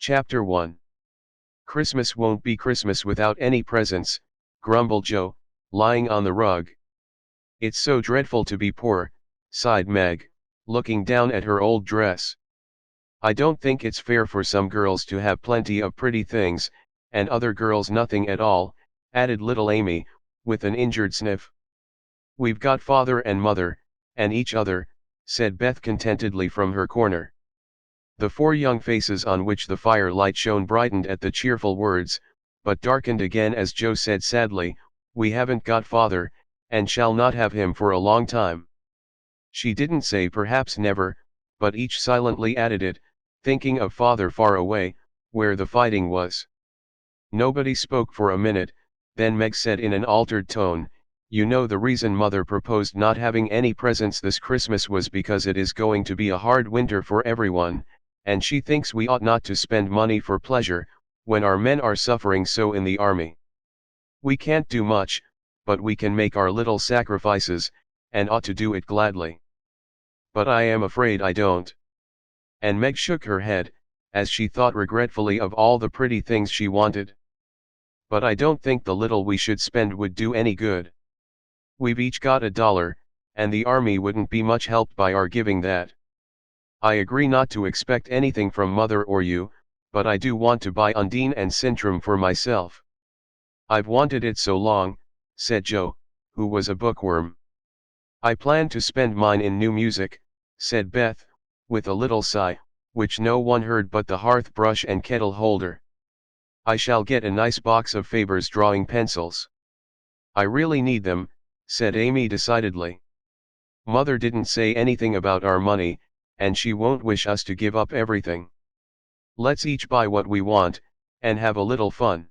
Chapter 1. Christmas won't be Christmas without any presents, grumbled Joe, lying on the rug. It's so dreadful to be poor, sighed Meg, looking down at her old dress. I don't think it's fair for some girls to have plenty of pretty things, and other girls nothing at all, added little Amy, with an injured sniff. We've got father and mother, and each other, said Beth contentedly from her corner. The four young faces on which the firelight shone brightened at the cheerful words, but darkened again as Joe said sadly, "We haven't got father, and shall not have him for a long time." She didn't say perhaps never, but each silently added it, thinking of father far away, where the fighting was. Nobody spoke for a minute, then Meg said in an altered tone, "You know the reason mother proposed not having any presents this Christmas was because it is going to be a hard winter for everyone, and she thinks we ought not to spend money for pleasure, when our men are suffering so in the army. We can't do much, but we can make our little sacrifices, and ought to do it gladly. But I am afraid I don't." And Meg shook her head, as she thought regretfully of all the pretty things she wanted. "But I don't think the little we should spend would do any good. We've each got $1, and the army wouldn't be much helped by our giving that. I agree not to expect anything from mother or you, but I do want to buy Undine and Sintram for myself. I've wanted it so long," said Joe, who was a bookworm. "I plan to spend mine in new music," said Beth, with a little sigh, which no one heard but the hearth brush and kettle holder. "I shall get a nice box of Faber's drawing pencils." "I really need them," said Amy decidedly. "Mother didn't say anything about our money, and she won't wish us to give up everything. Let's each buy what we want, and have a little fun."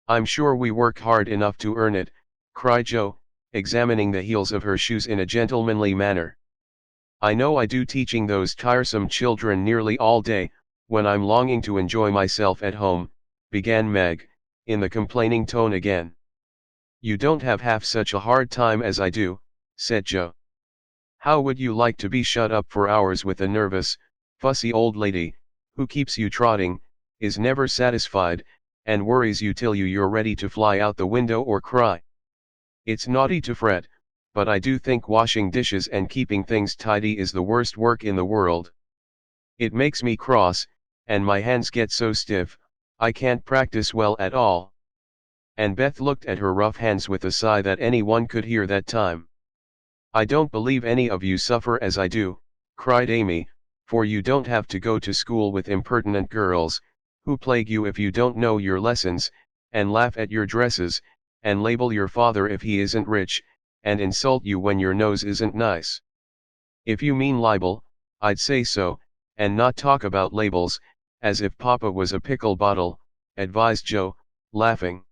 "I'm sure we work hard enough to earn it," cried Joe, examining the heels of her shoes in a gentlemanly manner. "I know I do, teaching those tiresome children nearly all day, when I'm longing to enjoy myself at home," began Meg, in the complaining tone again. "You don't have half such a hard time as I do," said Joe. "How would you like to be shut up for hours with a nervous, fussy old lady, who keeps you trotting, is never satisfied, and worries you till you're ready to fly out the window or cry? It's naughty to fret, but I do think washing dishes and keeping things tidy is the worst work in the world. It makes me cross, and my hands get so stiff, I can't practice well at all." And Beth looked at her rough hands with a sigh that anyone could hear that time. "I don't believe any of you suffer as I do," cried Amy, "for you don't have to go to school with impertinent girls, who plague you if you don't know your lessons, and laugh at your dresses, and label your father if he isn't rich, and insult you when your nose isn't nice." "If you mean libel, I'd say so, and not talk about labels, as if Papa was a pickle bottle," advised Joe, laughing.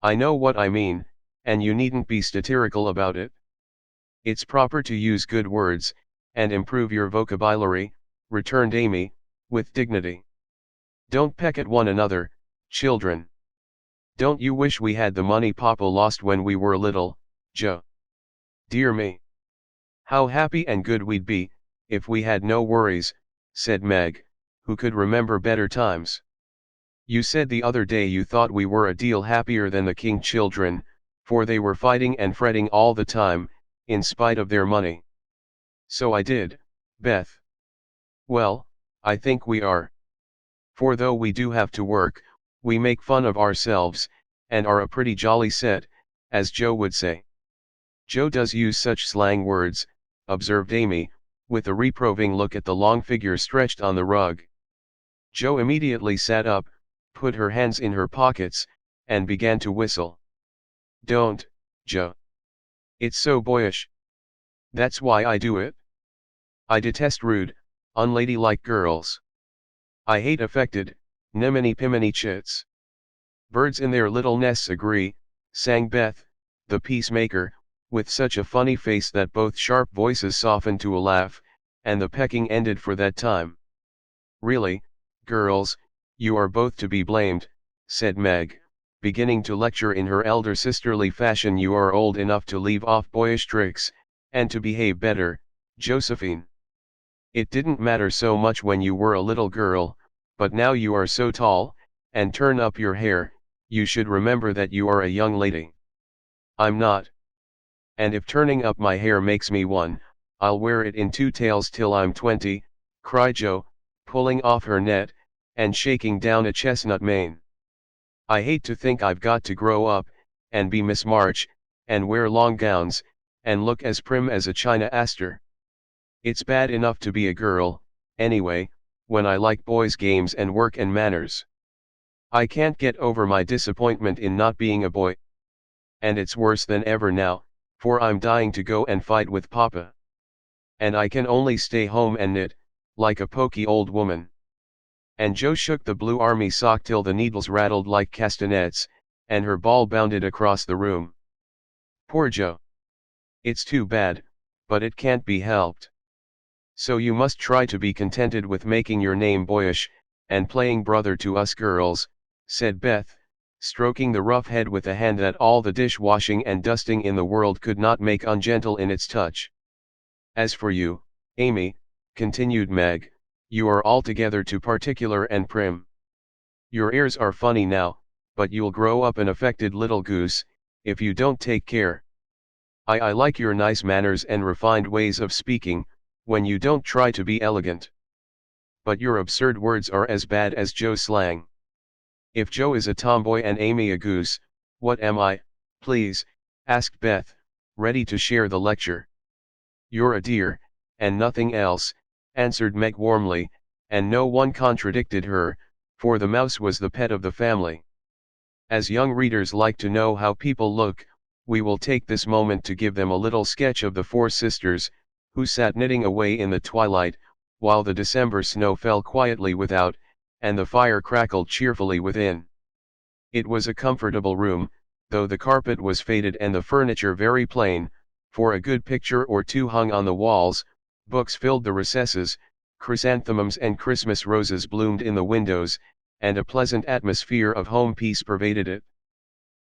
"I know what I mean, and you needn't be satirical about it. It's proper to use good words, and improve your vocabulary," returned Amy, with dignity. "Don't peck at one another, children. Don't you wish we had the money Papa lost when we were little, Joe? Dear me! How happy and good we'd be, if we had no worries," said Meg, who could remember better times. "You said the other day you thought we were a deal happier than the King children, for they were fighting and fretting all the time, in spite of their money." "So I did, Beth. Well, I think we are. For though we do have to work, we make fun of ourselves, and are a pretty jolly set, as Joe would say." "Joe does use such slang words," observed Amy, with a reproving look at the long figure stretched on the rug. Joe immediately sat up, put her hands in her pockets, and began to whistle. "Don't, Joe. It's so boyish. That's why I do it. I detest rude, unladylike girls. I hate affected, niminy-piminy chits." "Birds in their little nests agree," sang Beth, the peacemaker, with such a funny face that both sharp voices softened to a laugh, and the pecking ended for that time. "Really, girls, you are both to be blamed," said Meg, beginning to lecture in her elder sisterly fashion. "You are old enough to leave off boyish tricks, and to behave better, Josephine. It didn't matter so much when you were a little girl, But now you are so tall, and turn up your hair, you should remember that you are a young lady. I'm not. And if turning up my hair makes me one, I'll wear it in two tails till I'm 20, cried Jo, pulling off her net, and shaking down a chestnut mane. I hate to think I've got to grow up, and be Miss March, and wear long gowns, and look as prim as a China Aster. It's bad enough to be a girl, anyway, when I like boys' games and work and manners. I can't get over my disappointment in not being a boy. And it's worse than ever now, for I'm dying to go and fight with Papa. And I can only stay home and knit, like a poky old woman. And Jo shook the blue army sock till the needles rattled like castanets, and her ball bounded across the room. Poor Jo. It's too bad, but it can't be helped. So you must try to be contented with making your name boyish, and playing brother to us girls, said Beth, stroking the rough head with a hand that all the dish-washing and dusting in the world could not make ungentle in its touch. As for you, Amy, continued Meg, you are altogether too particular and prim. Your airs are funny now, but you'll grow up an affected little goose, if you don't take care. I like your nice manners and refined ways of speaking, when you don't try to be elegant. But your absurd words are as bad as Jo's slang. If Jo is a tomboy and Amy a goose, what am I, please? Asked Beth, ready to share the lecture. You're a dear, and nothing else, answered Meg warmly, and no one contradicted her, for the mouse was the pet of the family. As young readers like to know how people look, we will take this moment to give them a little sketch of the four sisters, who sat knitting away in the twilight, while the December snow fell quietly without, and the fire crackled cheerfully within. It was a comfortable room, though the carpet was faded and the furniture very plain, for a good picture or two hung on the walls, books filled the recesses, chrysanthemums and Christmas roses bloomed in the windows, and a pleasant atmosphere of home peace pervaded it.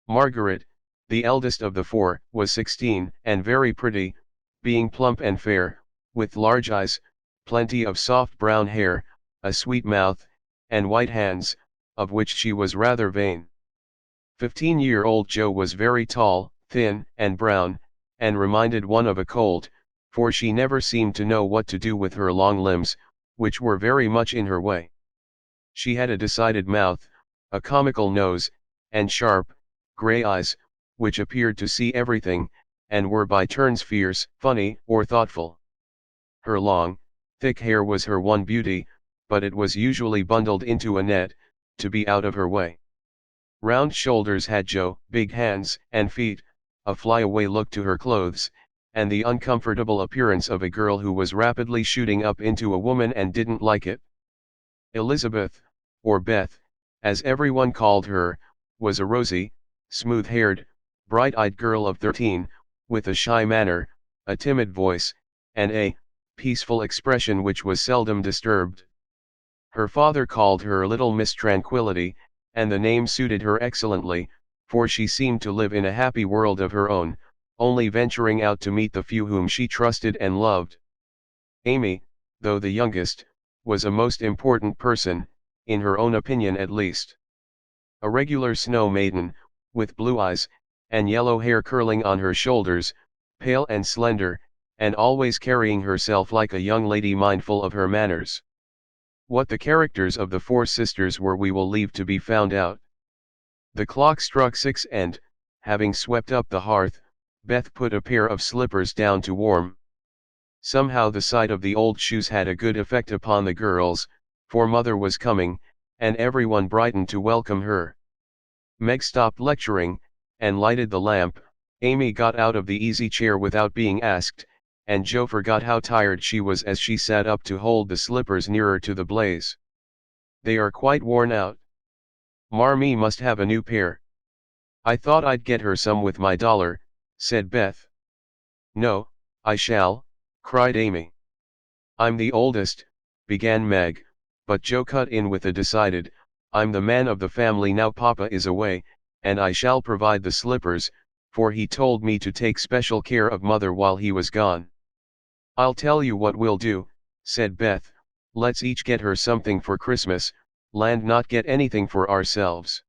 Margaret, the eldest of the four, was 16, and very pretty, being plump and fair, with large eyes, plenty of soft brown hair, a sweet mouth, and white hands, of which she was rather vain. 15-year-old Jo was very tall, thin, and brown, and reminded one of a colt, for she never seemed to know what to do with her long limbs, which were very much in her way. She had a decided mouth, a comical nose, and sharp, grey eyes, which appeared to see everything, and were by turns fierce, funny, or thoughtful. Her long, thick hair was her one beauty, but it was usually bundled into a net, to be out of her way. Round shoulders had Jo, big hands and feet, a flyaway look to her clothes, and the uncomfortable appearance of a girl who was rapidly shooting up into a woman and didn't like it. Elizabeth, or Beth, as everyone called her, was a rosy, smooth-haired, bright-eyed girl of 13, with a shy manner, a timid voice, and a peaceful expression which was seldom disturbed. Her father called her Little Miss Tranquility, and the name suited her excellently, for she seemed to live in a happy world of her own, only venturing out to meet the few whom she trusted and loved. Amy, though the youngest, was a most important person, in her own opinion at least. A regular snow maiden, with blue eyes, and yellow hair curling on her shoulders, pale and slender, and always carrying herself like a young lady mindful of her manners. What the characters of the four sisters were we will leave to be found out. The clock struck 6 and, having swept up the hearth, Beth put a pair of slippers down to warm. Somehow the sight of the old shoes had a good effect upon the girls, for Mother was coming, and everyone brightened to welcome her. Meg stopped lecturing, and lighted the lamp. Amy got out of the easy chair without being asked, and Jo forgot how tired she was as she sat up to hold the slippers nearer to the blaze. They are quite worn out. Marmee must have a new pair. I thought I'd get her some with my dollar, said Beth. No, I shall, cried Amy. I'm the oldest, began Meg, but Jo cut in with a decided, I'm the man of the family now Papa is away, and I shall provide the slippers, for he told me to take special care of Mother while he was gone. I'll tell you what we'll do, said Beth, let's each get her something for Christmas, land not get anything for ourselves.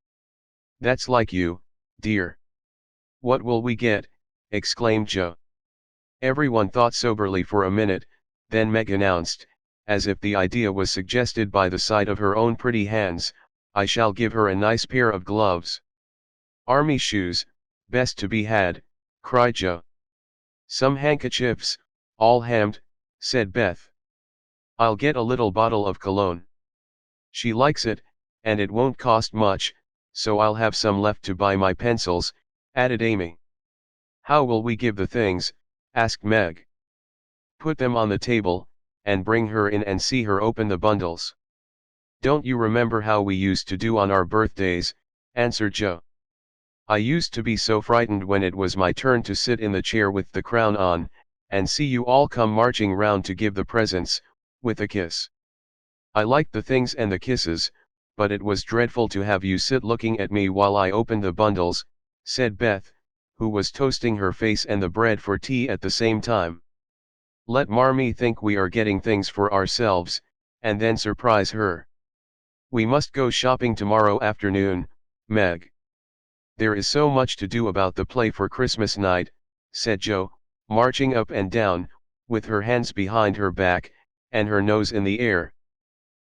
That's like you, dear. What will we get? Exclaimed Joe. Everyone thought soberly for a minute, then Meg announced, as if the idea was suggested by the sight of her own pretty hands, I shall give her a nice pair of gloves. Army shoes, best to be had, cried Joe. Some handkerchiefs, all hemmed, said Beth. I'll get a little bottle of cologne. She likes it, and it won't cost much, so I'll have some left to buy my pencils, added Amy. How will we give the things? Asked Meg. Put them on the table, and bring her in and see her open the bundles. Don't you remember how we used to do on our birthdays? Answered Joe. I used to be so frightened when it was my turn to sit in the chair with the crown on, and see you all come marching round to give the presents, with a kiss. I liked the things and the kisses, but it was dreadful to have you sit looking at me while I opened the bundles, said Beth, who was toasting her face and the bread for tea at the same time. Let Marmee think we are getting things for ourselves, and then surprise her. We must go shopping tomorrow afternoon, Meg. There is so much to do about the play for Christmas night, said Joe, marching up and down, with her hands behind her back, and her nose in the air.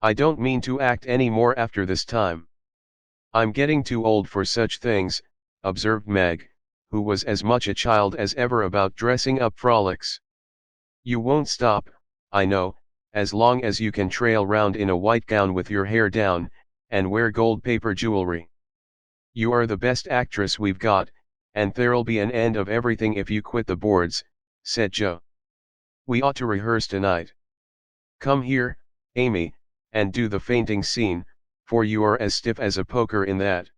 I don't mean to act any more after this time. I'm getting too old for such things, observed Meg, who was as much a child as ever about dressing up frolics. You won't stop, I know, as long as you can trail round in a white gown with your hair down, and wear gold paper jewelry. You are the best actress we've got, and there'll be an end of everything if you quit the boards, said Joe. We ought to rehearse tonight. Come here, Amy, and do the fainting scene, for you are as stiff as a poker in that.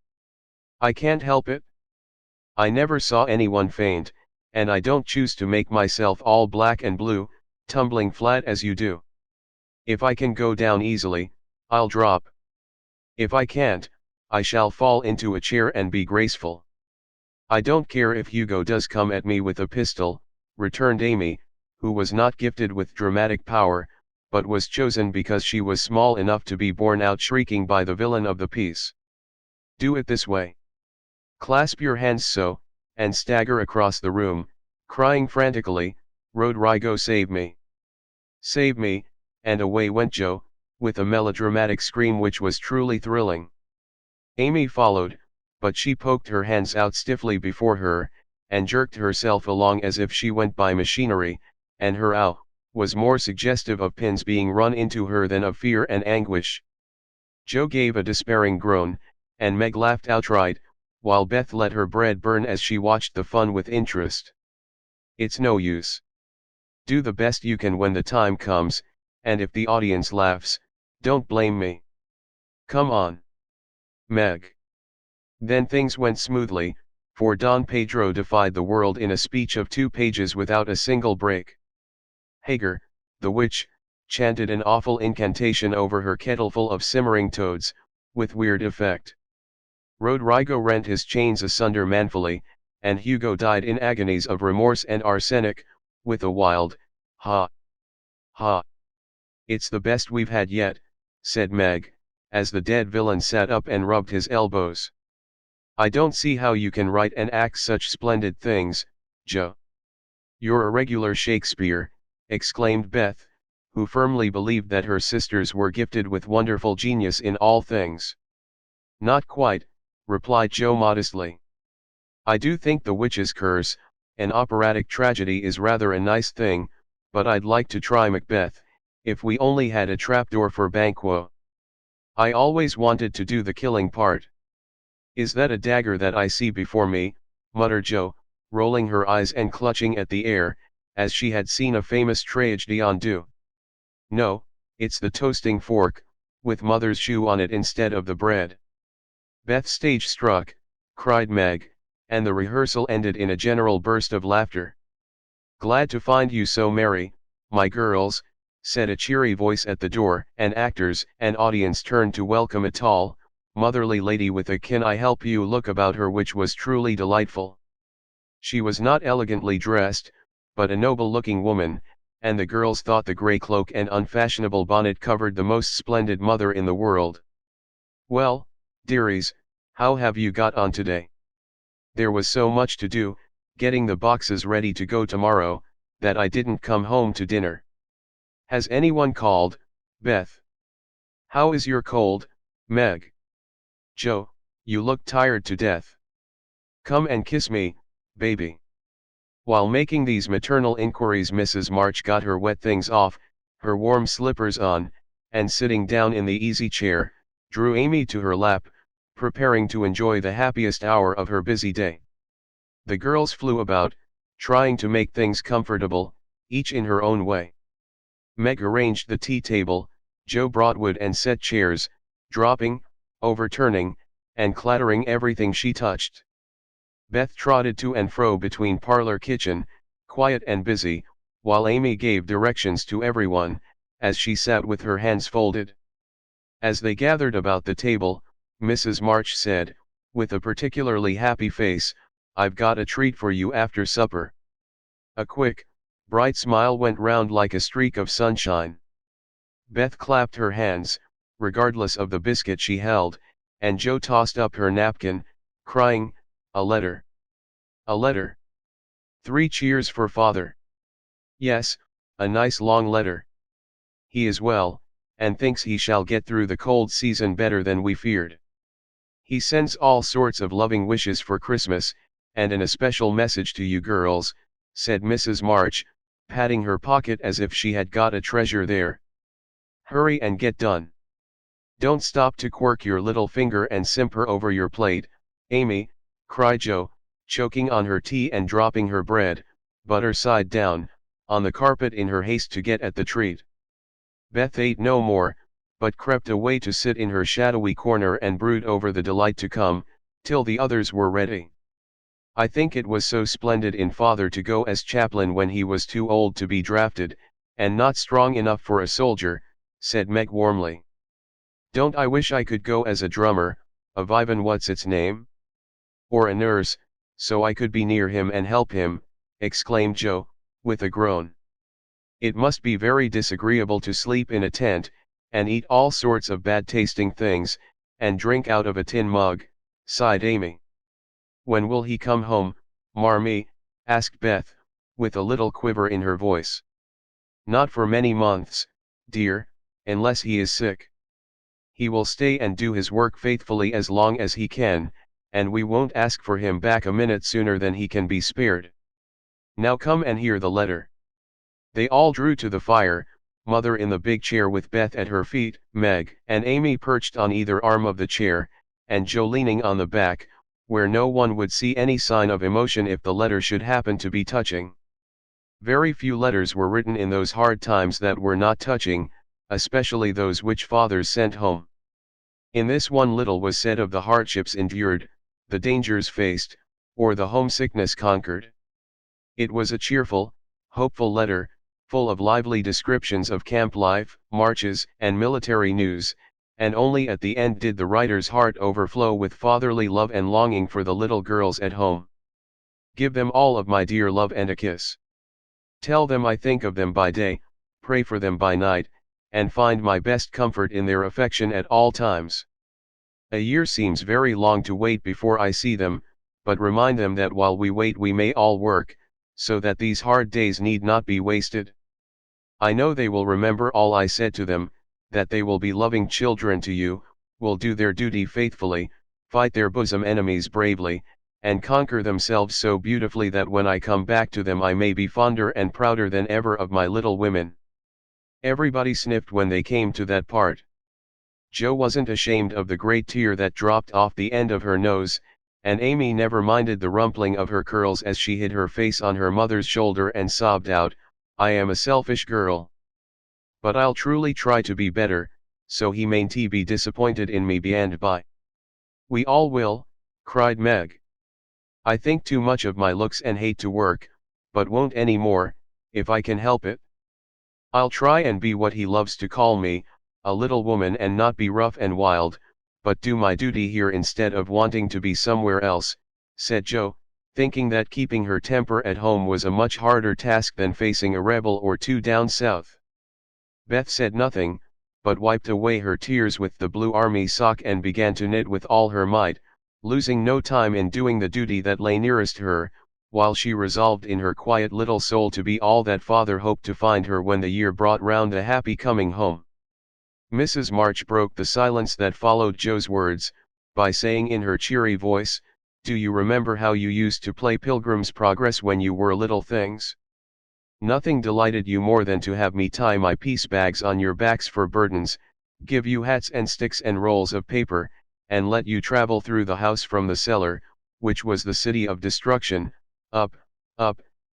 I can't help it. I never saw anyone faint, and I don't choose to make myself all black and blue, tumbling flat as you do. If I can go down easily, I'll drop. If I can't, I shall fall into a chair and be graceful. I don't care if Hugo does come at me with a pistol, returned Amy, who was not gifted with dramatic power, but was chosen because she was small enough to be borne out shrieking by the villain of the piece. Do it this way. Clasp your hands so, and stagger across the room, crying frantically, Rodrigo save me. Save me, and away went Joe, with a melodramatic scream which was truly thrilling. Amy followed, but she poked her hands out stiffly before her, and jerked herself along as if she went by machinery, and her ow was more suggestive of pins being run into her than of fear and anguish. Joe gave a despairing groan, and Meg laughed outright, while Beth let her bread burn as she watched the fun with interest. It's no use. Do the best you can when the time comes, and if the audience laughs, don't blame me. Come on, Meg. Then things went smoothly, for Don Pedro defied the world in a speech of 2 pages without a single break. Hagar, the witch, chanted an awful incantation over her kettleful of simmering toads, with weird effect. Rodrigo rent his chains asunder manfully, and Hugo died in agonies of remorse and arsenic, with a wild, ha! Ha! It's the best we've had yet, said Meg, as the dead villain sat up and rubbed his elbows. I don't see how you can write and act such splendid things, Joe. You're a regular Shakespeare, exclaimed Beth, who firmly believed that her sisters were gifted with wonderful genius in all things. Not quite, replied Joe modestly. I do think The Witch's Curse, an operatic tragedy, is rather a nice thing, but I'd like to try Macbeth, if we only had a trapdoor for Banquo. I always wanted to do the killing part. Is that a dagger that I see before me? Muttered Joe, rolling her eyes and clutching at the air, as she had seen a famous tragedian do. No, it's the toasting fork, with Mother's shoe on it instead of the bread. Beth stage struck, cried Meg, and the rehearsal ended in a general burst of laughter. Glad to find you so merry, my girls, said a cheery voice at the door, and actors and audience turned to welcome a tall, motherly lady with a "Can I help you" look about her which was truly delightful. She was not elegantly dressed, but a noble-looking woman, and the girls thought the grey cloak and unfashionable bonnet covered the most splendid mother in the world. Well, dearies, how have you got on today? There was so much to do, getting the boxes ready to go tomorrow, that I didn't come home to dinner. Has anyone called, Beth? How is your cold, Meg? Joe, you look tired to death. Come and kiss me, baby. While making these maternal inquiries, Mrs. March got her wet things off, her warm slippers on, and sitting down in the easy chair, drew Amy to her lap, preparing to enjoy the happiest hour of her busy day. The girls flew about, trying to make things comfortable, each in her own way. Meg arranged the tea table, Joe brought wood and set chairs, dropping, overturning, and clattering everything she touched. Beth trotted to and fro between parlor kitchen, quiet and busy, while Amy gave directions to everyone, as she sat with her hands folded. As they gathered about the table, Mrs. March said, with a particularly happy face, "I've got a treat for you after supper." A quick, bright smile went round like a streak of sunshine. Beth clapped her hands, regardless of the biscuit she held, and Joe tossed up her napkin, crying, "A letter! A letter! 3 cheers for father! Yes, a nice long letter. He is well, and thinks he shall get through the cold season better than we feared. He sends all sorts of loving wishes for Christmas, and an especial message to you girls," said Mrs. March, patting her pocket as if she had got a treasure there. "Hurry and get done. Don't stop to quirk your little finger and simper over your plate, Amy," cried Joe, choking on her tea and dropping her bread, butter side down, on the carpet in her haste to get at the treat. Beth ate no more, but crept away to sit in her shadowy corner and brood over the delight to come, till the others were ready. "I think it was so splendid in father to go as chaplain when he was too old to be drafted, and not strong enough for a soldier," said Meg warmly. "Don't I wish I could go as a drummer, a Vivan what's its name? Or a nurse, so I could be near him and help him," exclaimed Joe, with a groan. "It must be very disagreeable to sleep in a tent, and eat all sorts of bad-tasting things, and drink out of a tin mug," sighed Amy. "When will he come home, Marmee?" asked Beth, with a little quiver in her voice. "Not for many months, dear, unless he is sick. He will stay and do his work faithfully as long as he can, and we won't ask for him back a minute sooner than he can be spared. Now come and hear the letter." They all drew to the fire, Mother in the big chair with Beth at her feet, Meg and Amy perched on either arm of the chair, and Joe leaning on the back, where no one would see any sign of emotion if the letter should happen to be touching. Very few letters were written in those hard times that were not touching, especially those which fathers sent home. In this one little was said of the hardships endured, the dangers faced, or the homesickness conquered. It was a cheerful, hopeful letter, full of lively descriptions of camp life, marches, and military news, and only at the end did the writer's heart overflow with fatherly love and longing for the little girls at home. "Give them all of my dear love and a kiss. Tell them I think of them by day, pray for them by night, and find my best comfort in their affection at all times. A year seems very long to wait before I see them, but remind them that while we wait we may all work, so that these hard days need not be wasted. I know they will remember all I said to them, that they will be loving children to you, will do their duty faithfully, fight their bosom enemies bravely, and conquer themselves so beautifully that when I come back to them I may be fonder and prouder than ever of my little women." Everybody sniffed when they came to that part. Joe wasn't ashamed of the great tear that dropped off the end of her nose, and Amy never minded the rumpling of her curls as she hid her face on her mother's shoulder and sobbed out, "I am a selfish girl. But I'll truly try to be better, so he mayn't be disappointed in me by and by." "We all will," cried Meg. "I think too much of my looks and hate to work, but won't any more, if I can help it. I'll try and be what he loves to call me, a little woman, and not be rough and wild, but do my duty here instead of wanting to be somewhere else," said Joe, thinking that keeping her temper at home was a much harder task than facing a rebel or two down south. Beth said nothing, but wiped away her tears with the blue army sock and began to knit with all her might, losing no time in doing the duty that lay nearest her, while she resolved in her quiet little soul to be all that father hoped to find her when the year brought round the happy coming home. Mrs. March broke the silence that followed Joe's words, by saying in her cheery voice, "Do you remember how you used to play Pilgrim's Progress when you were little things? Nothing delighted you more than to have me tie my piece bags on your backs for burdens, give you hats and sticks and rolls of paper, and let you travel through the house from the cellar, which was the city of destruction, up,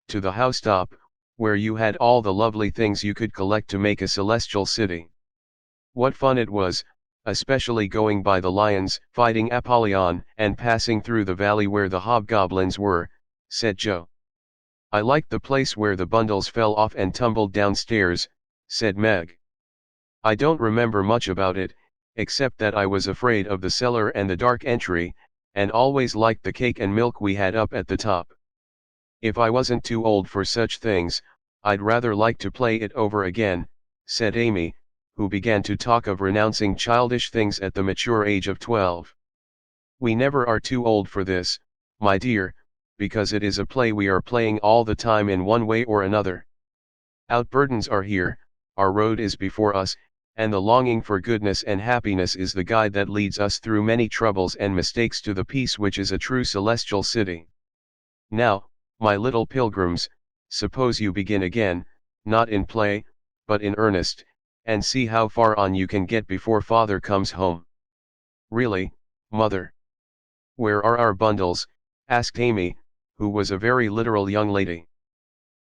to the housetop, where you had all the lovely things you could collect to make a celestial city. What fun it was, especially going by the lions, fighting Apollyon, and passing through the valley where the hobgoblins were," said Joe. "I liked the place where the bundles fell off and tumbled downstairs," said Meg. "I don't remember much about it, except that I was afraid of the cellar and the dark entry, and always liked the cake and milk we had up at the top. If I wasn't too old for such things, I'd rather like to play it over again," said Amy, who began to talk of renouncing childish things at the mature age of 12. "We never are too old for this, my dear, because it is a play we are playing all the time in one way or another. Our burdens are here, our road is before us, and the longing for goodness and happiness is the guide that leads us through many troubles and mistakes to the peace which is a true celestial city. Now, my little pilgrims, suppose you begin again, not in play, but in earnest, and see how far on you can get before father comes home." "Really, mother? Where are our bundles?" asked Amy, who was a very literal young lady.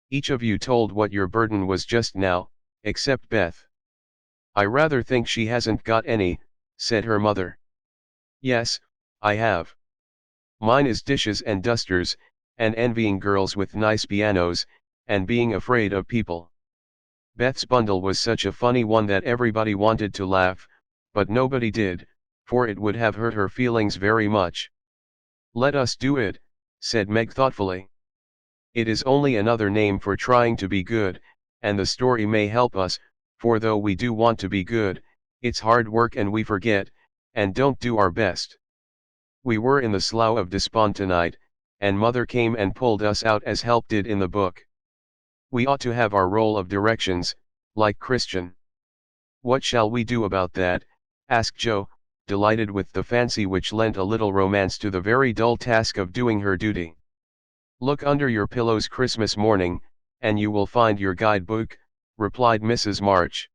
"Each of you told what your burden was just now, except Beth." "I rather think she hasn't got any," said her mother. "Yes, I have. Mine is dishes and dusters, and envying girls with nice pianos, and being afraid of people. Beth's bundle was such a funny one that everybody wanted to laugh, but nobody did, for it would have hurt her feelings very much." "Let us do it," said Meg thoughtfully. "It is only another name for trying to be good, and the story may help us, for though we do want to be good, it's hard work and we forget, and don't do our best. We were in the slough of despond tonight, and mother came and pulled us out as help did in the book. We ought to have our role of directions, like Christian." "What shall we do about that?" asked Joe, delighted with the fancy which lent a little romance to the very dull task of doing her duty. "Look under your pillows Christmas morning, and you will find your guidebook," replied Mrs. March.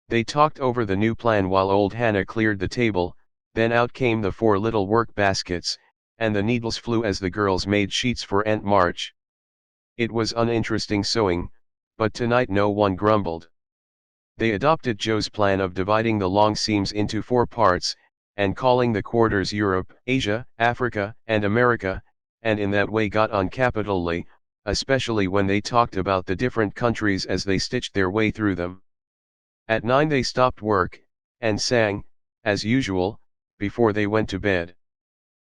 They talked over the new plan while old Hannah cleared the table, then out came the 4 little work baskets, and the needles flew as the girls made sheets for Aunt March. It was uninteresting sewing, but tonight no one grumbled. They adopted Joe's plan of dividing the long seams into 4 parts, and calling the quarters Europe, Asia, Africa, and America, and in that way got on capitally, especially when they talked about the different countries as they stitched their way through them. At 9 they stopped work, and sang, as usual, before they went to bed.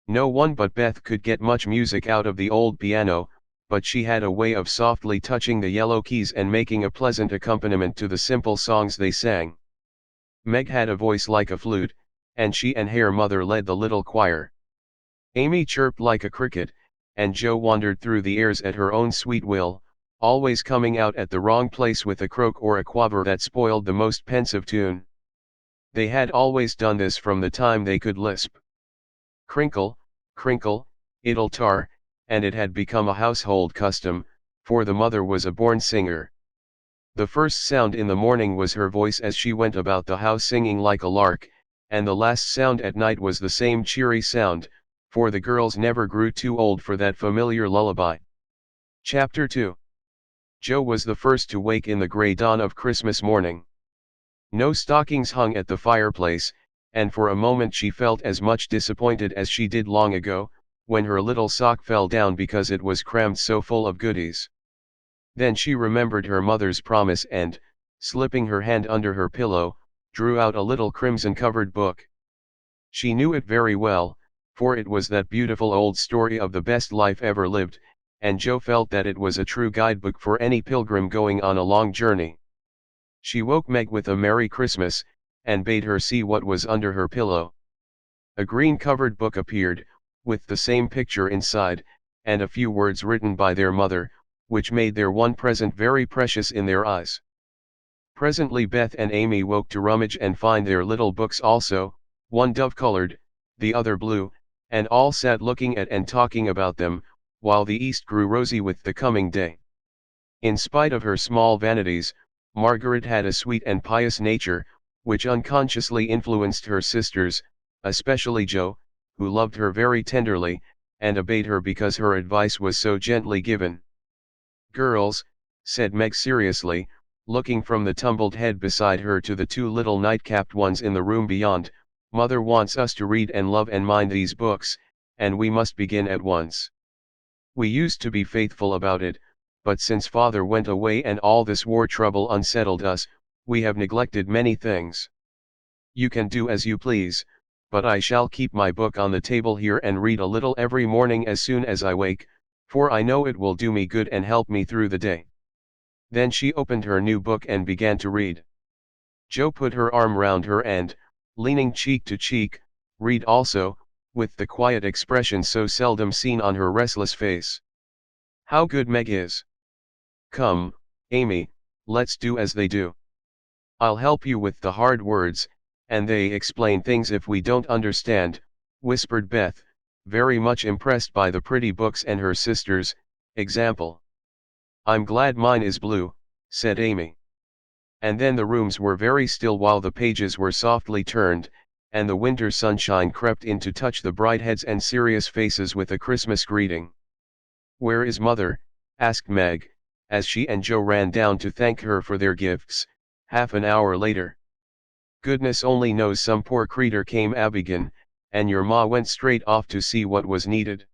No one but Beth could get much music out of the old piano, but she had a way of softly touching the yellow keys and making a pleasant accompaniment to the simple songs they sang. Meg had a voice like a flute, and she and her mother led the little choir. Amy chirped like a cricket, and Joe wandered through the airs at her own sweet will, always coming out at the wrong place with a croak or a quaver that spoiled the most pensive tune. They had always done this from the time they could lisp. Crinkle, crinkle, it'll tar, and it had become a household custom, for the mother was a born singer. The first sound in the morning was her voice as she went about the house singing like a lark, and the last sound at night was the same cheery sound, for the girls never grew too old for that familiar lullaby. Chapter 2. Joe was the first to wake in the gray dawn of Christmas morning. No stockings hung at the fireplace, and for a moment she felt as much disappointed as she did long ago, when her little sock fell down because it was crammed so full of goodies. Then she remembered her mother's promise and, slipping her hand under her pillow, drew out a little crimson-covered book. She knew it very well, for it was that beautiful old story of the best life ever lived, and Joe felt that it was a true guidebook for any pilgrim going on a long journey. She woke Meg with a Merry Christmas, and bade her see what was under her pillow. A green-covered book appeared, with the same picture inside, and a few words written by their mother, which made their one present very precious in their eyes. Presently Beth and Amy woke to rummage and find their little books also, one dove-colored, the other blue, and all sat looking at and talking about them, while the east grew rosy with the coming day. In spite of her small vanities, Margaret had a sweet and pious nature, which unconsciously influenced her sisters, especially Jo, who loved her very tenderly, and obeyed her because her advice was so gently given. "Girls," said Meg seriously, looking from the tumbled head beside her to the two little night-capped ones in the room beyond, "Mother wants us to read and love and mind these books, and we must begin at once. We used to be faithful about it, but since Father went away and all this war trouble unsettled us, we have neglected many things. You can do as you please, but I shall keep my book on the table here and read a little every morning as soon as I wake, for I know it will do me good and help me through the day." Then she opened her new book and began to read. Jo put her arm round her and, leaning cheek to cheek, read also, with the quiet expression so seldom seen on her restless face. "How good Meg is! Come, Amy, let's do as they do. I'll help you with the hard words, and they explain things if we don't understand," whispered Beth, very much impressed by the pretty books and her sisters' example. "I'm glad mine is blue," said Amy. And then the rooms were very still while the pages were softly turned, and the winter sunshine crept in to touch the bright heads and serious faces with a Christmas greeting. "Where is Mother?" asked Meg, as she and Jo ran down to thank her for their gifts, half an hour later. "Goodness only knows, some poor creetur came abegin, and your ma went straight off to see what was needed.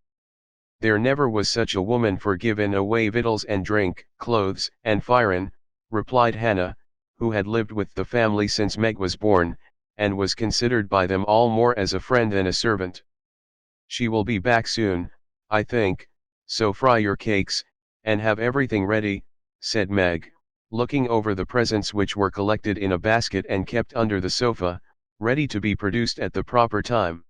There never was such a woman for givin' away victuals and drink, clothes and firin'," replied Hannah, who had lived with the family since Meg was born, and was considered by them all more as a friend than a servant. "She will be back soon, I think, so fry your cakes, and have everything ready," said Meg, looking over the presents which were collected in a basket and kept under the sofa, ready to be produced at the proper time.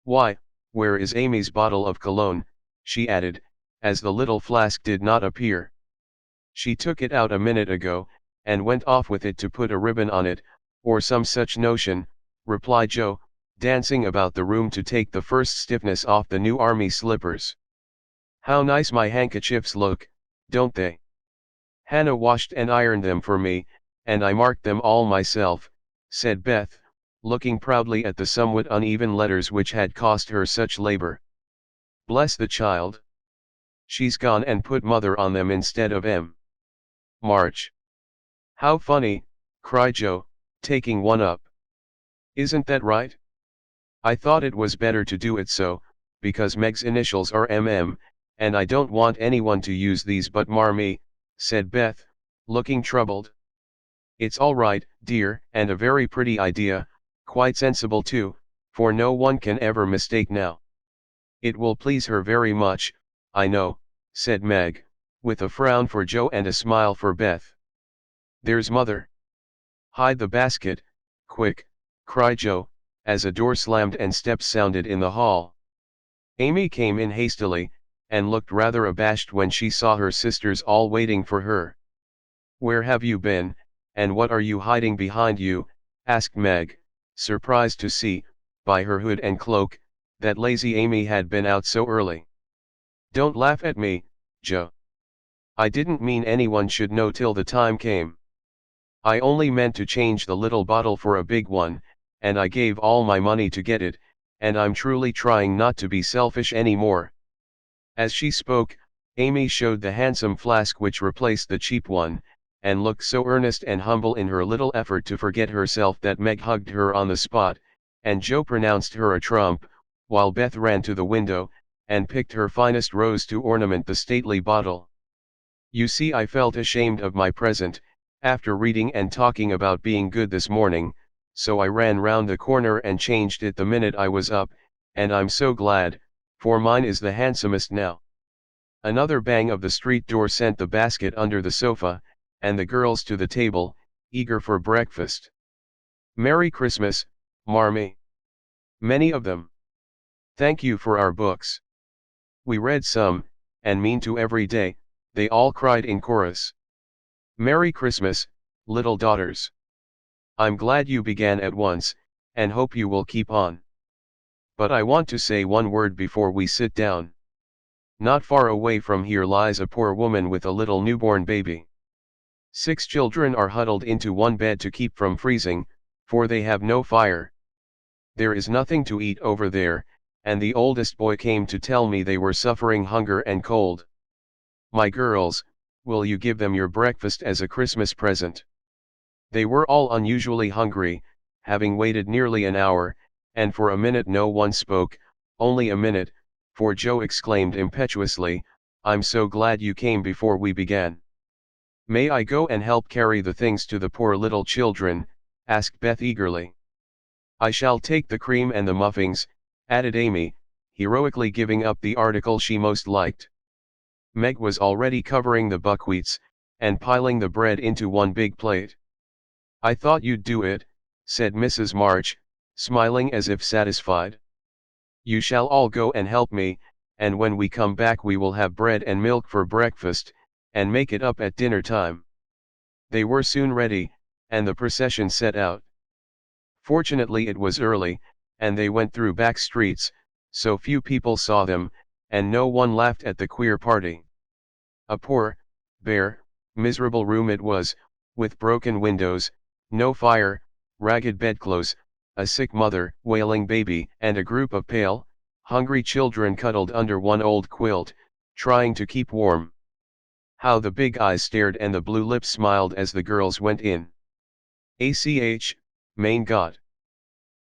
"Why, where is Amy's bottle of cologne?" she added, as the little flask did not appear. "She took it out a minute ago, and went off with it to put a ribbon on it, or some such notion," replied Jo, dancing about the room to take the first stiffness off the new army slippers. "How nice my handkerchiefs look, don't they? Hannah washed and ironed them for me, and I marked them all myself," said Beth, looking proudly at the somewhat uneven letters which had cost her such labor. "Bless the child! She's gone and put Mother on them instead of March. How funny," cried Jo, taking one up. "Isn't that right? I thought it was better to do it so, because Meg's initials are MM, and I don't want anyone to use these but Marmee," said Beth, looking troubled. "It's all right, dear, and a very pretty idea, quite sensible too, for no one can ever mistake now. It will please her very much, I know," said Meg, with a frown for Jo and a smile for Beth. "There's Mother. Hide the basket, quick," cried Jo, as a door slammed and steps sounded in the hall. Amy came in hastily, and looked rather abashed when she saw her sisters all waiting for her. "Where have you been, and what are you hiding behind you?" asked Meg, surprised to see, by her hood and cloak, that lazy Amy had been out so early. "Don't laugh at me, Jo. I didn't mean anyone should know till the time came. I only meant to change the little bottle for a big one, and I gave all my money to get it, and I'm truly trying not to be selfish any more." As she spoke, Amy showed the handsome flask which replaced the cheap one, and looked so earnest and humble in her little effort to forget herself that Meg hugged her on the spot, and Jo pronounced her a trump, while Beth ran to the window, and picked her finest rose to ornament the stately bottle. "You see, I felt ashamed of my present, after reading and talking about being good this morning, so I ran round the corner and changed it the minute I was up, and I'm so glad, for mine is the handsomest now." Another bang of the street door sent the basket under the sofa, and the girls to the table, eager for breakfast. Merry Christmas, Marmee. Many of them. Thank you for our books. We read some, and mean to every day, they all cried in chorus. Merry Christmas, little daughters. I'm glad you began at once, and hope you will keep on. But I want to say one word before we sit down. Not far away from here lies a poor woman with a little newborn baby. 6 children are huddled into one bed to keep from freezing, for they have no fire. There is nothing to eat over there, and the oldest boy came to tell me they were suffering hunger and cold. My girls, will you give them your breakfast as a Christmas present? They were all unusually hungry, having waited nearly an hour, and for a minute no one spoke, only a minute, for Joe exclaimed impetuously, I'm so glad you came before we began. May I go and help carry the things to the poor little children? Asked Beth eagerly. I shall take the cream and the muffins, added Amy, heroically giving up the article she most liked. Meg was already covering the buckwheats, and piling the bread into one big plate. I thought you'd do it, said Mrs. March, smiling as if satisfied. You shall all go and help me, and when we come back we will have bread and milk for breakfast, and make it up at dinner time. They were soon ready, and the procession set out. Fortunately it was early, and they went through back streets, so few people saw them, and no one laughed at the queer party. A poor, bare, miserable room it was, with broken windows, no fire, ragged bedclothes, a sick mother, wailing baby, and a group of pale, hungry children cuddled under one old quilt, trying to keep warm. How the big eyes stared and the blue lips smiled as the girls went in. "Ach, main God!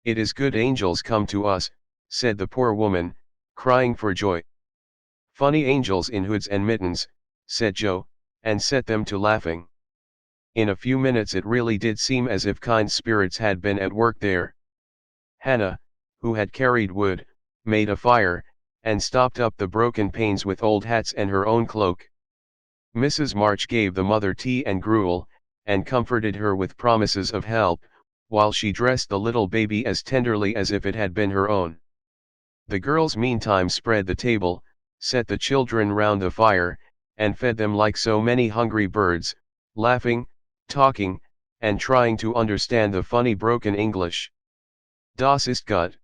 It is good angels come to us," said the poor woman, crying for joy. "Funny angels in hoods and mittens," said Joe, and set them to laughing. In a few minutes it really did seem as if kind spirits had been at work there. Hannah, who had carried wood, made a fire, and stopped up the broken panes with old hats and her own cloak. Mrs. March gave the mother tea and gruel, and comforted her with promises of help, while she dressed the little baby as tenderly as if it had been her own. The girls meantime spread the table, set the children round the fire, and fed them like so many hungry birds, laughing, talking, and trying to understand the funny broken English. Das ist gut.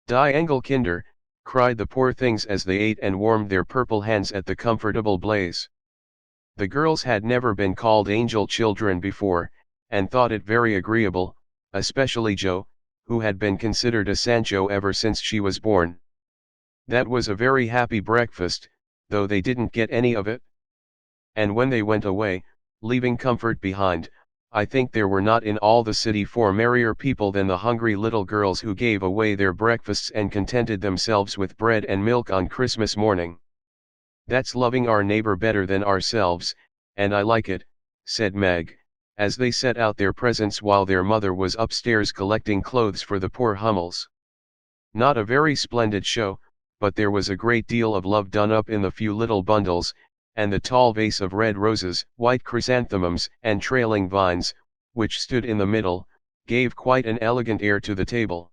Die Engelkinder, cried the poor things as they ate and warmed their purple hands at the comfortable blaze. The girls had never been called angel children before, and thought it very agreeable, especially Jo, who had been considered a Sancho ever since she was born. That was a very happy breakfast, though they didn't get any of it. And when they went away, leaving comfort behind, I think there were not in all the city 4 merrier people than the hungry little girls who gave away their breakfasts and contented themselves with bread and milk on Christmas morning. That's loving our neighbor better than ourselves, and I like it, said Meg, as they set out their presents while their mother was upstairs collecting clothes for the poor Hummels. Not a very splendid show, but there was a great deal of love done up in the few little bundles, and the tall vase of red roses, white chrysanthemums, and trailing vines, which stood in the middle, gave quite an elegant air to the table.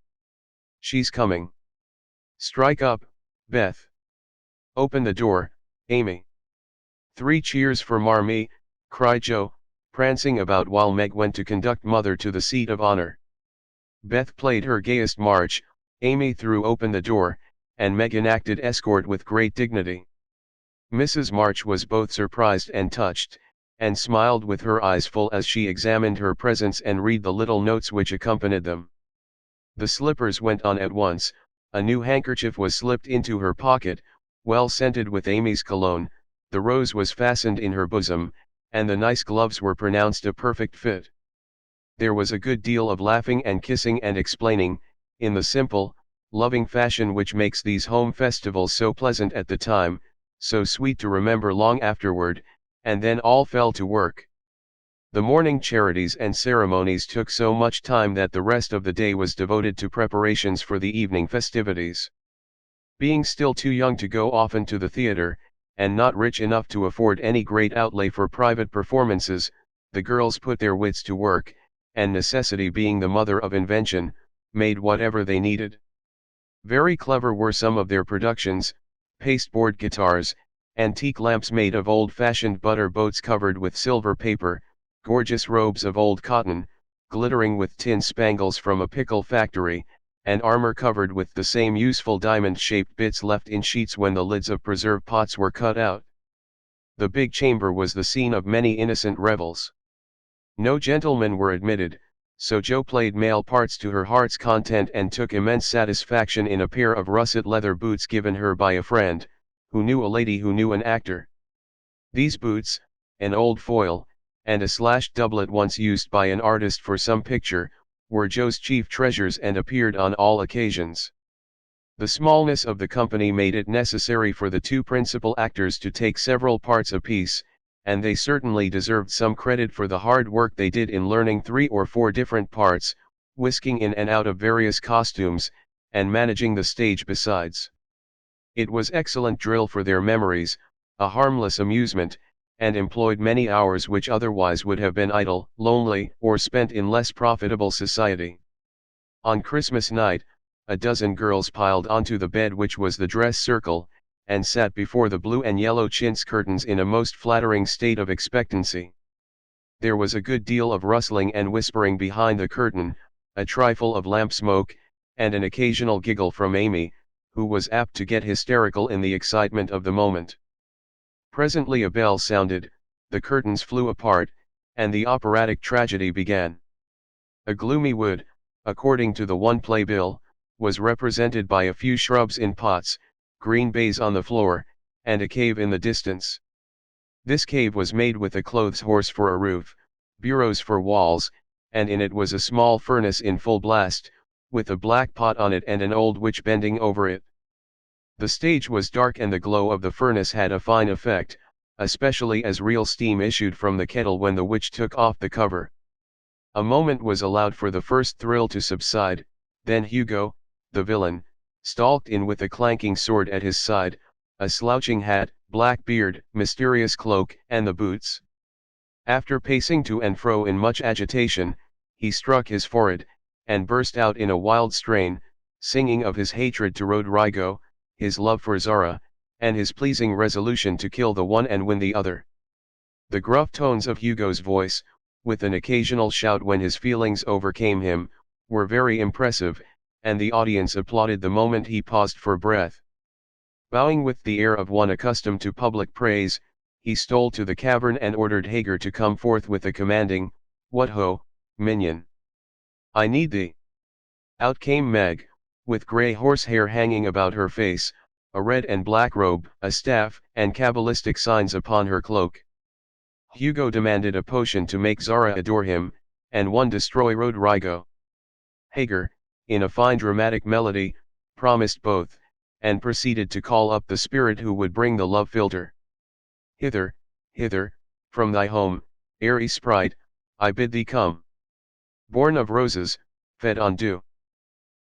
She's coming. Strike up, Beth. Open the door, Amy. 3 cheers for Marmee, cried Joe, prancing about while Meg went to conduct Mother to the seat of honor. Beth played her gayest march, Amy threw open the door, and Meg enacted escort with great dignity. Mrs. March was both surprised and touched, and smiled with her eyes full as she examined her presents and read the little notes which accompanied them. The slippers went on at once, a new handkerchief was slipped into her pocket, well scented with Amy's cologne, the rose was fastened in her bosom, and the nice gloves were pronounced a perfect fit. There was a good deal of laughing and kissing and explaining, in the simple, loving fashion which makes these home festivals so pleasant at the time, so sweet to remember long afterward, and then all fell to work. The morning charities and ceremonies took so much time that the rest of the day was devoted to preparations for the evening festivities. Being still too young to go often to the theater, and not rich enough to afford any great outlay for private performances, the girls put their wits to work, and necessity being the mother of invention, made whatever they needed. Very clever were some of their productions: pasteboard guitars, antique lamps made of old-fashioned butter boats covered with silver paper, gorgeous robes of old cotton, glittering with tin spangles from a pickle factory, and armor covered with the same useful diamond-shaped bits left in sheets when the lids of preserve pots were cut out. The big chamber was the scene of many innocent revels. No gentlemen were admitted, so Jo played male parts to her heart's content and took immense satisfaction in a pair of russet leather boots given her by a friend, who knew a lady who knew an actor. These boots, an old foil, and a slashed doublet once used by an artist for some picture, were Jo's chief treasures and appeared on all occasions. The smallness of the company made it necessary for the two principal actors to take several parts apiece, and they certainly deserved some credit for the hard work they did in learning 3 or 4 different parts, whisking in and out of various costumes, and managing the stage besides. It was excellent drill for their memories, a harmless amusement, and employed many hours which otherwise would have been idle, lonely, or spent in less profitable society. On Christmas night, a dozen girls piled onto the bed which was the dress circle, and sat before the blue and yellow chintz curtains in a most flattering state of expectancy. There was a good deal of rustling and whispering behind the curtain, a trifle of lamp smoke, and an occasional giggle from Amy, who was apt to get hysterical in the excitement of the moment. Presently a bell sounded, the curtains flew apart, and the operatic tragedy began. A gloomy wood, according to the one playbill, was represented by a few shrubs in pots, green baize on the floor, and a cave in the distance. This cave was made with a clothes horse for a roof, bureaus for walls, and in it was a small furnace in full blast, with a black pot on it and an old witch bending over it. The stage was dark and the glow of the furnace had a fine effect, especially as real steam issued from the kettle when the witch took off the cover. A moment was allowed for the first thrill to subside, then Hugo, the villain, stalked in with a clanking sword at his side, a slouching hat, black beard, mysterious cloak, and the boots. After pacing to and fro in much agitation, he struck his forehead, and burst out in a wild strain, singing of his hatred to Rodrigo, his love for Zara, and his pleasing resolution to kill the one and win the other. The gruff tones of Hugo's voice, with an occasional shout when his feelings overcame him, were very impressive, and the audience applauded the moment he paused for breath. Bowing with the air of one accustomed to public praise, he stole to the cavern and ordered Hagar to come forth with a commanding, "What ho, minion! I need thee." Out came Meg, with grey horsehair hanging about her face, a red and black robe, a staff, and cabalistic signs upon her cloak. Hugo demanded a potion to make Zara adore him, and one destroy Rodrigo. Hagar, in a fine dramatic melody, promised both, and proceeded to call up the spirit who would bring the love philtre. "Hither, hither, from thy home, airy sprite, I bid thee come. Born of roses, fed on dew.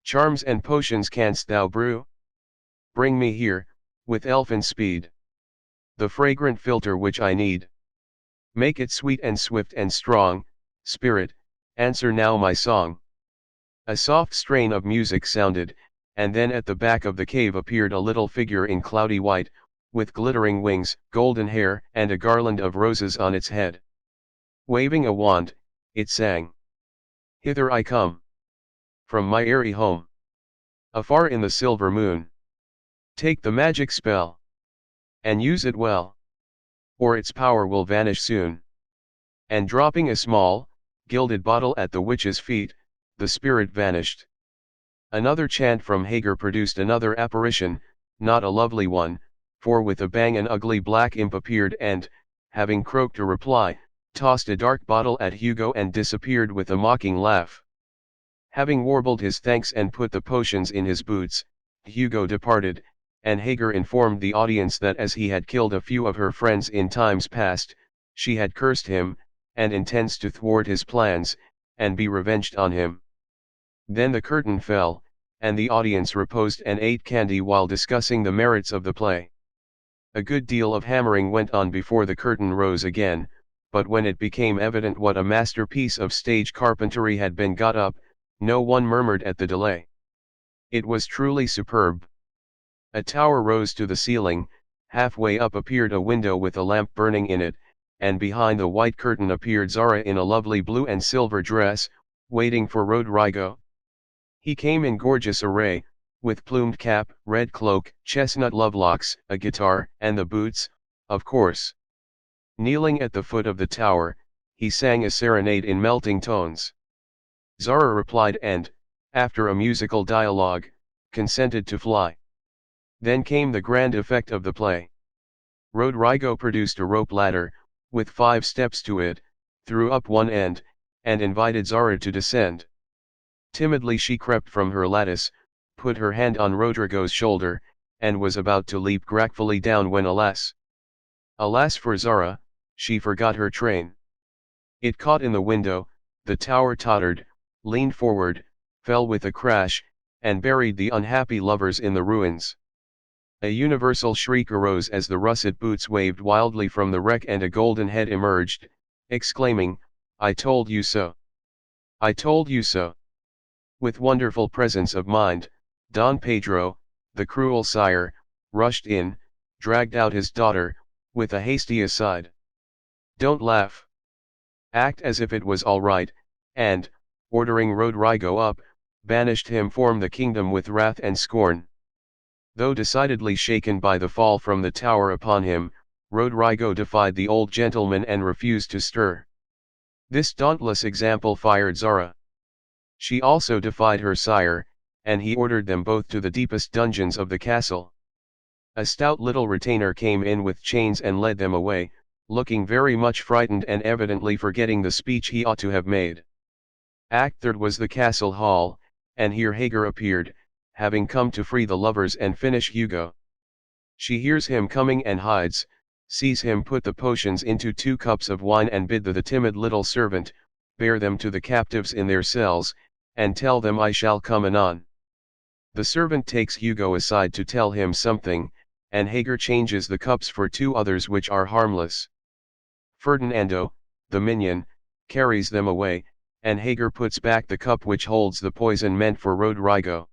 Charms and potions canst thou brew? Bring me here, with elfin speed, the fragrant philtre which I need. Make it sweet and swift and strong, spirit, answer now my song." A soft strain of music sounded, and then at the back of the cave appeared a little figure in cloudy white, with glittering wings, golden hair, and a garland of roses on its head. Waving a wand, it sang, "Hither I come, from my airy home, afar in the silver moon. Take the magic spell, and use it well, or its power will vanish soon." And dropping a small, gilded bottle at the witch's feet, the spirit vanished. Another chant from Hagar produced another apparition, not a lovely one, for with a bang an ugly black imp appeared and, having croaked a reply, tossed a dark bottle at Hugo and disappeared with a mocking laugh. Having warbled his thanks and put the potions in his boots, Hugo departed, and Hagar informed the audience that as he had killed a few of her friends in times past, she had cursed him, and intends to thwart his plans, and be revenged on him. Then the curtain fell, and the audience reposed and ate candy while discussing the merits of the play. A good deal of hammering went on before the curtain rose again, but when it became evident what a masterpiece of stage carpentry had been got up, no one murmured at the delay. It was truly superb. A tower rose to the ceiling, halfway up appeared a window with a lamp burning in it, and behind the white curtain appeared Zara in a lovely blue and silver dress, waiting for Rodrigo. He came in gorgeous array, with plumed cap, red cloak, chestnut lovelocks, a guitar, and the boots, of course. Kneeling at the foot of the tower, he sang a serenade in melting tones. Zara replied and, after a musical dialogue, consented to fly. Then came the grand effect of the play. Rodrigo produced a rope ladder, with 5 steps to it, threw up one end, and invited Zara to descend. Timidly she crept from her lattice, put her hand on Rodrigo's shoulder, and was about to leap gracefully down when alas for Zara, she forgot her train. It caught in the window, the tower tottered, leaned forward, fell with a crash, and buried the unhappy lovers in the ruins. A universal shriek arose as the russet boots waved wildly from the wreck and a golden head emerged, exclaiming, "I told you so! I told you so!" With wonderful presence of mind, Don Pedro, the cruel sire, rushed in, dragged out his daughter, with a hasty aside. "Don't laugh. Act as if it was all right," and, ordering Rodrigo up, banished him from the kingdom with wrath and scorn. Though decidedly shaken by the fall from the tower upon him, Rodrigo defied the old gentleman and refused to stir. This dauntless example fired Zara. She also defied her sire, and he ordered them both to the deepest dungeons of the castle. A stout little retainer came in with chains and led them away, looking very much frightened and evidently forgetting the speech he ought to have made. Act Third was the castle hall, and here Hagar appeared, having come to free the lovers and finish Hugo. She hears him coming and hides, sees him put the potions into 2 cups of wine and bid the timid little servant, bear them to the captives in their cells, and tell them I shall come anon. The servant takes Hugo aside to tell him something, and Hagar changes the cups for 2 others which are harmless. Ferdinando, the minion, carries them away, and Hagar puts back the cup which holds the poison meant for Rodrigo.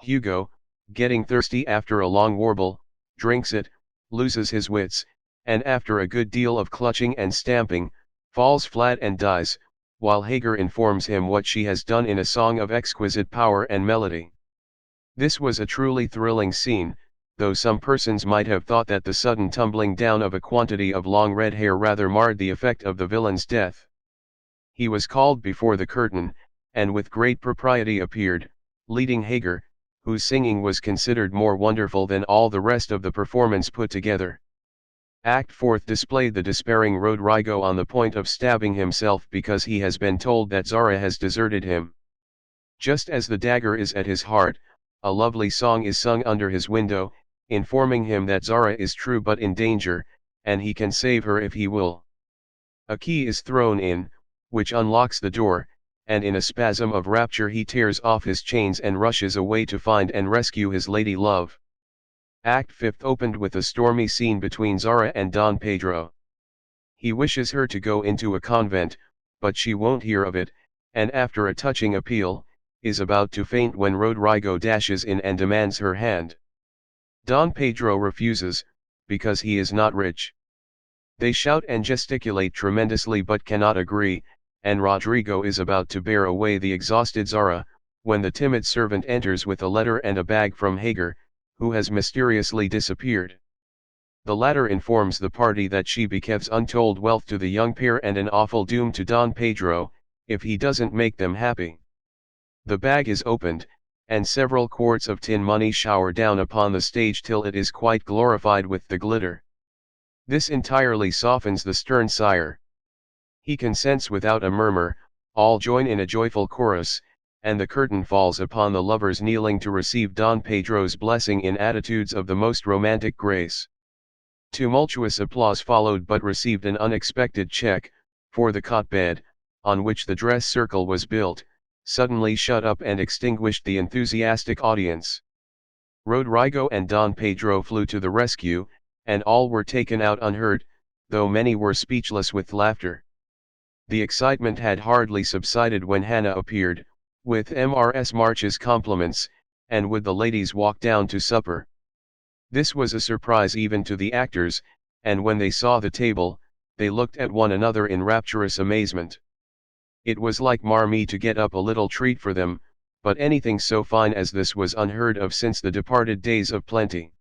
Hugo, getting thirsty after a long warble, drinks it, loses his wits, and after a good deal of clutching and stamping, falls flat and dies, while Hagar informs him what she has done in a song of exquisite power and melody. This was a truly thrilling scene, though some persons might have thought that the sudden tumbling down of a quantity of long red hair rather marred the effect of the villain's death. He was called before the curtain, and with great propriety appeared, leading Hagar, whose singing was considered more wonderful than all the rest of the performance put together. Act Fourth displayed the despairing Rodrigo on the point of stabbing himself because he has been told that Zara has deserted him. Just as the dagger is at his heart, a lovely song is sung under his window, informing him that Zara is true but in danger, and he can save her if he will. A key is thrown in, which unlocks the door, and in a spasm of rapture he tears off his chains and rushes away to find and rescue his lady love. Act Fifth opened with a stormy scene between Zara and Don Pedro. He wishes her to go into a convent, but she won't hear of it, and after a touching appeal, is about to faint when Rodrigo dashes in and demands her hand. Don Pedro refuses, because he is not rich. They shout and gesticulate tremendously but cannot agree, and Rodrigo is about to bear away the exhausted Zara, when the timid servant enters with a letter and a bag from Hagar, who has mysteriously disappeared. The latter informs the party that she bequeaths untold wealth to the young pair and an awful doom to Don Pedro, if he doesn't make them happy. The bag is opened, and several quarts of tin money shower down upon the stage till it is quite glorified with the glitter. This entirely softens the stern sire. He consents without a murmur, all join in a joyful chorus, and the curtain falls upon the lovers kneeling to receive Don Pedro's blessing in attitudes of the most romantic grace. Tumultuous applause followed but received an unexpected check, for the cot bed, on which the dress circle was built, suddenly shut up and extinguished the enthusiastic audience. Rodrigo and Don Pedro flew to the rescue, and all were taken out unhurt, though many were speechless with laughter. The excitement had hardly subsided when Hannah appeared, with Mrs. March's compliments, and would the ladies walk down to supper. This was a surprise even to the actors, and when they saw the table, they looked at one another in rapturous amazement. It was like Marmee to get up a little treat for them, but anything so fine as this was unheard of since the departed days of plenty.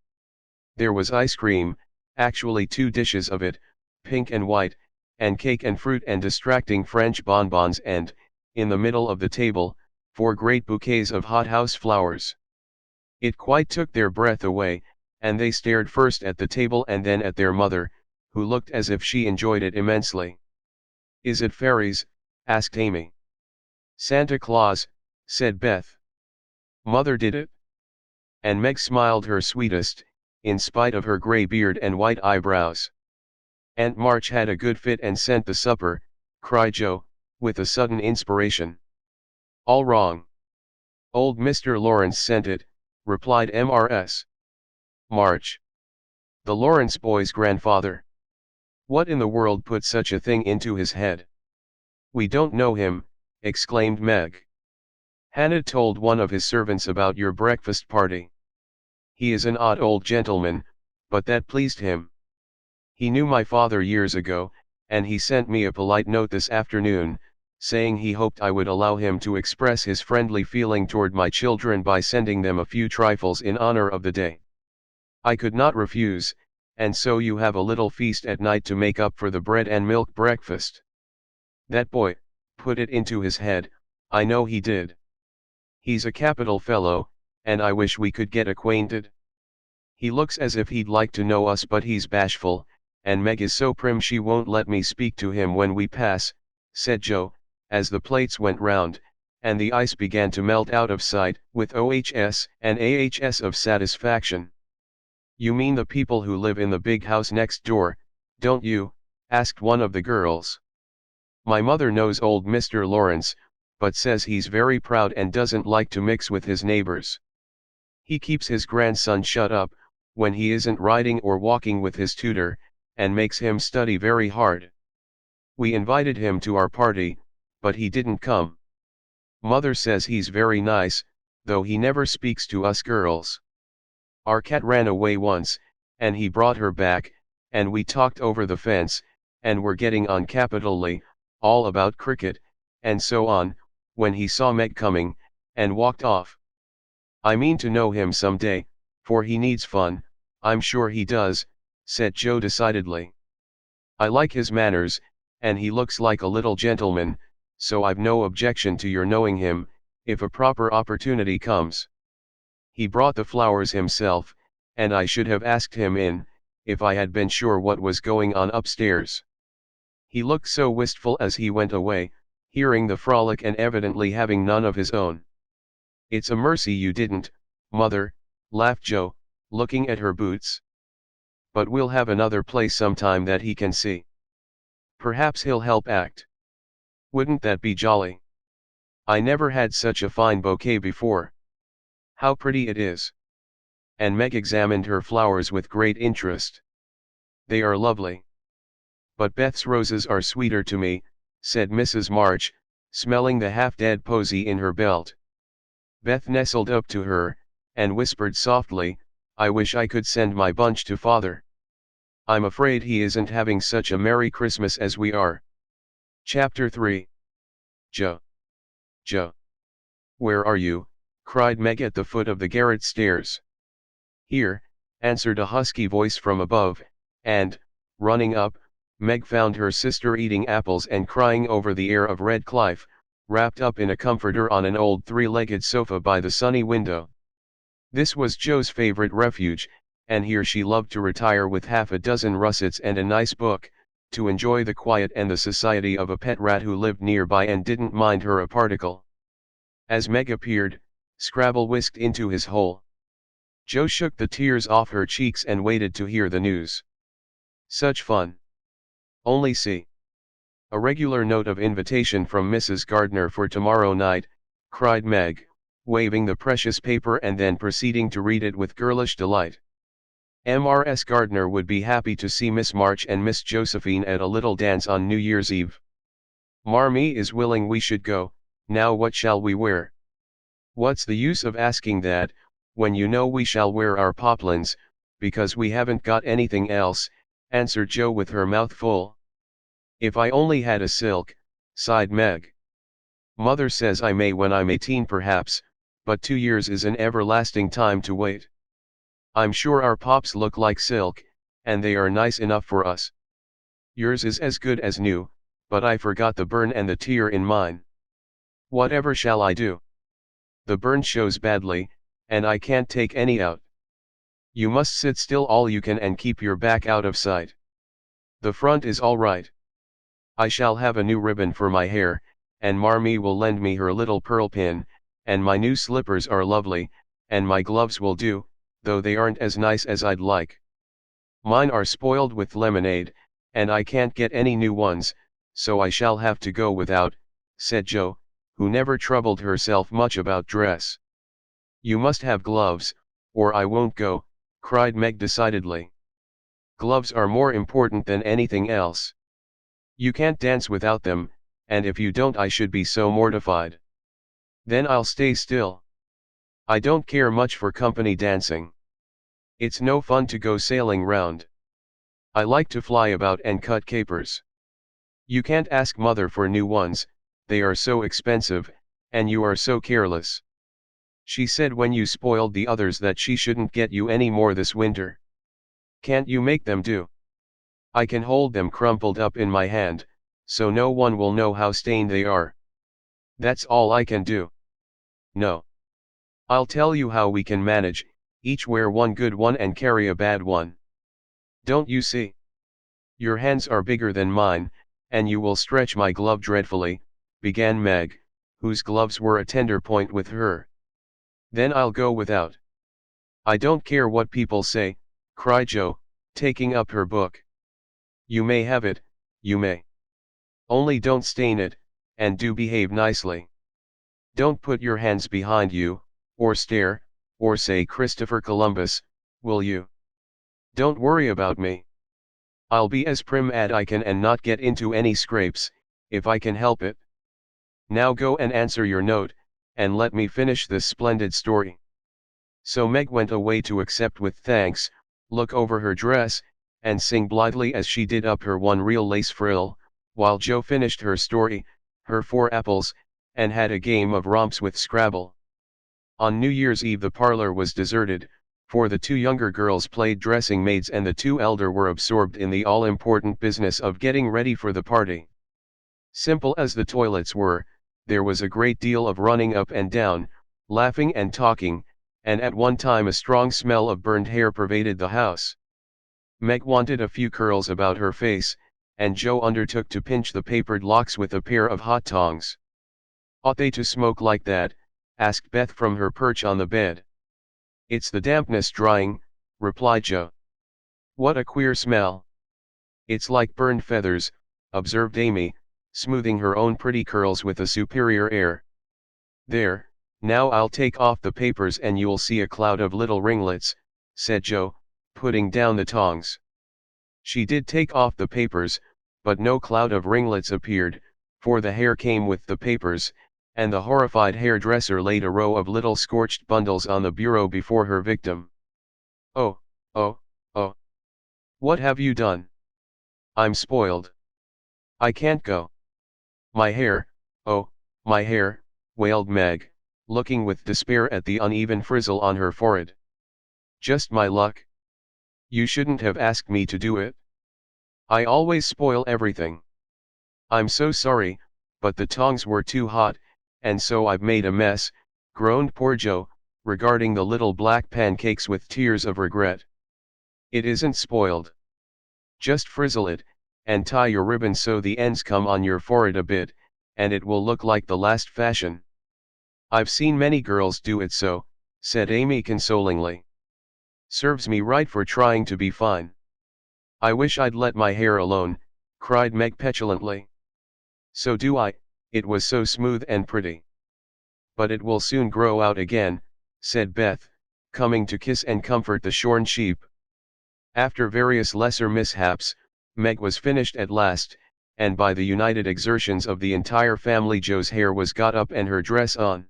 There was ice cream, actually 2 dishes of it, pink and white, and cake and fruit and distracting French bonbons and, in the middle of the table, 4 great bouquets of hothouse flowers. It quite took their breath away, and they stared first at the table and then at their mother, who looked as if she enjoyed it immensely. "Is it fairies?" asked Amy. "Santa Claus," said Beth. "Mother did it." And Meg smiled her sweetest, in spite of her grey beard and white eyebrows. "Aunt March had a good fit and sent the supper," cried Joe, with a sudden inspiration. "All wrong. Old Mr. Lawrence sent it," replied Mrs. March. "The Lawrence boy's grandfather. What in the world put such a thing into his head?" "We don't know him," exclaimed Meg. "Hannah told one of his servants about your breakfast party. He is an odd old gentleman, but that pleased him. He knew my father years ago, and he sent me a polite note this afternoon, saying he hoped I would allow him to express his friendly feeling toward my children by sending them a few trifles in honor of the day. I could not refuse, and so you have a little feast at night to make up for the bread and milk breakfast. That boy put it into his head, I know he did. He's a capital fellow, and I wish we could get acquainted. He looks as if he'd like to know us, but he's bashful, and Meg is so prim she won't let me speak to him when we pass," said Joe, as the plates went round, and the ice began to melt out of sight, with OHS and AHS of satisfaction. "You mean the people who live in the big house next door, don't you?" asked one of the girls. "My mother knows old Mr. Lawrence, but says he's very proud and doesn't like to mix with his neighbors. He keeps his grandson shut up, when he isn't riding or walking with his tutor, and makes him study very hard. We invited him to our party, but he didn't come. Mother says he's very nice, though he never speaks to us girls. Our cat ran away once, and he brought her back, and we talked over the fence, and were getting on capitally, all about cricket, and so on, when he saw Meg coming, and walked off. I mean to know him some day, for he needs fun, I'm sure he does," said Joe decidedly. "I like his manners, and he looks like a little gentleman, so I've no objection to your knowing him, if a proper opportunity comes. He brought the flowers himself, and I should have asked him in, if I had been sure what was going on upstairs. He looked so wistful as he went away, hearing the frolic and evidently having none of his own." "It's a mercy you didn't, Mother," laughed Joe, looking at her boots. "But we'll have another play sometime that he can see. Perhaps he'll help act. Wouldn't that be jolly? I never had such a fine bouquet before. How pretty it is." And Meg examined her flowers with great interest. "They are lovely. But Beth's roses are sweeter to me," said Mrs. March, smelling the half-dead posy in her belt. Beth nestled up to her, and whispered softly, "I wish I could send my bunch to Father. I'm afraid he isn't having such a Merry Christmas as we are." Chapter 3. Joe. "Joe. Where are you?" cried Meg at the foot of the garret stairs. "Here," answered a husky voice from above, and, running up, Meg found her sister eating apples and crying over the heir of Redcliffe, wrapped up in a comforter on an old 3-legged sofa by the sunny window. This was Joe's favorite refuge, and here she loved to retire with half a dozen russets and a nice book, to enjoy the quiet and the society of a pet rat who lived nearby and didn't mind her a particle. As Meg appeared, Scrabble whisked into his hole. Joe shook the tears off her cheeks and waited to hear the news. "Such fun. Only see. A regular note of invitation from Mrs. Gardner for tomorrow night," cried Meg, waving the precious paper and then proceeding to read it with girlish delight. Mrs. Gardner would be happy to see Miss March and Miss Josephine at a little dance on New Year's Eve. Marmee is willing we should go. Now what shall we wear? What's the use of asking that, when you know we shall wear our poplins, because we haven't got anything else, answered Jo with her mouth full. If I only had a silk, sighed Meg. Mother says I may when I'm 18 perhaps, but 2 years is an everlasting time to wait. I'm sure our pops look like silk, and they are nice enough for us. Yours is as good as new, but I forgot the burn and the tear in mine. Whatever shall I do? The burn shows badly, and I can't take any out. You must sit still all you can and keep your back out of sight. The front is all right. I shall have a new ribbon for my hair, and Marmee will lend me her little pearl pin, and my new slippers are lovely, and my gloves will do, though they aren't as nice as I'd like. Mine are spoiled with lemonade, and I can't get any new ones, so I shall have to go without, said Jo, who never troubled herself much about dress. You must have gloves, or I won't go, cried Meg decidedly. Gloves are more important than anything else. You can't dance without them, and if you don't I should be so mortified. Then I'll stay still. I don't care much for company dancing. It's no fun to go sailing round. I like to fly about and cut capers. You can't ask Mother for new ones, they are so expensive, and you are so careless. She said when you spoiled the others that she shouldn't get you any more this winter. Can't you make them do? I can hold them crumpled up in my hand, so no one will know how stained they are. That's all I can do. No. I'll tell you how we can manage, each wear one good one and carry a bad one. Don't you see? Your hands are bigger than mine, and you will stretch my glove dreadfully, began Meg, whose gloves were a tender point with her. Then I'll go without. I don't care what people say, cried Jo, taking up her book. You may have it, you may. Only don't stain it, and do behave nicely. Don't put your hands behind you, or stare, or say Christopher Columbus, will you? Don't worry about me. I'll be as prim as I can and not get into any scrapes, if I can help it. Now go and answer your note, and let me finish this splendid story. So Meg went away to accept with thanks, look over her dress, and sing blithely as she did up her one real lace frill, while Jo finished her story, her 4 apples, and had a game of romps with Scrabble. On New Year's Eve the parlor was deserted, for the 2 younger girls played dressing maids and the 2 elder were absorbed in the all-important business of getting ready for the party. Simple as the toilets were, there was a great deal of running up and down, laughing and talking, and at one time a strong smell of burned hair pervaded the house. Meg wanted a few curls about her face, and Jo undertook to pinch the papered locks with a pair of hot tongs. Ought they to smoke like that? Asked Beth from her perch on the bed. It's the dampness drying, replied Jo. What a queer smell. It's like burned feathers, observed Amy, smoothing her own pretty curls with a superior air. There, now I'll take off the papers and you'll see a cloud of little ringlets, said Jo, putting down the tongs. She did take off the papers, but no cloud of ringlets appeared, for the hair came with the papers, and the horrified hairdresser laid a row of little scorched bundles on the bureau before her victim. Oh, oh, oh. What have you done? I'm spoiled. I can't go. My hair, oh, my hair, wailed Meg, looking with despair at the uneven frizzle on her forehead. Just my luck. You shouldn't have asked me to do it. I always spoil everything. I'm so sorry, but the tongs were too hot, and so I've made a mess, groaned poor Jo, regarding the little black pancakes with tears of regret. It isn't spoiled. Just frizzle it, and tie your ribbon so the ends come on your forehead a bit, and it will look like the last fashion. I've seen many girls do it so, said Amy consolingly. Serves me right for trying to be fine. I wish I'd let my hair alone, cried Meg petulantly. So do I, it was so smooth and pretty. But it will soon grow out again, said Beth, coming to kiss and comfort the shorn sheep. After various lesser mishaps, Meg was finished at last, and by the united exertions of the entire family Jo's hair was got up and her dress on.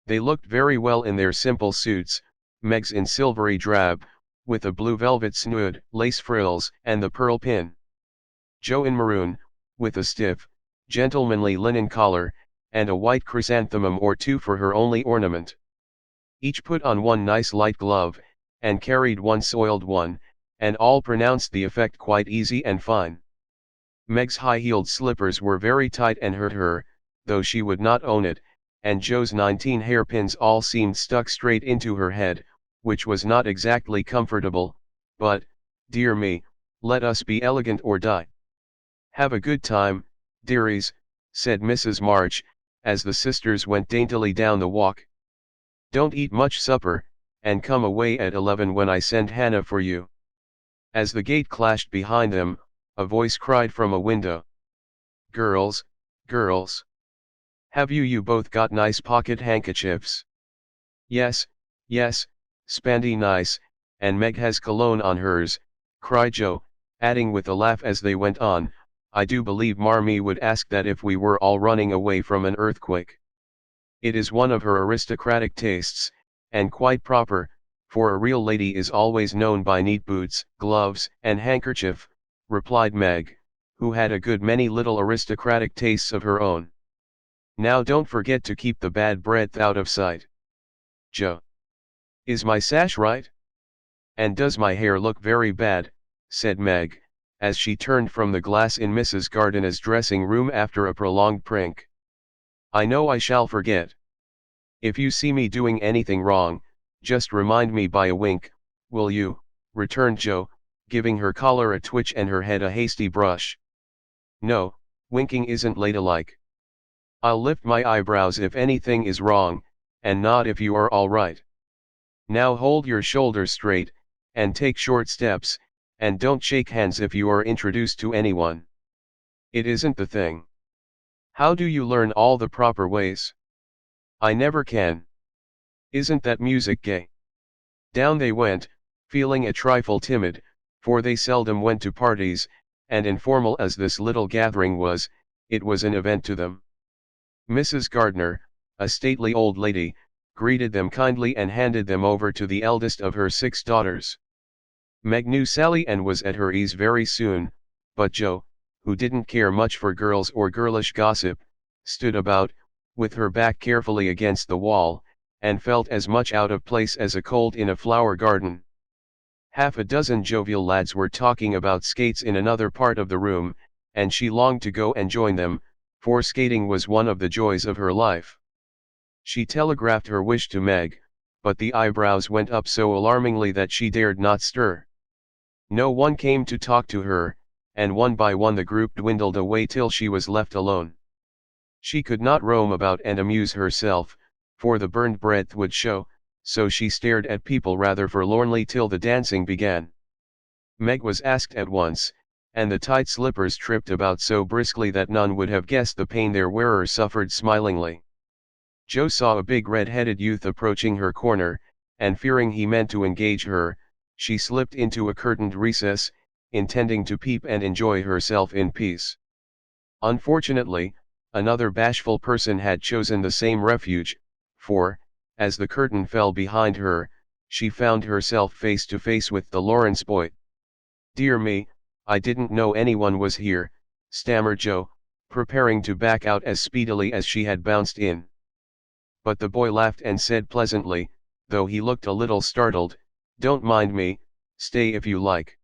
They looked very well in their simple suits, Meg's in silvery drab, with a blue velvet snood, lace frills, and the pearl pin. Jo in maroon, with a stiff, gentlemanly linen collar, and a white chrysanthemum or two for her only ornament. Each put on one nice light glove, and carried one soiled one, and all pronounced the effect quite easy and fine. Meg's high-heeled slippers were very tight and hurt her, though she would not own it, and Jo's 19 hairpins all seemed stuck straight into her head, which was not exactly comfortable, but, dear me, let us be elegant or die. Have a good time, dearies, said Mrs. March, as the sisters went daintily down the walk. Don't eat much supper, and come away at 11 when I send Hannah for you. As the gate clashed behind them, a voice cried from a window. Girls, girls. Have you both got nice pocket handkerchiefs? Yes, yes, spandy nice, and Meg has cologne on hers, cried Jo, adding with a laugh as they went on, I do believe Marmee would ask that if we were all running away from an earthquake. It is one of her aristocratic tastes, and quite proper, for a real lady is always known by neat boots, gloves, and handkerchief, replied Meg, who had a good many little aristocratic tastes of her own. Now don't forget to keep the bad breath out of sight. Jo. Is my sash right? And does my hair look very bad, said Meg, as she turned from the glass in Mrs. Gardiner's dressing room after a prolonged prank. I know I shall forget. If you see me doing anything wrong, just remind me by a wink, will you, returned Jo, giving her collar a twitch and her head a hasty brush. No, winking isn't ladylike. I'll lift my eyebrows if anything is wrong, and nod if you are all right. Now hold your shoulders straight, and take short steps, and don't shake hands if you are introduced to anyone. It isn't the thing. How do you learn all the proper ways? I never can. Isn't that music gay? Down they went, feeling a trifle timid, for they seldom went to parties, and informal as this little gathering was, it was an event to them. Mrs. Gardiner, a stately old lady, greeted them kindly and handed them over to the eldest of her 6 daughters. Meg knew Sally and was at her ease very soon, but Jo, who didn't care much for girls or girlish gossip, stood about, with her back carefully against the wall, and felt as much out of place as a colt in a flower garden. Half a dozen jovial lads were talking about skates in another part of the room, and she longed to go and join them, for skating was one of the joys of her life. She telegraphed her wish to Meg, but the eyebrows went up so alarmingly that she dared not stir. No one came to talk to her, and one by one the group dwindled away till she was left alone. She could not roam about and amuse herself, for the burned breath would show, so she stared at people rather forlornly till the dancing began. Meg was asked at once, and the tight slippers tripped about so briskly that none would have guessed the pain their wearer suffered smilingly. Jo saw a big red-headed youth approaching her corner, and fearing he meant to engage her, she slipped into a curtained recess, intending to peep and enjoy herself in peace. Unfortunately, another bashful person had chosen the same refuge, for, as the curtain fell behind her, she found herself face to face with the Lawrence boy. Dear me, I didn't know anyone was here, stammered Jo, preparing to back out as speedily as she had bounced in. But the boy laughed and said pleasantly, though he looked a little startled, don't mind me, stay if you like.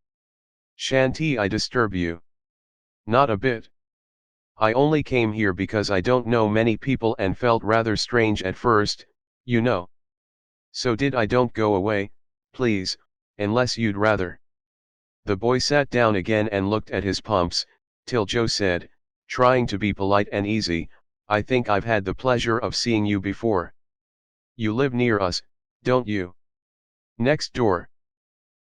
Shan't I disturb you? Not a bit. I only came here because I don't know many people and felt rather strange at first, you know. So did I. Don't go away, please, unless you'd rather. The boy sat down again and looked at his pumps, till Jo said, trying to be polite and easy, I think I've had the pleasure of seeing you before. You live near us, don't you? Next door.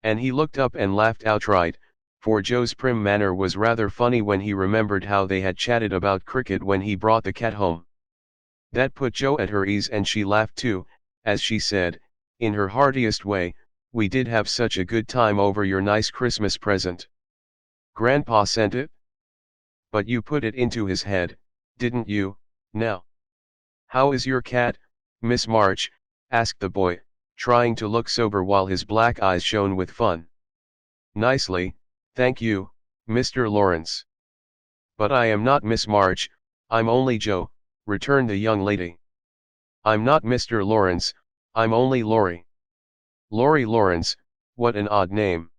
And he looked up and laughed outright, for Jo's prim manner was rather funny when he remembered how they had chatted about cricket when he brought the cat home. That put Jo at her ease and she laughed too, as she said, in her heartiest way, We did have such a good time over your nice Christmas present. Grandpa sent it? But you put it into his head, didn't you, now? How is your cat, Miss March? Asked the boy, trying to look sober while his black eyes shone with fun. Nicely, thank you, Mr. Lawrence. But I am not Miss March, I'm only Joe, returned the young lady. I'm not Mr. Lawrence, I'm only Laurie. Laurie Lawrence, what an odd name.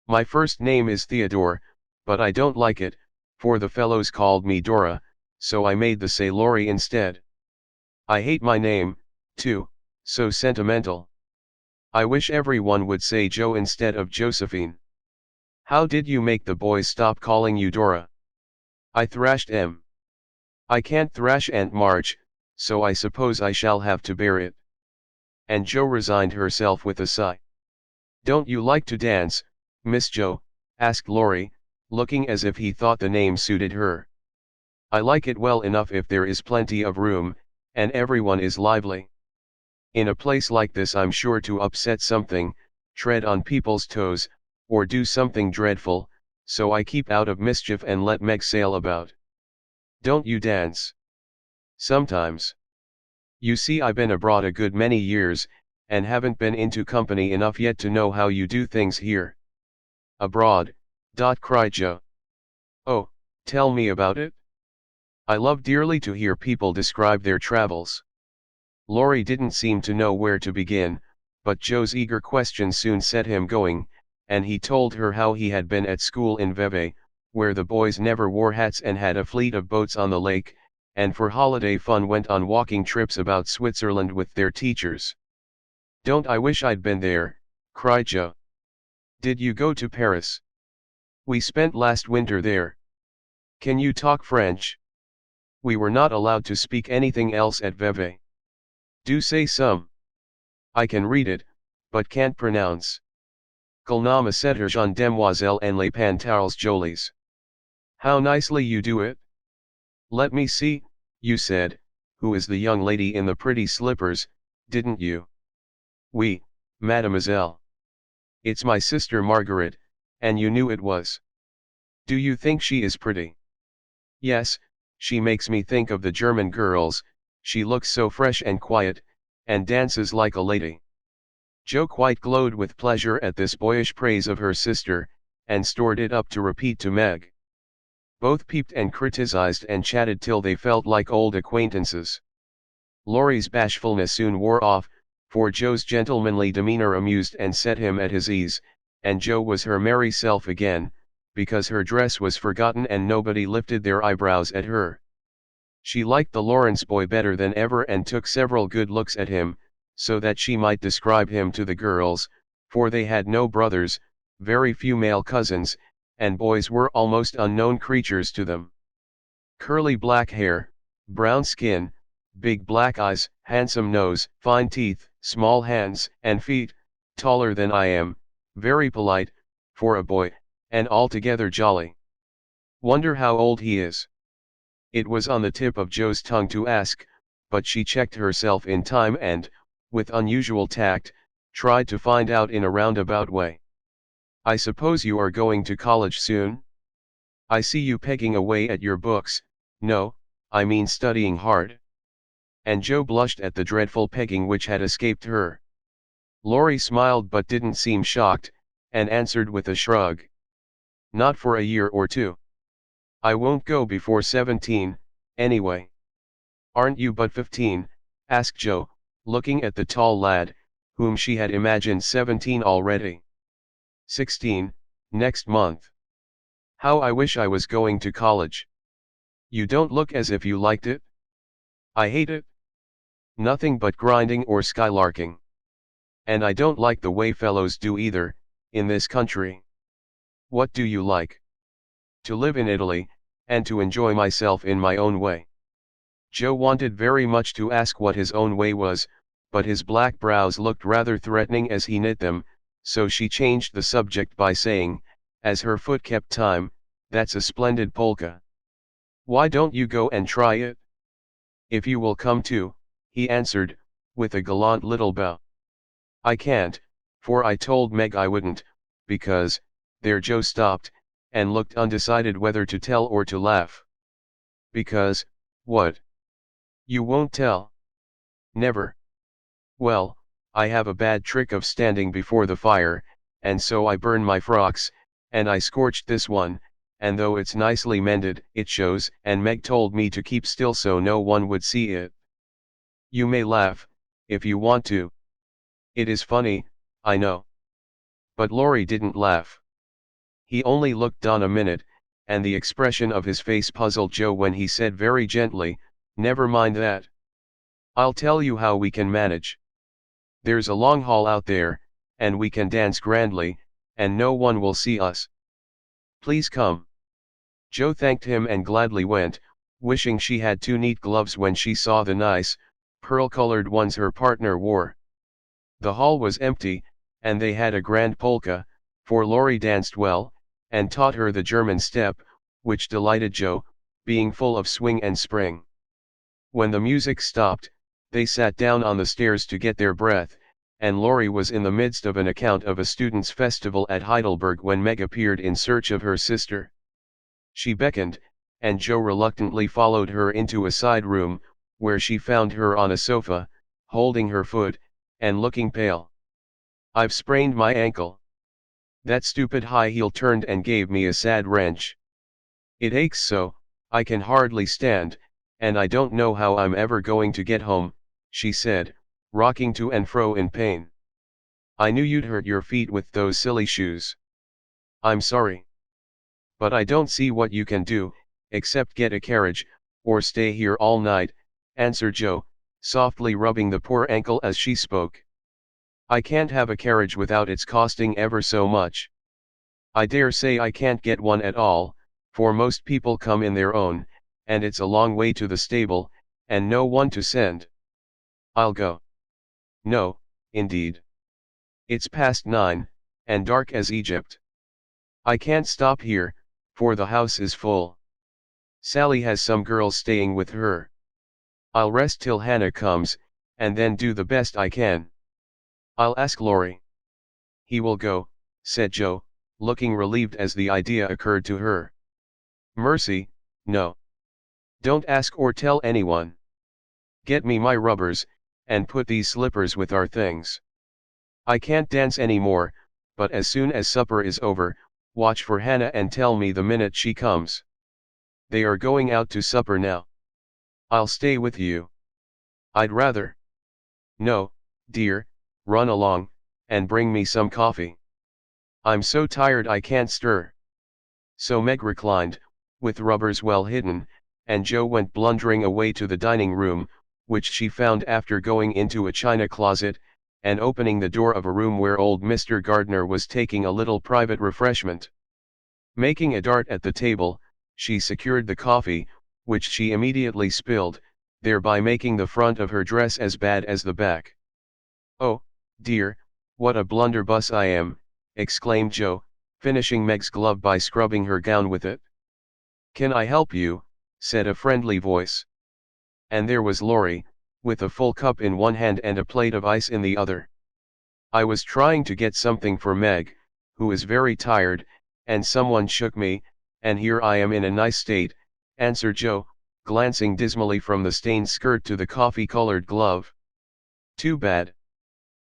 My first name is Theodore, but I don't like it, for the fellows called me Dora, so I made the say Laurie instead. I hate my name, too, so sentimental. I wish everyone would say Joe instead of Josephine. How did you make the boys stop calling you Dora? I thrashed them. I can't thrash Aunt March, so I suppose I shall have to bear it. And Joe resigned herself with a sigh. Don't you like to dance, Miss Joe? Asked Laurie, looking as if he thought the name suited her. I like it well enough if there is plenty of room, and everyone is lively. In a place like this I'm sure to upset something, tread on people's toes, or do something dreadful, so I keep out of mischief and let Meg sail about. Don't you dance? Sometimes. You see I've been abroad a good many years, and haven't been into company enough yet to know how you do things here. Abroad, cried Joe. Oh, tell me about it. I love dearly to hear people describe their travels. Laurie didn't seem to know where to begin, but Joe's eager question soon set him going, and he told her how he had been at school in Vevey, where the boys never wore hats and had a fleet of boats on the lake, and for holiday fun went on walking trips about Switzerland with their teachers. Don't I wish I'd been there, cried Joe. Did you go to Paris? We spent last winter there. Can you talk French? We were not allowed to speak anything else at Vevey. Do say some. I can read it, but can't pronounce. Colnama Setter Jean Demoiselle en les Pantalons Jolies. How nicely you do it. Let me see, you said, who is the young lady in the pretty slippers, didn't you? Oui, mademoiselle. It's my sister Margaret, and you knew it was. Do you think she is pretty? Yes, she makes me think of the German girls, she looks so fresh and quiet, and dances like a lady. Joe quite glowed with pleasure at this boyish praise of her sister, and stored it up to repeat to Meg. Both peeped and criticized and chatted till they felt like old acquaintances. Laurie's bashfulness soon wore off, for Joe's gentlemanly demeanor amused and set him at his ease, and Joe was her merry self again, because her dress was forgotten and nobody lifted their eyebrows at her. She liked the Lawrence boy better than ever and took several good looks at him, so that she might describe him to the girls, for they had no brothers, very few male cousins, and boys were almost unknown creatures to them. Curly black hair, brown skin, big black eyes, handsome nose, fine teeth, small hands and feet, taller than I am, very polite, for a boy, and altogether jolly. Wonder how old he is. It was on the tip of Joe's tongue to ask, but she checked herself in time and, with unusual tact, tried to find out in a roundabout way. I suppose you are going to college soon? I see you pegging away at your books. No, I mean studying hard. And Joe blushed at the dreadful pegging which had escaped her. Laurie smiled but didn't seem shocked, and answered with a shrug. Not for a year or two. I won't go before 17, anyway. Aren't you but 15? Asked Joe, looking at the tall lad, whom she had imagined 17 already. 16, next month. How I wish I was going to college. You don't look as if you liked it. I hate it. Nothing but grinding or skylarking. And I don't like the way fellows do either, in this country. What do you like? To live in Italy, and to enjoy myself in my own way. Joe wanted very much to ask what his own way was, but his black brows looked rather threatening as he knit them, so she changed the subject by saying, as her foot kept time, that's a splendid polka. Why don't you go and try it? If you will come too, he answered, with a gallant little bow. I can't, For I told Meg I wouldn't, because, there Joe stopped, and looked undecided whether to tell or to laugh. Because, what? You won't tell? Never. Well, I have a bad trick of standing before the fire, and so I burn my frocks, and I scorched this one, and though it's nicely mended, it shows, and Meg told me to keep still so no one would see it. You may laugh, if you want to. It is funny, I know. But Laurie didn't laugh. He only looked on a minute, and the expression of his face puzzled Joe when he said very gently, "Never mind that. I'll tell you how we can manage. There's a long hall out there, and we can dance grandly, and no one will see us. Please come." Joe thanked him and gladly went, wishing she had two neat gloves when she saw the nice, pearl-colored ones her partner wore. The hall was empty, and they had a grand polka, for Laurie danced well, and taught her the German step, which delighted Joe, being full of swing and spring. When the music stopped, they sat down on the stairs to get their breath, and Laurie was in the midst of an account of a students' festival at Heidelberg when Meg appeared in search of her sister. She beckoned, and Joe reluctantly followed her into a side room, where she found her on a sofa, holding her foot, and looking pale. "I've sprained my ankle. That stupid high heel turned and gave me a sad wrench. It aches so, I can hardly stand, and I don't know how I'm ever going to get home," she said, rocking to and fro in pain. "I knew you'd hurt your feet with those silly shoes. I'm sorry. But I don't see what you can do, except get a carriage, or stay here all night," answered Joe, softly rubbing the poor ankle as she spoke. "I can't have a carriage without its costing ever so much. I dare say I can't get one at all, for most people come in their own, and it's a long way to the stable, and no one to send. I'll go." "No, indeed. It's past 9, and dark as Egypt. I can't stop here, for the house is full. Sally has some girls staying with her. I'll rest till Hannah comes, and then do the best I can. I'll ask Laurie." "He will go," said Joe, looking relieved as the idea occurred to her. "Mercy, no. Don't ask or tell anyone. Get me my rubbers, and put these slippers with our things. I can't dance any more, but as soon as supper is over, watch for Hannah and tell me the minute she comes. They are going out to supper now. I'll stay with you." "I'd rather." "No, dear, run along, and bring me some coffee. I'm so tired I can't stir." So Meg reclined, with rubbers well hidden, and Joe went blundering away to the dining room, which she found after going into a china closet, and opening the door of a room where old Mr. Gardner was taking a little private refreshment. Making a dart at the table, she secured the coffee, which she immediately spilled, thereby making the front of her dress as bad as the back. "Oh, dear, what a blunderbuss I am," exclaimed Joe, finishing Meg's glove by scrubbing her gown with it. "Can I help you?" said a friendly voice. And there was Laurie, with a full cup in one hand and a plate of ice in the other. "I was trying to get something for Meg, who is very tired, and someone shook me, and here I am in a nice state," answered Joe, glancing dismally from the stained skirt to the coffee-colored glove. "Too bad.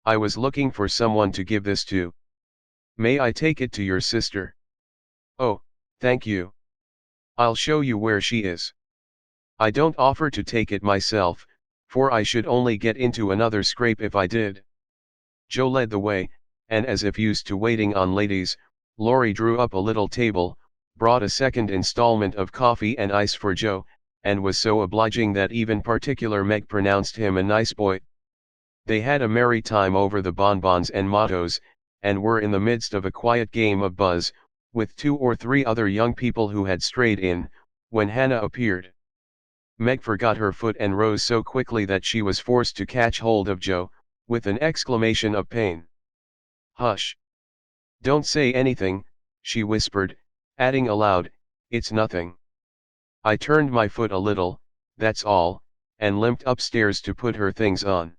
I was looking for someone to give this to. May I take it to your sister?" "Oh, thank you. I'll show you where she is. I don't offer to take it myself, for I should only get into another scrape if I did." Joe led the way, and as if used to waiting on ladies, Laurie drew up a little table, brought a second installment of coffee and ice for Joe, and was so obliging that even particular Meg pronounced him a nice boy. They had a merry time over the bonbons and mottos, and were in the midst of a quiet game of buzz, with 2 or 3 other young people who had strayed in, when Hannah appeared. Meg forgot her foot and rose so quickly that she was forced to catch hold of Joe, with an exclamation of pain. "Hush! Don't say anything," she whispered, adding aloud, "It's nothing. I turned my foot a little, that's all," and limped upstairs to put her things on.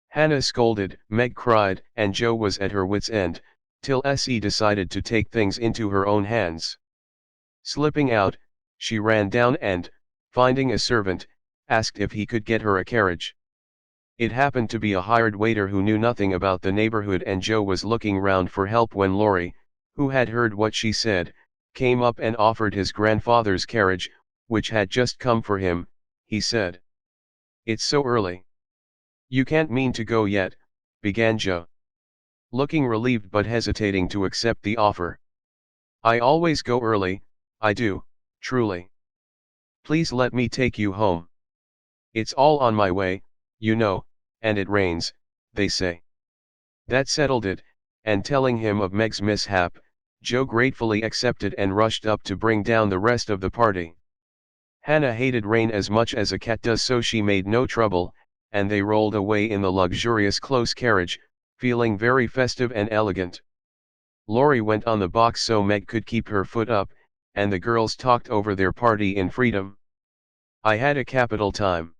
Hannah scolded, Meg cried, and Jo was at her wits' end, till Se decided to take things into her own hands. Slipping out, she ran down and, finding a servant, asked if he could get her a carriage. It happened to be a hired waiter who knew nothing about the neighborhood, and Jo was looking round for help when Laurie, who had heard what she said, came up and offered his grandfather's carriage, which had just come for him. He said, "It's so early. You can't mean to go yet," began Jo, looking relieved but hesitating to accept the offer. "I always go early, I do, truly. Please let me take you home. It's all on my way, you know, and it rains, they say." That settled it, and telling him of Meg's mishap, Jo gratefully accepted and rushed up to bring down the rest of the party. Hannah hated rain as much as a cat does, so she made no trouble, and they rolled away in the luxurious close carriage, feeling very festive and elegant. Laurie went on the box so Meg could keep her foot up, and the girls talked over their party in freedom. "I had a capital time."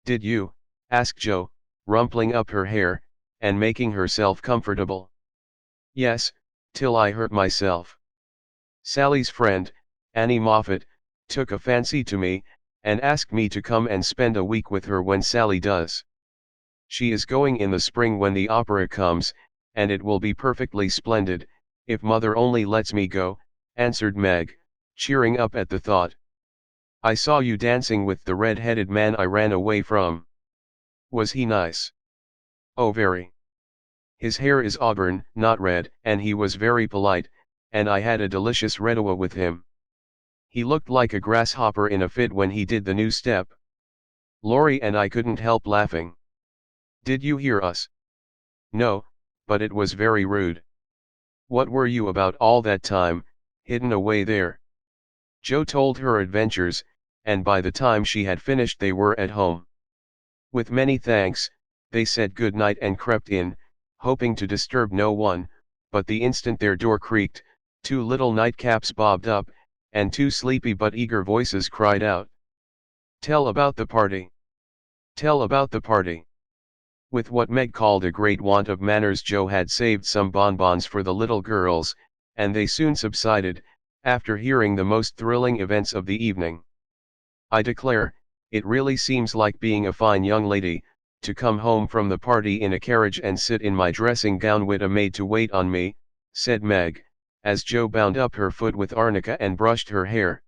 "Did you?" asked Jo, rumpling up her hair, and making herself comfortable. "Yes, till I hurt myself. Sally's friend, Annie Moffat, took a fancy to me, and asked me to come and spend a week with her when Sally does. She is going in the spring when the opera comes, and it will be perfectly splendid, if Mother only lets me go," answered Meg, cheering up at the thought. "I saw you dancing with the red-headed man I ran away from. Was he nice?" "Oh, very. His hair is auburn, not red, and he was very polite, and I had a delicious redowa with him. He looked like a grasshopper in a fit when he did the new step." Laurie and I couldn't help laughing. "Did you hear us?" "No, but it was very rude." "What were you about all that time, hidden away there?" Jo told her adventures, and by the time she had finished they were at home. With many thanks, they said good night and crept in, hoping to disturb no one, but the instant their door creaked, two little nightcaps bobbed up, and two sleepy but eager voices cried out, "Tell about the party! Tell about the party!" With what Meg called a great want of manners, Jo had saved some bonbons for the little girls, and they soon subsided, after hearing the most thrilling events of the evening. "I declare, it really seems like being a fine young lady, to come home from the party in a carriage and sit in my dressing gown with a maid to wait on me," said Meg, as Jo bound up her foot with arnica and brushed her hair.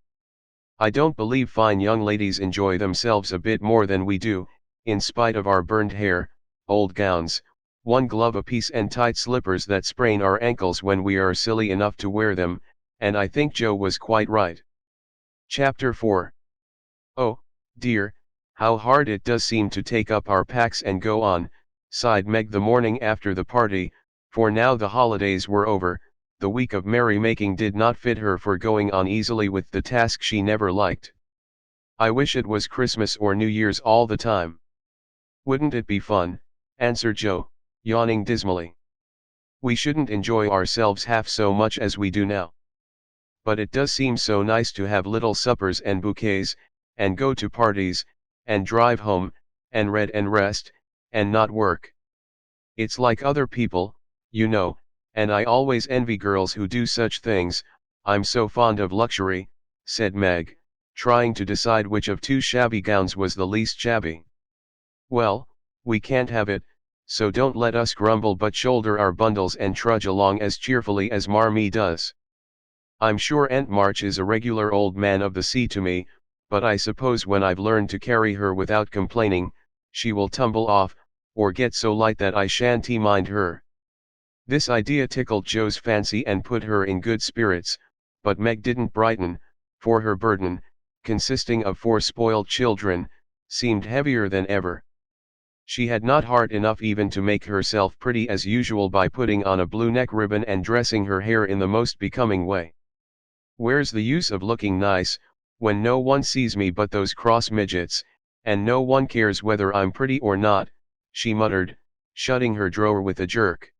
"I don't believe fine young ladies enjoy themselves a bit more than we do, in spite of our burned hair, old gowns, one glove apiece and tight slippers that sprain our ankles when we are silly enough to wear them," and I think Jo was quite right. Chapter 4. "Oh, dear, how hard it does seem to take up our packs and go on," sighed Meg the morning after the party, for now the holidays were over. The week of merrymaking did not fit her for going on easily with the task she never liked. "I wish it was Christmas or New Year's all the time." "Wouldn't it be fun?" answered Jo, yawning dismally. "We shouldn't enjoy ourselves half so much as we do now. But it does seem so nice to have little suppers and bouquets, and go to parties, and drive home, and read and rest, and not work. It's like other people, you know, and I always envy girls who do such things. I'm so fond of luxury," said Meg, trying to decide which of two shabby gowns was the least shabby. "Well, we can't have it, so don't let us grumble but shoulder our bundles and trudge along as cheerfully as Marmee does. I'm sure Aunt March is a regular old man of the sea to me, but I suppose when I've learned to carry her without complaining, she will tumble off, or get so light that I shan't mind her." This idea tickled Jo's fancy and put her in good spirits, but Meg didn't brighten, for her burden, consisting of 4 spoiled children, seemed heavier than ever. She had not heart enough even to make herself pretty as usual by putting on a blue neck ribbon and dressing her hair in the most becoming way. "Where's the use of looking nice, when no one sees me but those cross midgets, and no one cares whether I'm pretty or not," she muttered, shutting her drawer with a jerk.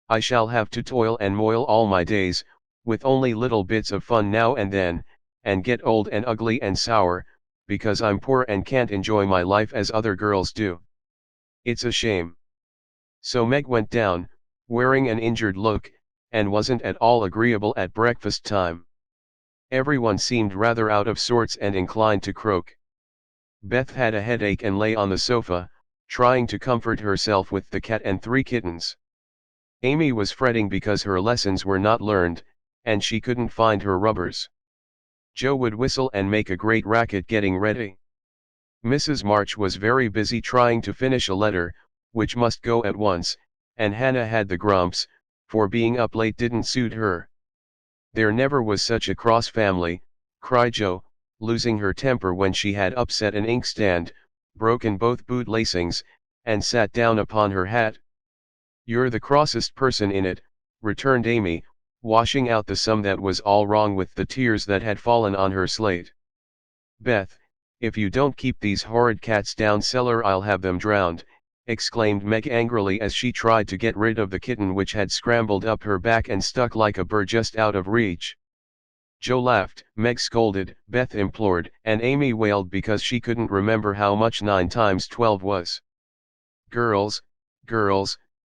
"I shall have to toil and moil all my days, with only little bits of fun now and then, and get old and ugly and sour, because I'm poor and can't enjoy my life as other girls do. It's a shame. So Meg went down, wearing an injured look, and wasn't at all agreeable at breakfast time. Everyone seemed rather out of sorts and inclined to croak. Beth had a headache and lay on the sofa, trying to comfort herself with the cat and 3 kittens. Amy was fretting because her lessons were not learned, and she couldn't find her rubbers. Joe would whistle and make a great racket getting ready. Mrs. March was very busy trying to finish a letter, which must go at once, and Hannah had the grumps, for being up late didn't suit her. There never was such a cross family, cried Joe, losing her temper when she had upset an inkstand, broken both boot lacings, and sat down upon her hat. You're the crossest person in it, returned Amy, washing out the sum that was all wrong with the tears that had fallen on her slate. Beth, if you don't keep these horrid cats down cellar I'll have them drowned, exclaimed Meg angrily as she tried to get rid of the kitten which had scrambled up her back and stuck like a burr just out of reach. Joe laughed, Meg scolded, Beth implored, and Amy wailed because she couldn't remember how much 9 times 12 was. Girls,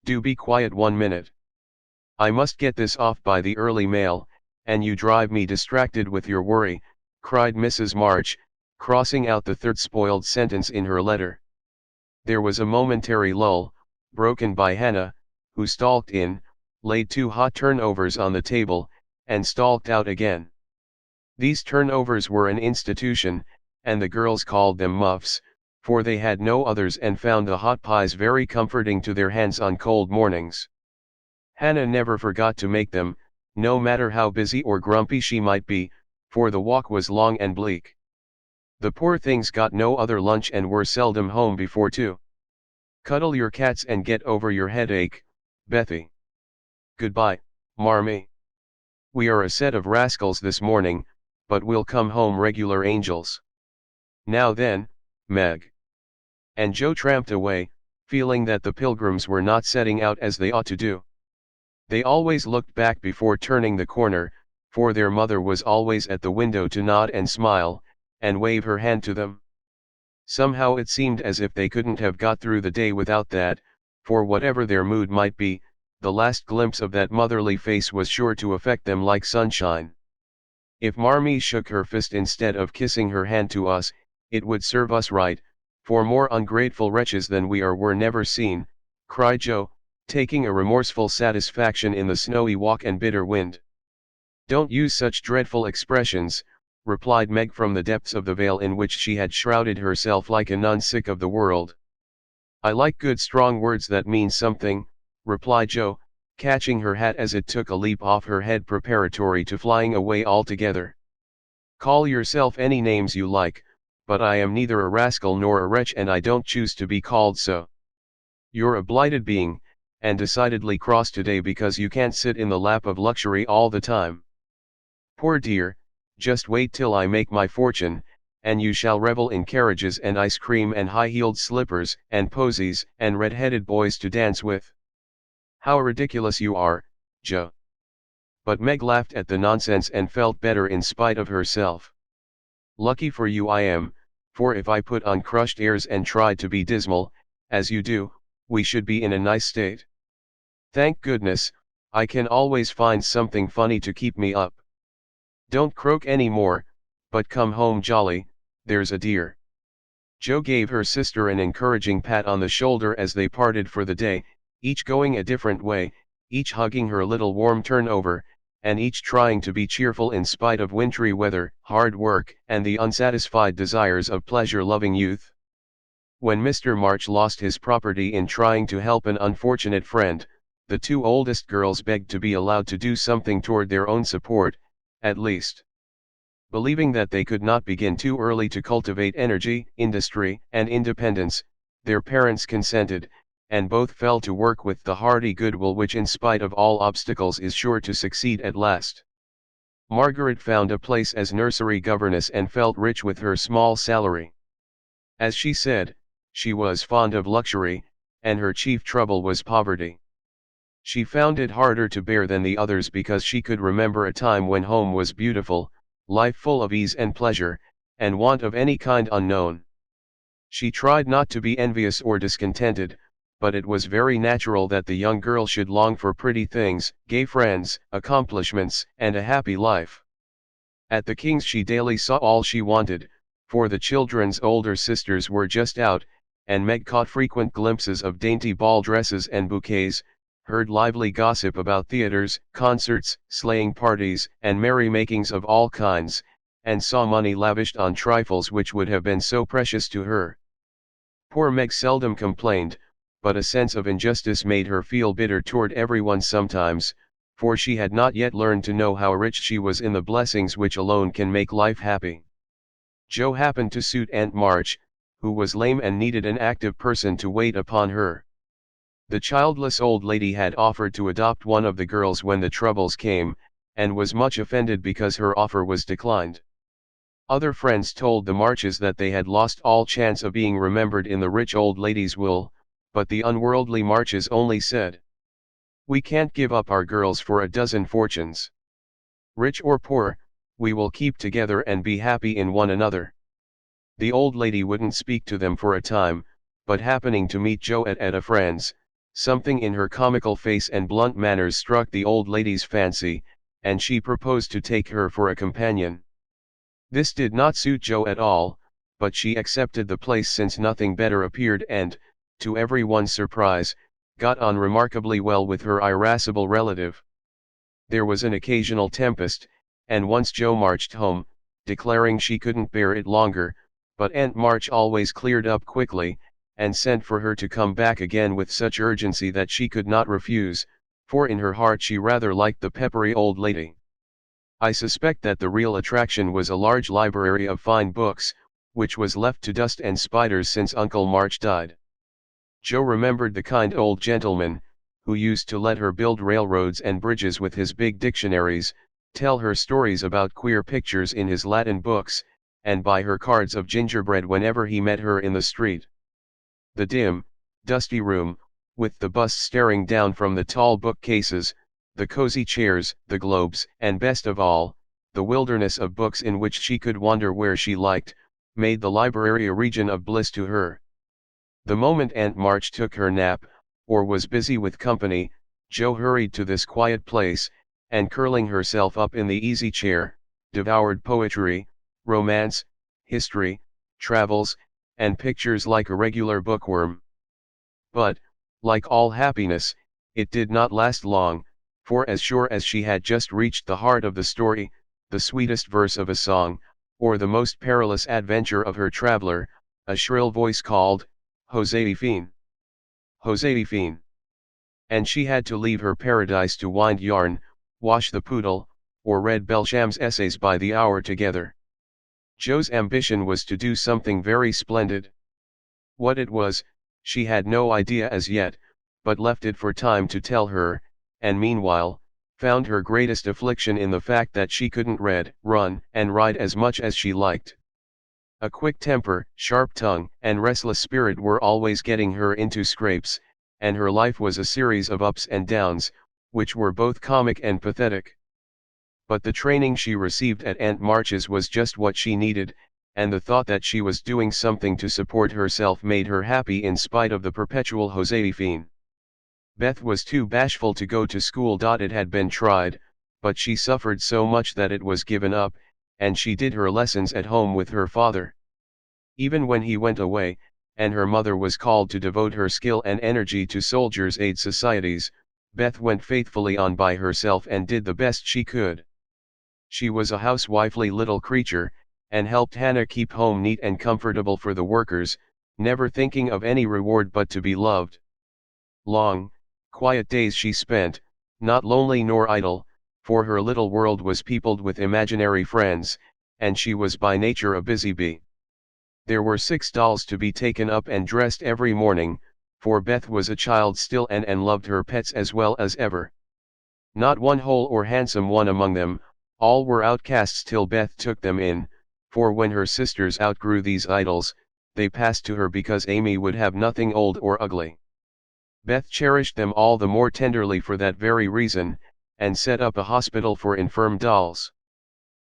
do be quiet 1 minute. I must get this off by the early mail, and you drive me distracted with your worry, cried Mrs. March, crossing out the 3rd spoiled sentence in her letter. There was a momentary lull, broken by Hannah, who stalked in, laid 2 hot turnovers on the table, and stalked out again. These turnovers were an institution, and the girls called them muffs, for they had no others and found the hot pies very comforting to their hands on cold mornings. Hannah never forgot to make them, no matter how busy or grumpy she might be, for the walk was long and bleak. The poor things got no other lunch and were seldom home before 2. Cuddle your cats and get over your headache, Bethy. Goodbye, Marmee. We are a set of rascals this morning, but we'll come home regular angels. Now then, Meg. And Joe tramped away, feeling that the pilgrims were not setting out as they ought to do. They always looked back before turning the corner, for their mother was always at the window to nod and smile, and wave her hand to them. Somehow it seemed as if they couldn't have got through the day without that, for whatever their mood might be, the last glimpse of that motherly face was sure to affect them like sunshine. If Marmee shook her fist instead of kissing her hand to us, it would serve us right, for more ungrateful wretches than we are were never seen, cried Joe, taking a remorseful satisfaction in the snowy walk and bitter wind. Don't use such dreadful expressions, replied Meg from the depths of the veil in which she had shrouded herself like a nun sick of the world. I like good strong words that mean something, replied Joe, catching her hat as it took a leap off her head preparatory to flying away altogether. Call yourself any names you like, but I am neither a rascal nor a wretch and I don't choose to be called so. You're a blighted being, and decidedly cross today because you can't sit in the lap of luxury all the time. Poor dear, just wait till I make my fortune, and you shall revel in carriages and ice cream and high-heeled slippers and posies and red-headed boys to dance with. How ridiculous you are, Joe. But Meg laughed at the nonsense and felt better in spite of herself. Lucky for you I am, for if I put on crushed airs and tried to be dismal, as you do, we should be in a nice state. Thank goodness, I can always find something funny to keep me up. Don't croak any more, but come home jolly, there's a dear. Joe gave her sister an encouraging pat on the shoulder as they parted for the day, each going a different way, each hugging her little warm turnover, and each trying to be cheerful in spite of wintry weather, hard work, and the unsatisfied desires of pleasure-loving youth. When Mr. March lost his property in trying to help an unfortunate friend, the 2 oldest girls begged to be allowed to do something toward their own support, at least. Believing that they could not begin too early to cultivate energy, industry, and independence, their parents consented, and both fell to work with the hearty goodwill which in spite of all obstacles is sure to succeed at last. Margaret found a place as nursery governess and felt rich with her small salary. As she said, she was fond of luxury, and her chief trouble was poverty. She found it harder to bear than the others because she could remember a time when home was beautiful, life full of ease and pleasure, and want of any kind unknown. She tried not to be envious or discontented, but it was very natural that the young girl should long for pretty things, gay friends, accomplishments, and a happy life. At the King's she daily saw all she wanted, for the children's older sisters were just out, and Meg caught frequent glimpses of dainty ball dresses and bouquets, heard lively gossip about theaters, concerts, sleighing parties, and merrymakings of all kinds, and saw money lavished on trifles which would have been so precious to her. Poor Meg seldom complained, but a sense of injustice made her feel bitter toward everyone sometimes, for she had not yet learned to know how rich she was in the blessings which alone can make life happy. Jo happened to suit Aunt March, who was lame and needed an active person to wait upon her. The childless old lady had offered to adopt one of the girls when the troubles came, and was much offended because her offer was declined. Other friends told the Marches that they had lost all chance of being remembered in the rich old lady's will, but the unworldly Marches only said, "We can't give up our girls for a dozen fortunes. Rich or poor, we will keep together and be happy in one another." The old lady wouldn't speak to them for a time, but happening to meet Jo at a friend's, something in her comical face and blunt manners struck the old lady's fancy, and she proposed to take her for a companion. This did not suit Jo at all, but she accepted the place since nothing better appeared and, to everyone's surprise, got on remarkably well with her irascible relative. There was an occasional tempest, and once Jo marched home, declaring she couldn't bear it longer, but Aunt March always cleared up quickly, and sent for her to come back again with such urgency that she could not refuse, for in her heart she rather liked the peppery old lady. I suspect that the real attraction was a large library of fine books, which was left to dust and spiders since Uncle March died. Jo remembered the kind old gentleman, who used to let her build railroads and bridges with his big dictionaries, tell her stories about queer pictures in his Latin books, and buy her cards of gingerbread whenever he met her in the street. The dim, dusty room, with the busts staring down from the tall bookcases, the cozy chairs, the globes, and best of all, the wilderness of books in which she could wander where she liked, made the library a region of bliss to her. The moment Aunt March took her nap, or was busy with company, Jo hurried to this quiet place, and curling herself up in the easy chair, devoured poetry, romance, history, travels, and pictures like a regular bookworm. But, like all happiness, it did not last long, for as sure as she had just reached the heart of the story, the sweetest verse of a song, or the most perilous adventure of her traveler, a shrill voice called, "Josephine! Josephine!" And she had to leave her paradise to wind yarn, wash the poodle, or read Belcham's essays by the hour together. Jo's ambition was to do something very splendid. What it was, she had no idea as yet, but left it for time to tell her, and meanwhile, found her greatest affliction in the fact that she couldn't read, run, and ride as much as she liked. A quick temper, sharp tongue, and restless spirit were always getting her into scrapes, and her life was a series of ups and downs, which were both comic and pathetic. But the training she received at Aunt March's was just what she needed, and the thought that she was doing something to support herself made her happy in spite of the perpetual Josephine. Beth was too bashful to go to school. It had been tried, but she suffered so much that it was given up, and she did her lessons at home with her father. Even when he went away, and her mother was called to devote her skill and energy to soldiers' aid societies, Beth went faithfully on by herself and did the best she could. She was a housewifely little creature, and helped Hannah keep home neat and comfortable for the workers, never thinking of any reward but to be loved. Long, quiet days she spent, not lonely nor idle, for her little world was peopled with imaginary friends, and she was by nature a busy bee. There were 6 dolls to be taken up and dressed every morning, for Beth was a child still and loved her pets as well as ever. Not one whole or handsome one among them, all were outcasts till Beth took them in, for when her sisters outgrew these idols, they passed to her because Amy would have nothing old or ugly. Beth cherished them all the more tenderly for that very reason, and set up a hospital for infirm dolls.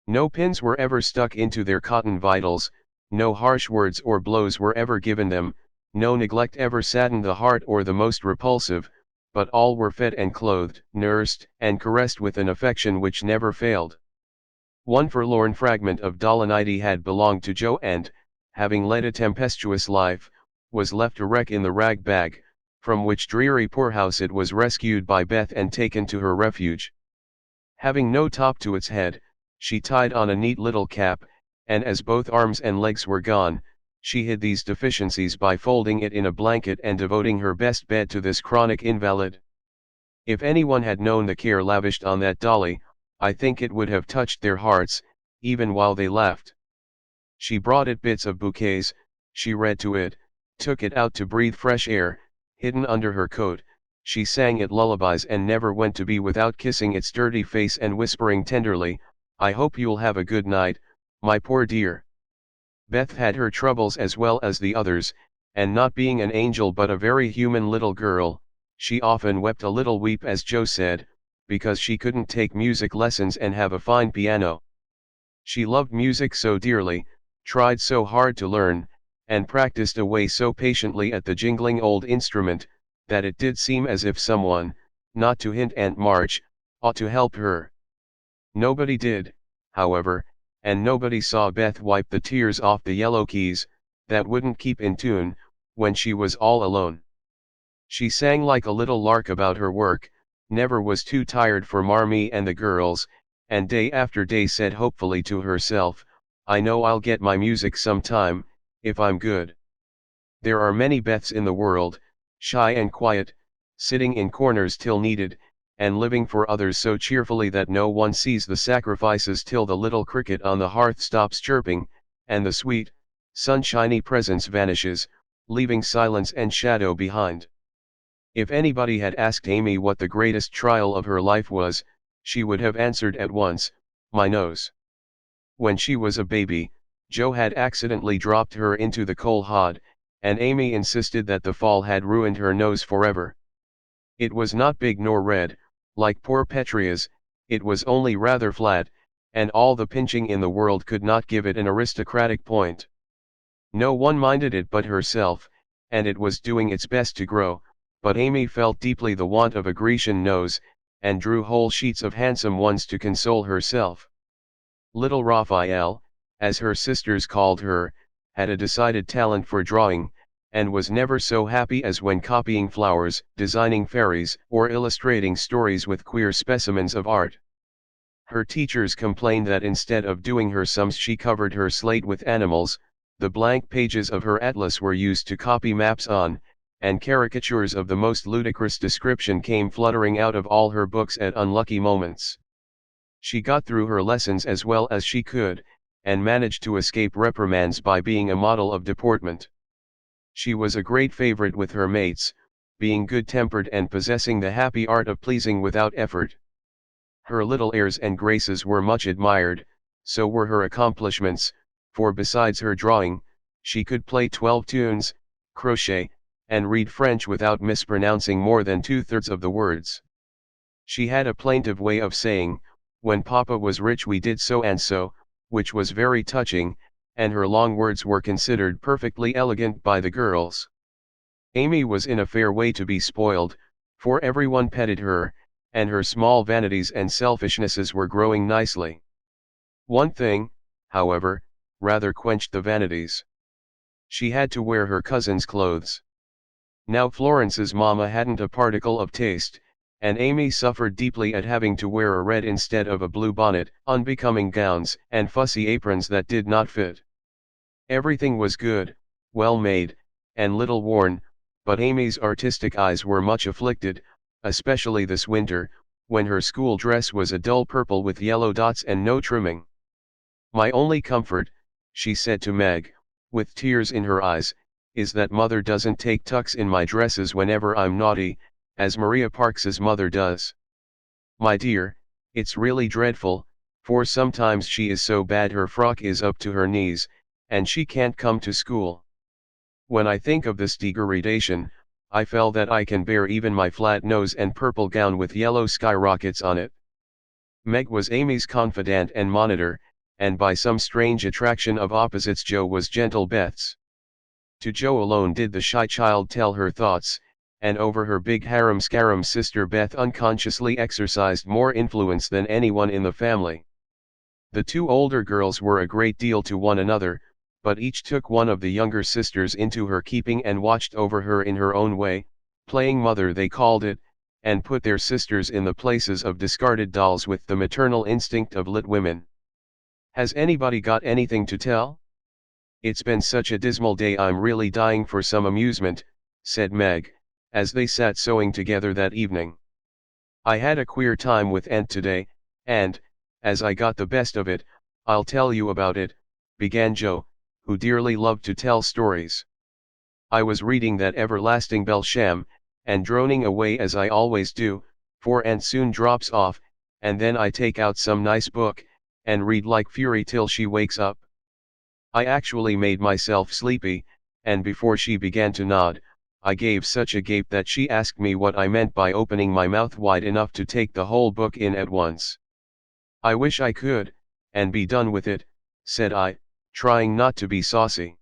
No pins were ever stuck into their cotton vitals, No harsh words or blows were ever given them, no neglect ever saddened the heart or the most repulsive, but all were fed and clothed, nursed, and caressed with an affection which never failed. One forlorn fragment of Dolomite had belonged to Joe and, having led a tempestuous life, was left a wreck in the rag bag, from which dreary poorhouse it was rescued by Beth and taken to her refuge. Having no top to its head, she tied on a neat little cap, and as both arms and legs were gone, she hid these deficiencies by folding it in a blanket and devoting her best bed to this chronic invalid. If anyone had known the care lavished on that dolly, I think it would have touched their hearts, even while they laughed. She brought it bits of bouquets, she read to it, took it out to breathe fresh air, hidden under her coat, she sang it lullabies and never went to be without kissing its dirty face and whispering tenderly, "I hope you'll have a good night, my poor dear." Beth had her troubles as well as the others, and not being an angel but a very human little girl, she often wept a little weep as Joe said, because she couldn't take music lessons and have a fine piano. She loved music so dearly, tried so hard to learn, and practiced away so patiently at the jingling old instrument, that it did seem as if someone, not to hint Aunt March, ought to help her. Nobody did, however, and nobody saw Beth wipe the tears off the yellow keys, that wouldn't keep in tune, when she was all alone. She sang like a little lark about her work, never was too tired for Marmee and the girls, and day after day said hopefully to herself, "I know I'll get my music sometime, if I'm good." There are many Beths in the world, shy and quiet, sitting in corners till needed, and living for others so cheerfully that no one sees the sacrifices till the little cricket on the hearth stops chirping, and the sweet, sunshiny presence vanishes, leaving silence and shadow behind. If anybody had asked Amy what the greatest trial of her life was, she would have answered at once, "My nose." When she was a baby, Joe had accidentally dropped her into the coal hod, and Amy insisted that the fall had ruined her nose forever. It was not big nor red, like poor Petria's, it was only rather flat, and all the pinching in the world could not give it an aristocratic point. No one minded it but herself, and it was doing its best to grow, but Amy felt deeply the want of a Grecian nose, and drew whole sheets of handsome ones to console herself. Little Raphael, as her sisters called her, had a decided talent for drawing, and was never so happy as when copying flowers, designing fairies, or illustrating stories with queer specimens of art. Her teachers complained that instead of doing her sums she covered her slate with animals, the blank pages of her atlas were used to copy maps on, and caricatures of the most ludicrous description came fluttering out of all her books at unlucky moments. She got through her lessons as well as she could, and managed to escape reprimands by being a model of deportment. She was a great favorite with her mates, being good-tempered and possessing the happy art of pleasing without effort. Her little airs and graces were much admired, so were her accomplishments, for besides her drawing, she could play 12 tunes, crochet, and read French without mispronouncing more than 2/3 of the words. She had a plaintive way of saying, "When Papa was rich we did so and so," which was very touching, and her long words were considered perfectly elegant by the girls. Amy was in a fair way to be spoiled, for everyone petted her, and her small vanities and selfishnesses were growing nicely. One thing, however, rather quenched the vanities. She had to wear her cousin's clothes. Now Florence's mamma hadn't a particle of taste, and Amy suffered deeply at having to wear a red instead of a blue bonnet, unbecoming gowns, and fussy aprons that did not fit. Everything was good, well made, and little worn, but Amy's artistic eyes were much afflicted, especially this winter, when her school dress was a dull purple with yellow dots and no trimming. "My only comfort," she said to Meg, with tears in her eyes, "is that mother doesn't take tucks in my dresses whenever I'm naughty, as Maria Parks's mother does. My dear, it's really dreadful, for sometimes she is so bad her frock is up to her knees, and she can't come to school. When I think of this degradation, I feel that I can bear even my flat nose and purple gown with yellow skyrockets on it." Meg was Amy's confidant and monitor, and by some strange attraction of opposites Jo was gentle Beth's. To Jo alone did the shy child tell her thoughts, and over her big harum-scarum sister Beth unconsciously exercised more influence than anyone in the family. The two older girls were a great deal to one another, but each took one of the younger sisters into her keeping and watched over her in her own way, playing mother they called it, and put their sisters in the places of discarded dolls with the maternal instinct of lit women. "Has anybody got anything to tell? It's been such a dismal day, I'm really dying for some amusement," said Meg, as they sat sewing together that evening. "I had a queer time with Aunt today, and, as I got the best of it, I'll tell you about it," began Jo, who dearly loved to tell stories. "I was reading that everlasting Belsham, and droning away as I always do, for Aunt soon drops off, and then I take out some nice book, and read like fury till she wakes up. I actually made myself sleepy, and before she began to nod, I gave such a gape that she asked me what I meant by opening my mouth wide enough to take the whole book in at once. 'I wish I could, and be done with it,' said I, trying not to be saucy.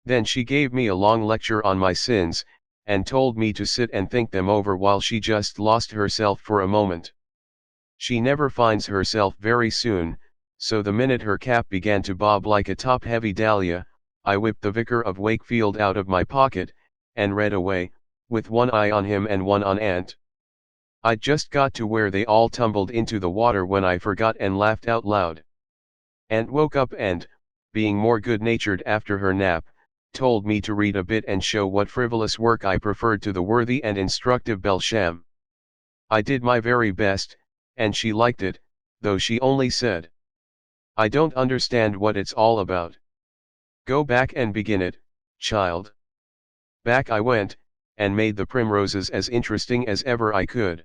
Then she gave me a long lecture on my sins, and told me to sit and think them over while she just lost herself for a moment. She never finds herself very soon, so the minute her cap began to bob like a top-heavy dahlia, I whipped the Vicar of Wakefield out of my pocket, and read away, with one eye on him and one on Aunt. I'd just got to where they all tumbled into the water when I forgot and laughed out loud. Aunt woke up and, being more good-natured after her nap, told me to read a bit and show what frivolous work I preferred to the worthy and instructive Belsham. I did my very best, and she liked it, though she only said, 'I don't understand what it's all about. Go back and begin it, child.' Back I went, and made the primroses as interesting as ever I could.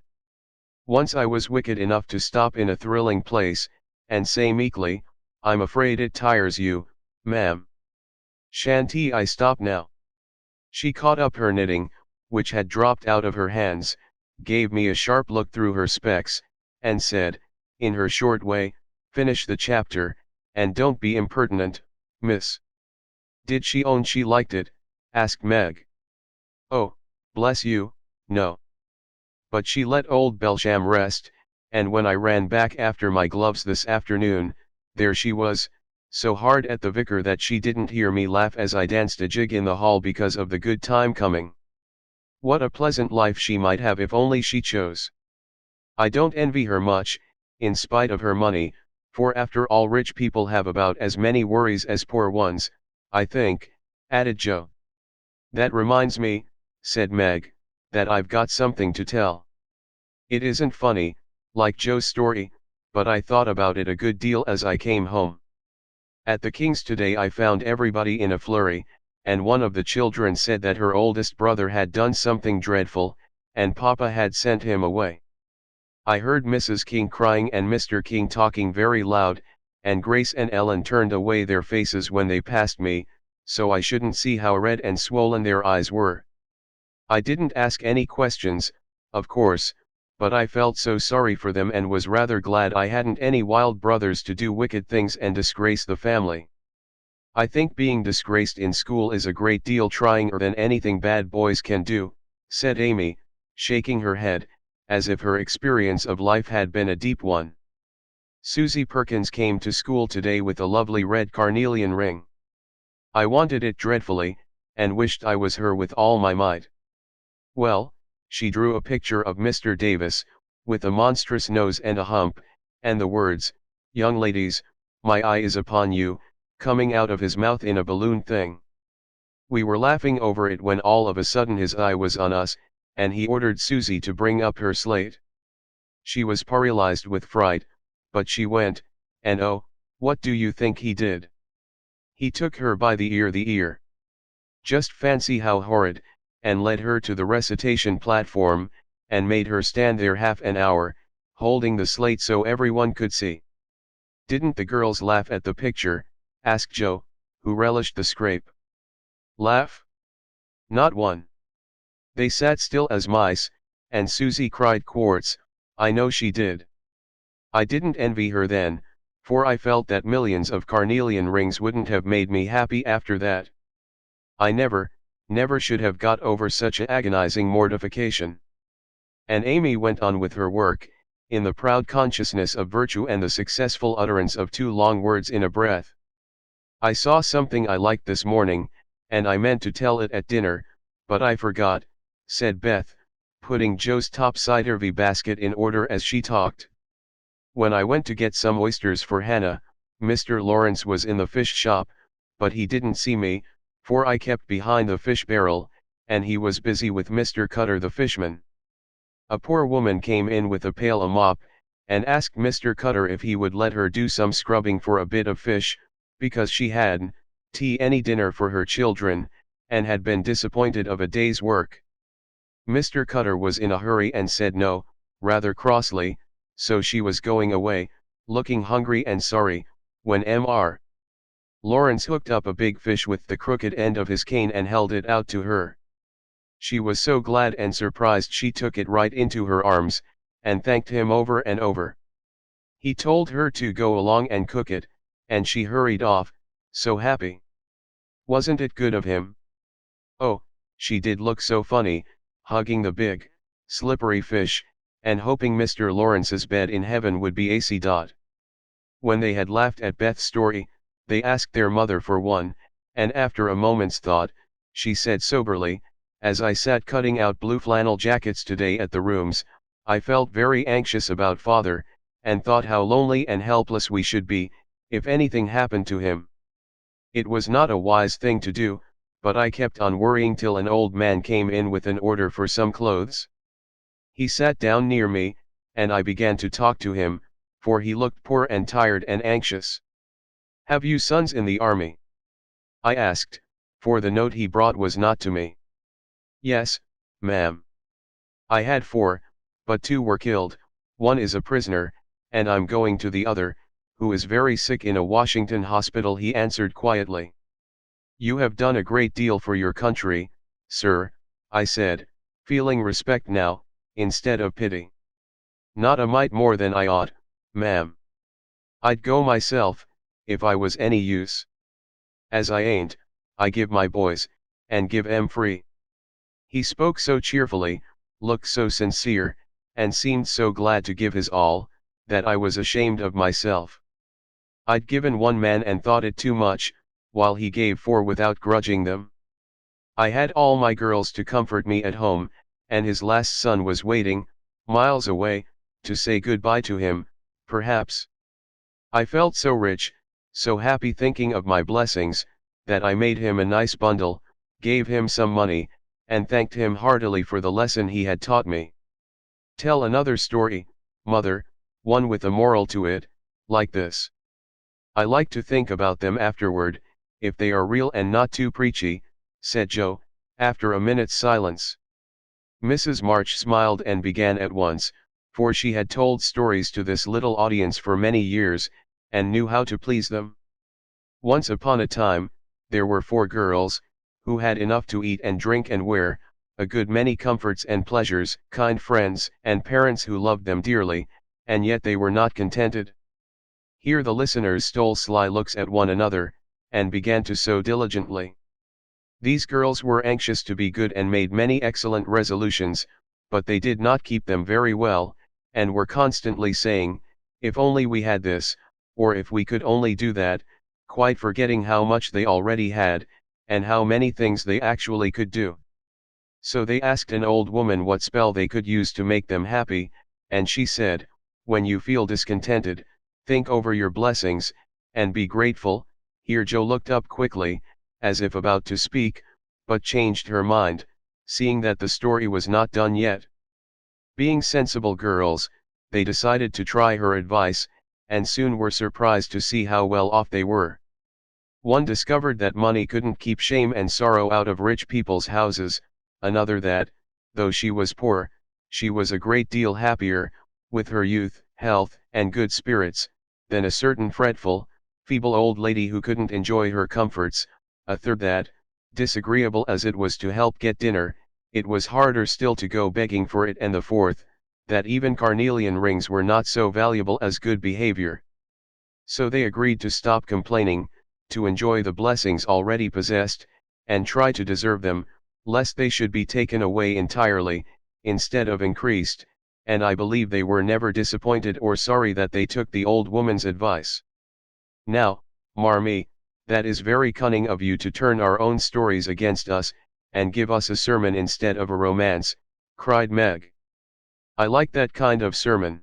Once I was wicked enough to stop in a thrilling place, and say meekly, 'I'm afraid it tires you, ma'am. Shan't I stop now?' She caught up her knitting, which had dropped out of her hands, gave me a sharp look through her specs, and said, in her short way, 'Finish the chapter, and don't be impertinent, miss.'" "Did she own she liked it?" asked Meg. "Oh, bless you, no. But she let old Belsham rest, and when I ran back after my gloves this afternoon, there she was, so hard at the vicar that she didn't hear me laugh as I danced a jig in the hall because of the good time coming. What a pleasant life she might have if only she chose. I don't envy her much, in spite of her money, for after all rich people have about as many worries as poor ones, I think," added Jo. "That reminds me," said Meg, "that I've got something to tell. It isn't funny, like Jo's story, but I thought about it a good deal as I came home. At the King's today I found everybody in a flurry, and one of the children said that her oldest brother had done something dreadful, and Papa had sent him away. I heard Mrs. King crying and Mr. King talking very loud, and Grace and Ellen turned away their faces when they passed me, so I shouldn't see how red and swollen their eyes were. I didn't ask any questions, of course, but I felt so sorry for them and was rather glad I hadn't any wild brothers to do wicked things and disgrace the family. I think being disgraced in school is a great deal trying than anything bad boys can do," said Amy, shaking her head, as if her experience of life had been a deep one. "Susie Perkins came to school today with a lovely red carnelian ring. I wanted it dreadfully, and wished I was her with all my might. Well, she drew a picture of Mr. Davis, with a monstrous nose and a hump, and the words, 'Young ladies, my eye is upon you,' coming out of his mouth in a balloon thing. We were laughing over it when all of a sudden his eye was on us, and he ordered Susie to bring up her slate. She was paralyzed with fright, but she went, and oh, what do you think he did? He took her by the ear. Just fancy how horrid, and led her to the recitation platform, and made her stand there half an hour, holding the slate so everyone could see." "Didn't the girls laugh at the picture?" asked Jo, who relished the scrape. "Laugh? Not one. They sat still as mice, and Susie cried quarts, I know she did. I didn't envy her then, for I felt that millions of carnelian rings wouldn't have made me happy after that. I never should have got over such a agonizing mortification. And Amy went on with her work, in the proud consciousness of virtue and the successful utterance of 2 long words in a breath. I saw something I liked this morning, and I meant to tell it at dinner, but I forgot, said Beth, putting Joe's topsy-turvy basket in order as she talked. When I went to get some oysters for Hannah, Mr. Lawrence was in the fish shop, but he didn't see me, for I kept behind the fish barrel, and he was busy with Mr. Cutter the fishman. A poor woman came in with a pail and mop, and asked Mr. Cutter if he would let her do some scrubbing for a bit of fish, because she hadn't any dinner for her children, and had been disappointed of a day's work. Mr. Cutter was in a hurry and said no, rather crossly, so she was going away, looking hungry and sorry, when Mr. Lawrence hooked up a big fish with the crooked end of his cane and held it out to her. She was so glad and surprised she took it right into her arms, and thanked him over and over. He told her to go along and cook it, and she hurried off, so happy. Wasn't it good of him? Oh, she did look so funny, hugging the big, slippery fish, and hoping Mr. Lawrence's bed in heaven would be AC. When they had laughed at Beth's story, they asked their mother for one, and after a moment's thought, she said soberly, as I sat cutting out blue flannel jackets today at the rooms, I felt very anxious about father, and thought how lonely and helpless we should be, if anything happened to him. It was not a wise thing to do, but I kept on worrying till an old man came in with an order for some clothes. He sat down near me, and I began to talk to him, for he looked poor and tired and anxious. Have you sons in the army? I asked, for the note he brought was not to me. Yes, ma'am. I had 4, but 2 were killed, one is a prisoner, and I'm going to the other, who is very sick in a Washington hospital, he answered quietly. You have done a great deal for your country, sir, I said, feeling respect now, instead of pity. Not a mite more than I ought, ma'am. I'd go myself, if I was any use. As I ain't, I give my boys, and give 'em free. He spoke so cheerfully, looked so sincere, and seemed so glad to give his all, that I was ashamed of myself. I'd given 1 man and thought it too much, while he gave 4 without grudging them. I had all my girls to comfort me at home, and his last son was waiting, miles away, to say goodbye to him, perhaps. I felt so rich, so happy thinking of my blessings, that I made him a nice bundle, gave him some money, and thanked him heartily for the lesson he had taught me. Tell another story, mother, one with a moral to it, like this. I like to think about them afterward, if they are real and not too preachy, said Joe, after a minute's silence. Mrs. March smiled and began at once, for she had told stories to this little audience for many years, and knew how to please them. Once upon a time, there were 4 girls, who had enough to eat and drink and wear, a good many comforts and pleasures, kind friends and parents who loved them dearly, and yet they were not contented. Here the listeners stole sly looks at one another, and began to sew diligently. These girls were anxious to be good and made many excellent resolutions, but they did not keep them very well, and were constantly saying, if only we had this, or if we could only do that, quite forgetting how much they already had, and how many things they actually could do. So they asked an old woman what spell they could use to make them happy, and she said, when you feel discontented, think over your blessings, and be grateful. Here Joe looked up quickly, as if about to speak, but changed her mind, seeing that the story was not done yet. Being sensible girls, they decided to try her advice, and soon were surprised to see how well off they were. One discovered that money couldn't keep shame and sorrow out of rich people's houses, another that, though she was poor, she was a great deal happier, with her youth, health, and good spirits, than a certain fretful, feeble old lady who couldn't enjoy her comforts, a third that, disagreeable as it was to help get dinner, it was harder still to go begging for it, and the fourth, that even carnelian rings were not so valuable as good behavior. So they agreed to stop complaining, to enjoy the blessings already possessed, and try to deserve them, lest they should be taken away entirely, instead of increased, and I believe they were never disappointed or sorry that they took the old woman's advice. Now, Marmee, that is very cunning of you to turn our own stories against us, and give us a sermon instead of a romance, cried Meg. I like that kind of sermon.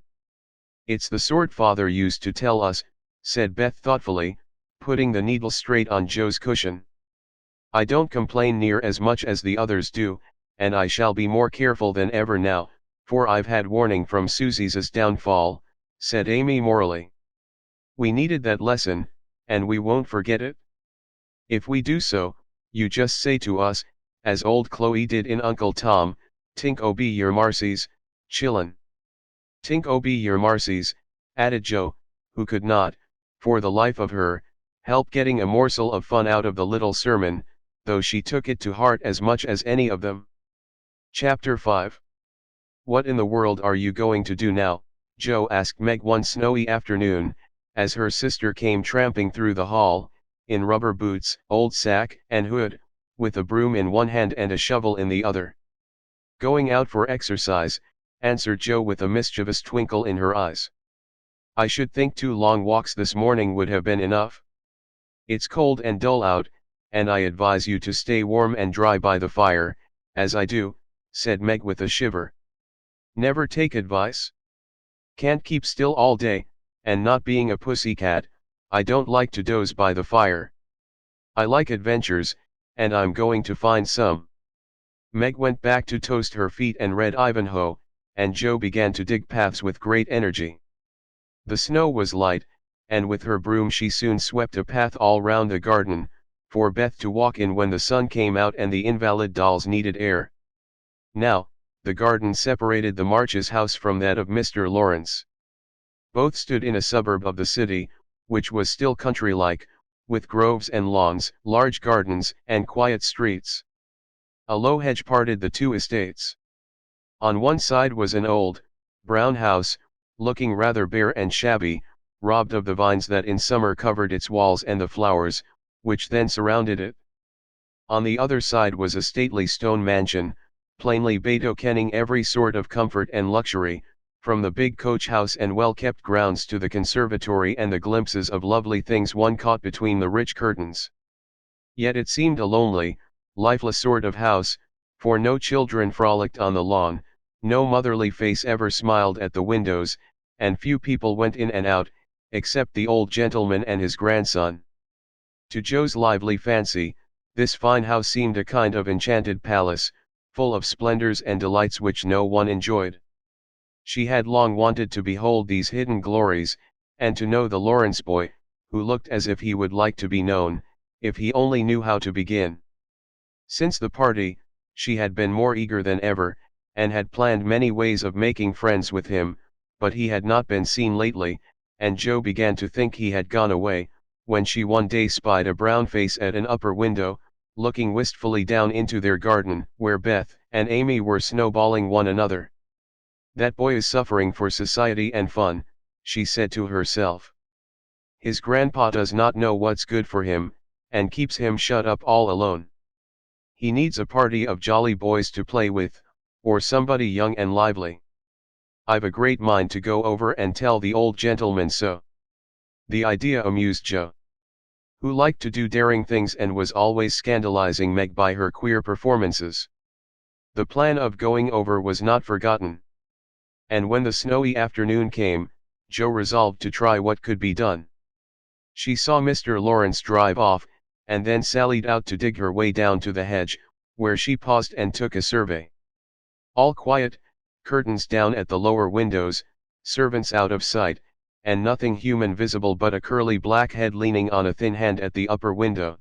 It's the sort father used to tell us, said Beth thoughtfully, putting the needle straight on Joe's cushion. I don't complain near as much as the others do, and I shall be more careful than ever now, for I've had warning from Susie's downfall, said Amy morally. We needed that lesson, and we won't forget it. If we do so, you just say to us, as old Chloe did in Uncle Tom, tink o be your marcies, chillin'. Tink o be your marcies, added Joe, who could not, for the life of her, help getting a morsel of fun out of the little sermon, though she took it to heart as much as any of them. Chapter 5. What in the world are you going to do now, Joe asked Meg one snowy afternoon, as her sister came tramping through the hall, in rubber boots, old sack and hood, with a broom in one hand and a shovel in the other. Going out for exercise, answered Joe with a mischievous twinkle in her eyes. I should think 2 long walks this morning would have been enough. It's cold and dull out, and I advise you to stay warm and dry by the fire, as I do, said Meg with a shiver. Never take advice? Can't keep still all day, and not being a pussycat, I don't like to doze by the fire. I like adventures, and I'm going to find some. Meg went back to toast her feet and read Ivanhoe, and Joe began to dig paths with great energy. The snow was light, and with her broom she soon swept a path all round the garden, for Beth to walk in when the sun came out and the invalid dolls needed air. Now, the garden separated the Marches' house from that of Mr. Lawrence. Both stood in a suburb of the city, which was still country-like, with groves and lawns, large gardens, and quiet streets. A low hedge parted the 2 estates. On one side was an old, brown house, looking rather bare and shabby, robbed of the vines that in summer covered its walls and the flowers, which then surrounded it. On the other side was a stately stone mansion, plainly betokening every sort of comfort and luxury, from the big coach house and well-kept grounds to the conservatory and the glimpses of lovely things one caught between the rich curtains. Yet it seemed a lonely, lifeless sort of house, for no children frolicked on the lawn, no motherly face ever smiled at the windows, and few people went in and out, except the old gentleman and his grandson. To Joe's lively fancy, this fine house seemed a kind of enchanted palace, full of splendors and delights which no one enjoyed. She had long wanted to behold these hidden glories, and to know the Lawrence boy, who looked as if he would like to be known, if he only knew how to begin. Since the party, she had been more eager than ever, and had planned many ways of making friends with him, but he had not been seen lately, and Joe began to think he had gone away, when she one day spied a brown face at an upper window, looking wistfully down into their garden, where Beth and Amy were snowballing one another. That boy is suffering for society and fun, she said to herself. His grandpa does not know what's good for him, and keeps him shut up all alone. He needs a party of jolly boys to play with, or somebody young and lively. I've a great mind to go over and tell the old gentleman so. The idea amused Joe, who liked to do daring things and was always scandalizing Meg by her queer performances. The plan of going over was not forgotten. And when the snowy afternoon came, Joe resolved to try what could be done. She saw Mr. Lawrence drive off, and then sallied out to dig her way down to the hedge, where she paused and took a survey. All quiet, curtains down at the lower windows, servants out of sight, and nothing human visible but a curly black head leaning on a thin hand at the upper window.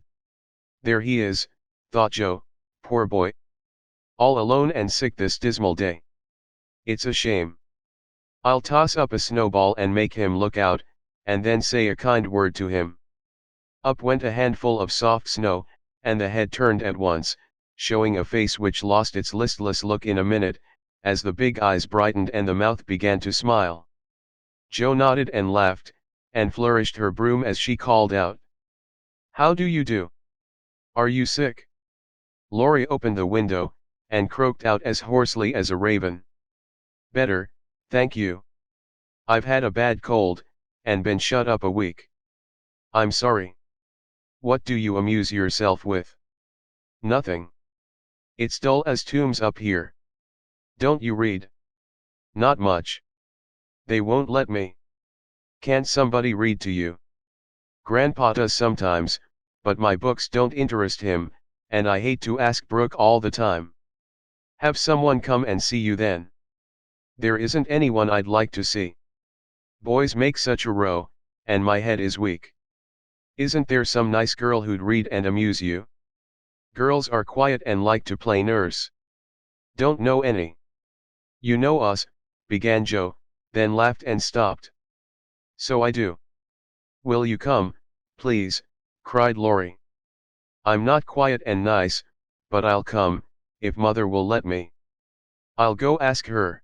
There he is, thought Joe, poor boy. All alone and sick this dismal day. It's a shame. I'll toss up a snowball and make him look out, and then say a kind word to him. Up went a handful of soft snow, and the head turned at once, showing a face which lost its listless look in a minute, as the big eyes brightened and the mouth began to smile. Joe nodded and laughed, and flourished her broom as she called out. "How do you do? Are you sick?" Laurie opened the window, and croaked out as hoarsely as a raven. "Better, thank you. I've had a bad cold, and been shut up a week." "I'm sorry. What do you amuse yourself with?" "Nothing. It's dull as tombs up here." "Don't you read?" "Not much. They won't let me." "Can't somebody read to you?" "Grandpa does sometimes, but my books don't interest him, and I hate to ask Brooke all the time." "Have someone come and see you then." "There isn't anyone I'd like to see. Boys make such a row, and my head is weak." "Isn't there some nice girl who'd read and amuse you?" "Girls are quiet and like to play nurse." "Don't know any." "You know us," began Joe, then laughed and stopped. "So I do." "Will you come, please?" cried Laurie. "I'm not quiet and nice, but I'll come, if mother will let me." "I'll go ask her."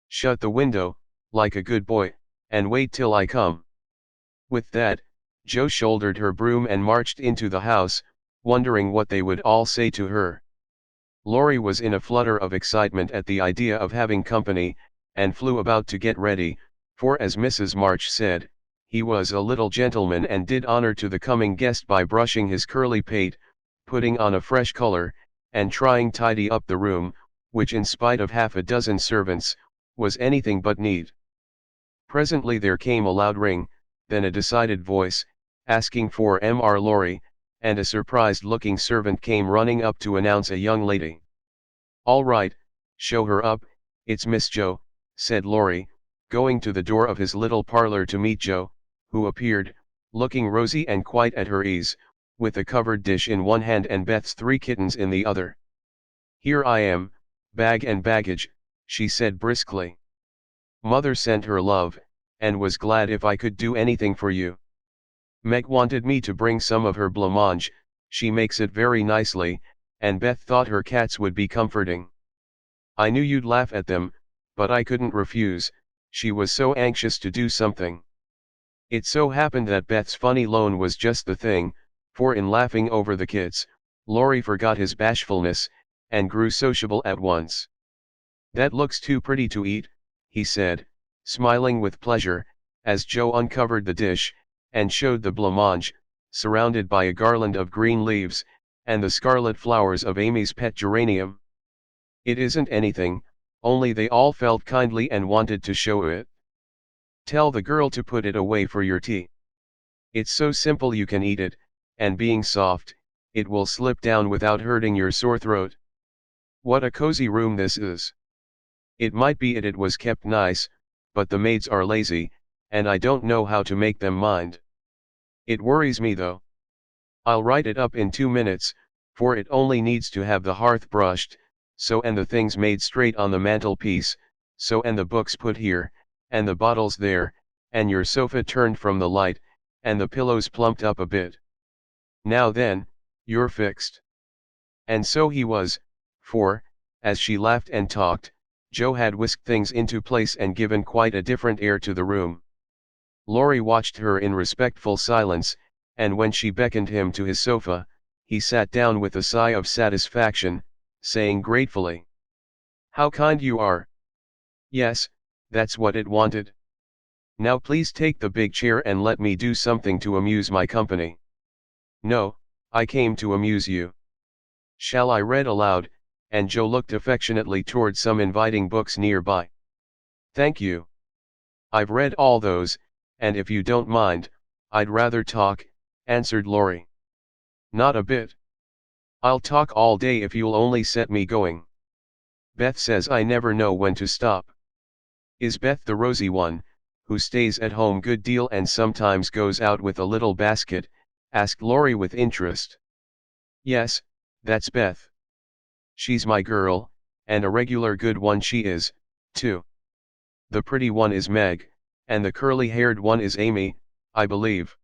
"Shut the window, like a good boy, and wait till I come." With that, Joe shouldered her broom and marched into the house, wondering what they would all say to her. Laurie was in a flutter of excitement at the idea of having company, and flew about to get ready, for as Mrs. March said, he was a little gentleman and did honor to the coming guest by brushing his curly pate, putting on a fresh color, and trying tidy up the room, which in spite of half a dozen servants, was anything but neat. Presently there came a loud ring, then a decided voice, asking for Mr. Laurie, and a surprised-looking servant came running up to announce a young lady. "All right, show her up, it's Miss Joe," said Laurie, going to the door of his little parlor to meet Joe, who appeared, looking rosy and quite at her ease, with a covered dish in one hand and Beth's 3 kittens in the other. "Here I am, bag and baggage," she said briskly. "Mother sent her love, and was glad if I could do anything for you. Meg wanted me to bring some of her blancmange, she makes it very nicely, and Beth thought her cats would be comforting. I knew you'd laugh at them, but I couldn't refuse, she was so anxious to do something." It so happened that Beth's funny loan was just the thing, for in laughing over the kits, Laurie forgot his bashfulness, and grew sociable at once. "That looks too pretty to eat," he said, smiling with pleasure, as Joe uncovered the dish, and showed the blancmange, surrounded by a garland of green leaves, and the scarlet flowers of Amy's pet geranium. "It isn't anything, only they all felt kindly and wanted to show it. Tell the girl to put it away for your tea. It's so simple you can eat it, and being soft, it will slip down without hurting your sore throat. What a cozy room this is. It might be it was kept nice, but the maids are lazy, and I don't know how to make them mind. It worries me though. I'll write it up in 2 minutes, for it only needs to have the hearth brushed, so and the things made straight on the mantelpiece, so and the books put here, and the bottles there, and your sofa turned from the light, and the pillows plumped up a bit. Now then, you're fixed." And so he was, for, as she laughed and talked, Joe had whisked things into place and given quite a different air to the room. Laurie watched her in respectful silence, and when she beckoned him to his sofa, he sat down with a sigh of satisfaction, saying gratefully, "How kind you are. Yes, that's what it wanted. Now please take the big chair and let me do something to amuse my company." "No, I came to amuse you." "Shall I read aloud?" and Joe looked affectionately toward some inviting books nearby. "Thank you. I've read all those, and if you don't mind, I'd rather talk," answered Laurie. "Not a bit. I'll talk all day if you'll only set me going. Beth says I never know when to stop." "Is Beth the rosy one, who stays at home good deal and sometimes goes out with a little basket?" asked Laurie with interest. "Yes, that's Beth. She's my girl, and a regular good one she is, too. The pretty one is Meg, and the curly-haired one is Amy, I believe."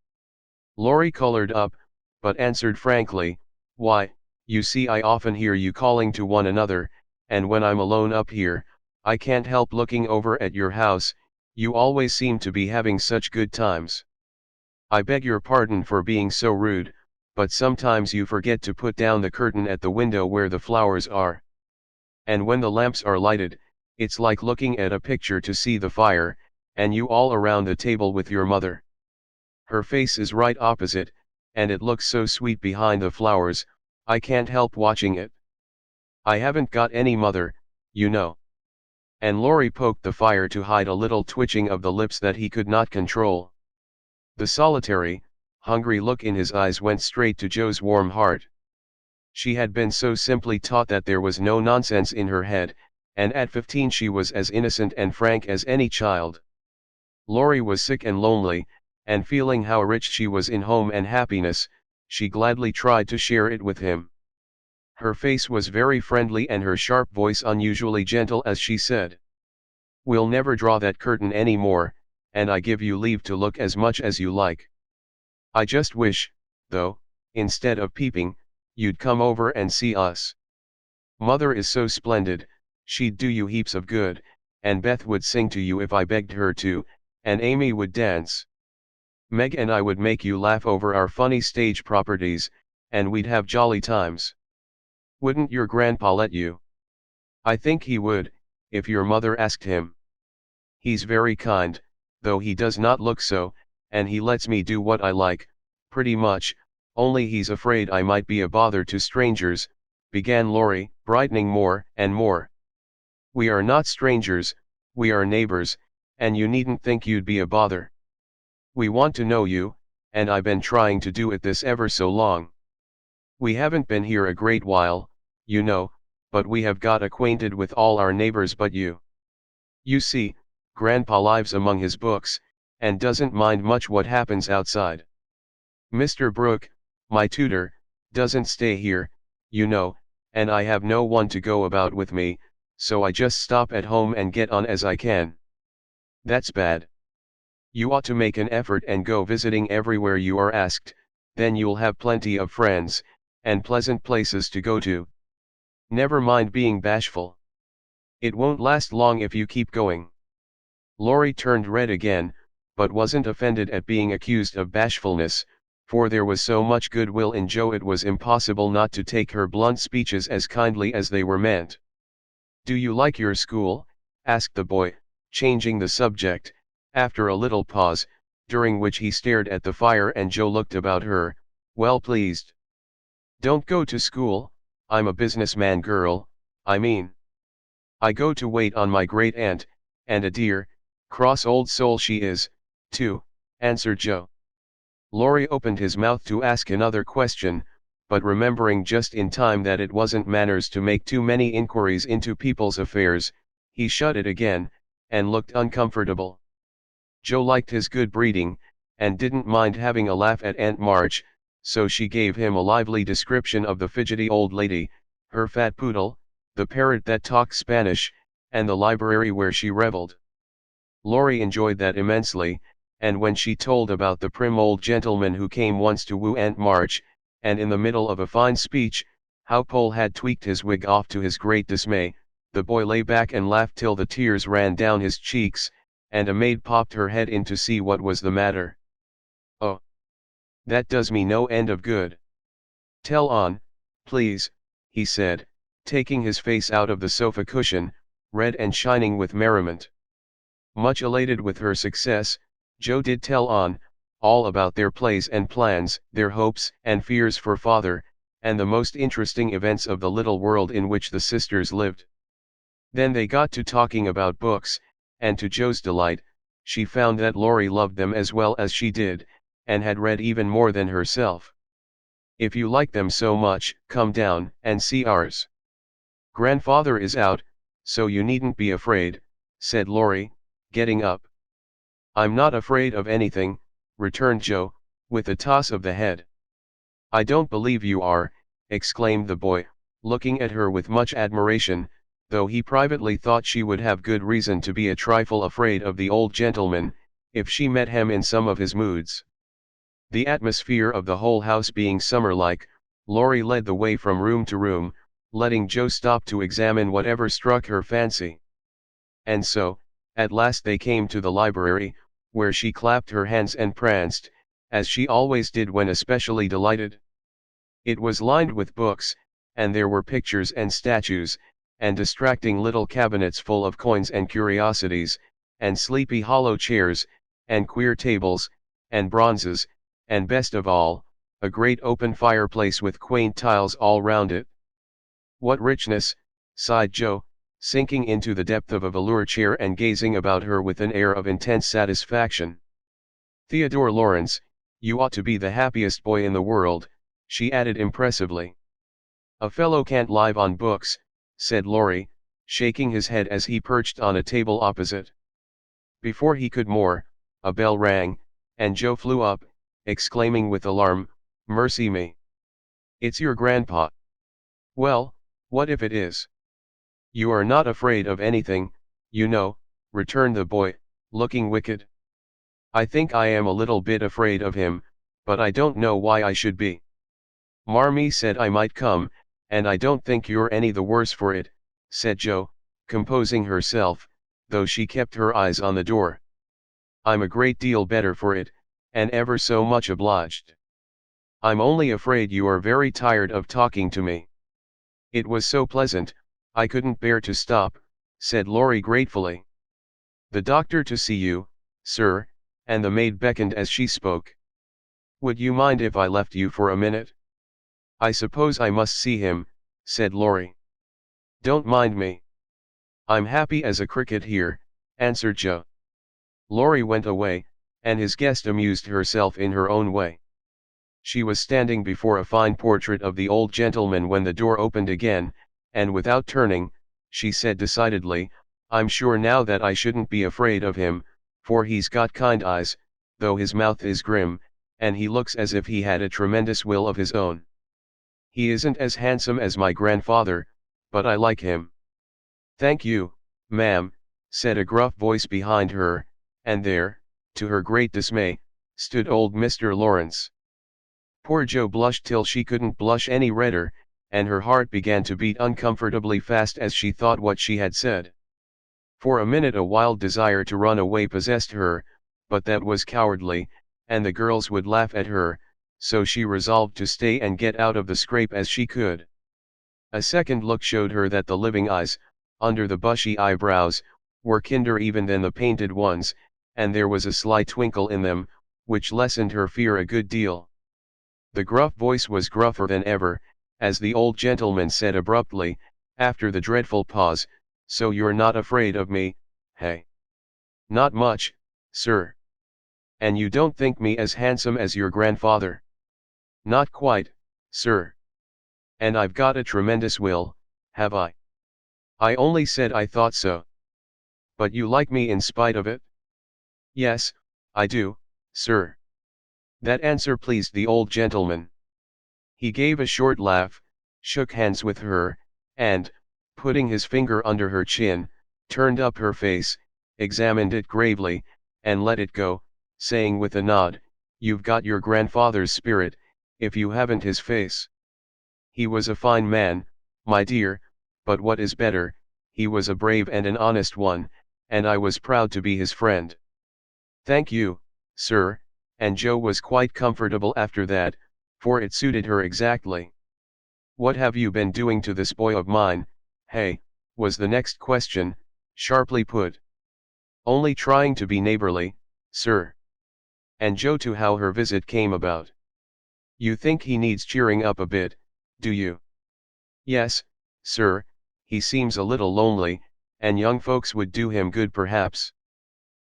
Laurie colored up, but answered frankly, "Why, you see I often hear you calling to one another, and when I'm alone up here, I can't help looking over at your house, You always seem to be having such good times. I beg your pardon for being so rude, but sometimes you forget to put down the curtain at the window where the flowers are. And when the lamps are lighted, it's like looking at a picture to see the fire, and you all around the table with your mother. Her face is right opposite, and it looks so sweet behind the flowers, I can't help watching it. I haven't got any mother, you know. And Laurie poked the fire to hide a little twitching of the lips that he could not control. The solitary, hungry look in his eyes went straight to Joe's warm heart. She had been so simply taught that there was no nonsense in her head, and at 15 she was as innocent and frank as any child. Laurie was sick and lonely, and feeling how rich she was in home and happiness, she gladly tried to share it with him. Her face was very friendly and her sharp voice unusually gentle as she said, "We'll never draw that curtain any more, and I give you leave to look as much as you like. I just wish, though, instead of peeping, you'd come over and see us. Mother is so splendid, she'd do you heaps of good, and Beth would sing to you if I begged her to, and Amy would dance. Meg and I would make you laugh over our funny stage properties, and we'd have jolly times. Wouldn't your grandpa let you?" "I think he would, if your mother asked him. He's very kind, though he does not look so, and he lets me do what I like, pretty much, only he's afraid I might be a bother to strangers," began Laurie, brightening more and more. "We are not strangers, we are neighbors, and you needn't think you'd be a bother. We want to know you, and I've been trying to do it this ever so long. We haven't been here a great while, you know, but we have got acquainted with all our neighbors but you. You see, Grandpa lives among his books, and doesn't mind much what happens outside. Mr. Brooke, my tutor, doesn't stay here, you know, and I have no one to go about with me, so I just stop at home and get on as I can. That's bad. You ought to make an effort and go visiting everywhere you are asked, then you'll have plenty of friends, and pleasant places to go to. Never mind being bashful. It won't last long if you keep going." Laurie turned red again, but wasn't offended at being accused of bashfulness, for there was so much goodwill in Joe it was impossible not to take her blunt speeches as kindly as they were meant. "Do you like your school?" asked the boy, changing the subject, after a little pause, during which he stared at the fire and Joe looked about her, well pleased. "Don't go to school, I'm a businessman girl, I mean. I go to wait on my great aunt, and a dear, cross old soul she is, too," answered Joe. Laurie opened his mouth to ask another question, but remembering just in time that it wasn't manners to make too many inquiries into people's affairs, he shut it again, and looked uncomfortable. Joe liked his good breeding, and didn't mind having a laugh at Aunt March, so she gave him a lively description of the fidgety old lady, her fat poodle, the parrot that talked Spanish, and the library where she reveled. Laurie enjoyed that immensely, and when she told about the prim old gentleman who came once to woo Aunt March, and in the middle of a fine speech, how Pole had tweaked his wig off to his great dismay, the boy lay back and laughed till the tears ran down his cheeks, and a maid popped her head in to see what was the matter. "Oh, that does me no end of good. Tell on, please," he said, taking his face out of the sofa cushion, red and shining with merriment. Much elated with her success, Joe did tell on, all about their plays and plans, their hopes and fears for father, and the most interesting events of the little world in which the sisters lived. Then they got to talking about books, and to Joe's delight, she found that Laurie loved them as well as she did, and had read even more than herself. "If you like them so much, come down and see ours. Grandfather is out, so you needn't be afraid," said Laurie, getting up. "I'm not afraid of anything," returned Joe, with a toss of the head. "I don't believe you are," exclaimed the boy, looking at her with much admiration, though he privately thought she would have good reason to be a trifle afraid of the old gentleman, if she met him in some of his moods. The atmosphere of the whole house being summer-like, Laurie led the way from room to room, letting Joe stop to examine whatever struck her fancy. And so, At last they came to the library, where she clapped her hands and pranced, as she always did when especially delighted. It was lined with books, and there were pictures and statues, and distracting little cabinets full of coins and curiosities, and sleepy hollow chairs, and queer tables, and bronzes, and best of all, a great open fireplace with quaint tiles all round it. "What richness," sighed Joe, sinking into the depth of a velour chair and gazing about her with an air of intense satisfaction. "Theodore Lawrence, you ought to be the happiest boy in the world," she added impressively. "A fellow can't live on books," said Laurie, shaking his head as he perched on a table opposite. Before he could more, a bell rang, and Joe flew up, exclaiming with alarm, "Mercy me! It's your grandpa." "Well, what if it is? You are not afraid of anything, you know," returned the boy, looking wicked. "I think I am a little bit afraid of him, but I don't know why I should be. Marmee said I might come, and I don't think you're any the worse for it," said Joe, composing herself, though she kept her eyes on the door. "I'm a great deal better for it, and ever so much obliged. I'm only afraid you are very tired of talking to me." "It was so pleasant, I couldn't bear to stop," said Laurie gratefully. "The doctor to see you, sir," and the maid beckoned as she spoke. "Would you mind if I left you for a minute?" "I suppose I must see him," said Laurie. "Don't mind me. I'm happy as a cricket here," answered Joe. Laurie went away, and his guest amused herself in her own way. She was standing before a fine portrait of the old gentleman when the door opened again, and without turning, she said decidedly, "I'm sure now that I shouldn't be afraid of him, for he's got kind eyes, though his mouth is grim, and he looks as if he had a tremendous will of his own. He isn't as handsome as my grandfather, but I like him." "Thank you, ma'am," said a gruff voice behind her, and there, to her great dismay, stood old Mr. Lawrence. Poor Joe blushed till she couldn't blush any redder, and her heart began to beat uncomfortably fast as she thought what she had said. For a minute a wild desire to run away possessed her, but that was cowardly, and the girls would laugh at her, so she resolved to stay and get out of the scrape as she could. A second look showed her that the living eyes, under the bushy eyebrows, were kinder even than the painted ones, and there was a sly twinkle in them, which lessened her fear a good deal. The gruff voice was gruffer than ever, as the old gentleman said abruptly, after the dreadful pause, "So you're not afraid of me, hey?" "Not much, sir." "And you don't think me as handsome as your grandfather?" "Not quite, sir." "And I've got a tremendous will, have I?" "I only said I thought so." "But you like me in spite of it?" "Yes, I do, sir." That answer pleased the old gentleman. He gave a short laugh, shook hands with her, and, putting his finger under her chin, turned up her face, examined it gravely, and let it go, saying with a nod, "You've got your grandfather's spirit, if you haven't his face. He was a fine man, my dear, but what is better, he was a brave and an honest one, and I was proud to be his friend." "Thank you, sir," and Joe was quite comfortable after that, for it suited her exactly. "What have you been doing to this boy of mine, hey?" was the next question, sharply put. "Only trying to be neighborly, sir." And Joe to how her visit came about. "You think he needs cheering up a bit, do you?" "Yes, sir, he seems a little lonely, and young folks would do him good perhaps.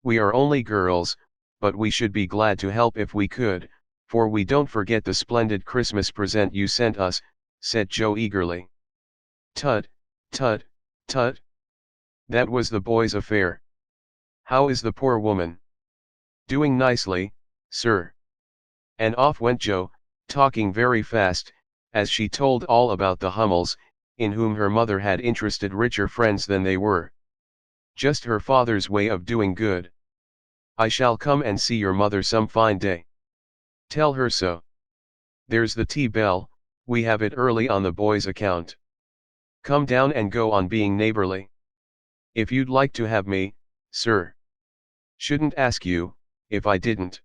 We are only girls, but we should be glad to help if we could, for we don't forget the splendid Christmas present you sent us," said Joe eagerly. "Tut, tut, tut. That was the boy's affair. How is the poor woman?" "Doing nicely, sir." And off went Joe, talking very fast, as she told all about the Hummels, in whom her mother had interested richer friends than they were. Just her father's way of doing good. "I shall come and see your mother some fine day. Tell her so. There's the tea bell, we have it early on the boy's account. Come down and go on being neighborly. If you'd like to have me, sir. Shouldn't ask you, if I didn't.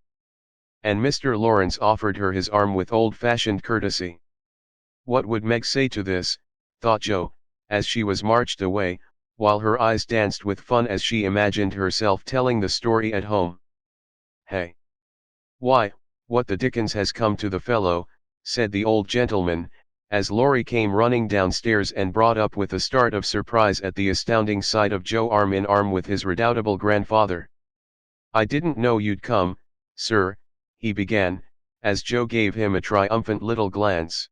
And Mr. Lawrence offered her his arm with old-fashioned courtesy. What would Meg say to this, thought Jo, as she was marched away, while her eyes danced with fun as she imagined herself telling the story at home. Hey! Why, what the dickens has come to the fellow, said the old gentleman, as Laurie came running downstairs and brought up with a start of surprise at the astounding sight of Jo arm in arm with his redoubtable grandfather. I didn't know you'd come, sir, he began, as Jo gave him a triumphant little glance.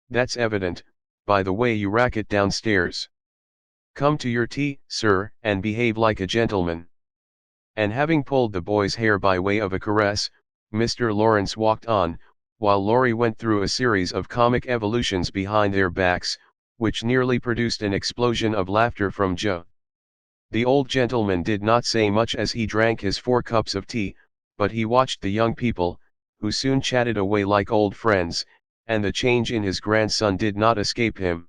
That's evident, by the way you racket downstairs. Come to your tea, sir, and behave like a gentleman. And having pulled the boy's hair by way of a caress, Mr. Lawrence walked on, while Laurie went through a series of comic evolutions behind their backs, which nearly produced an explosion of laughter from Jo. The old gentleman did not say much as he drank his 4 cups of tea, but he watched the young people, who soon chatted away like old friends, and the change in his grandson did not escape him.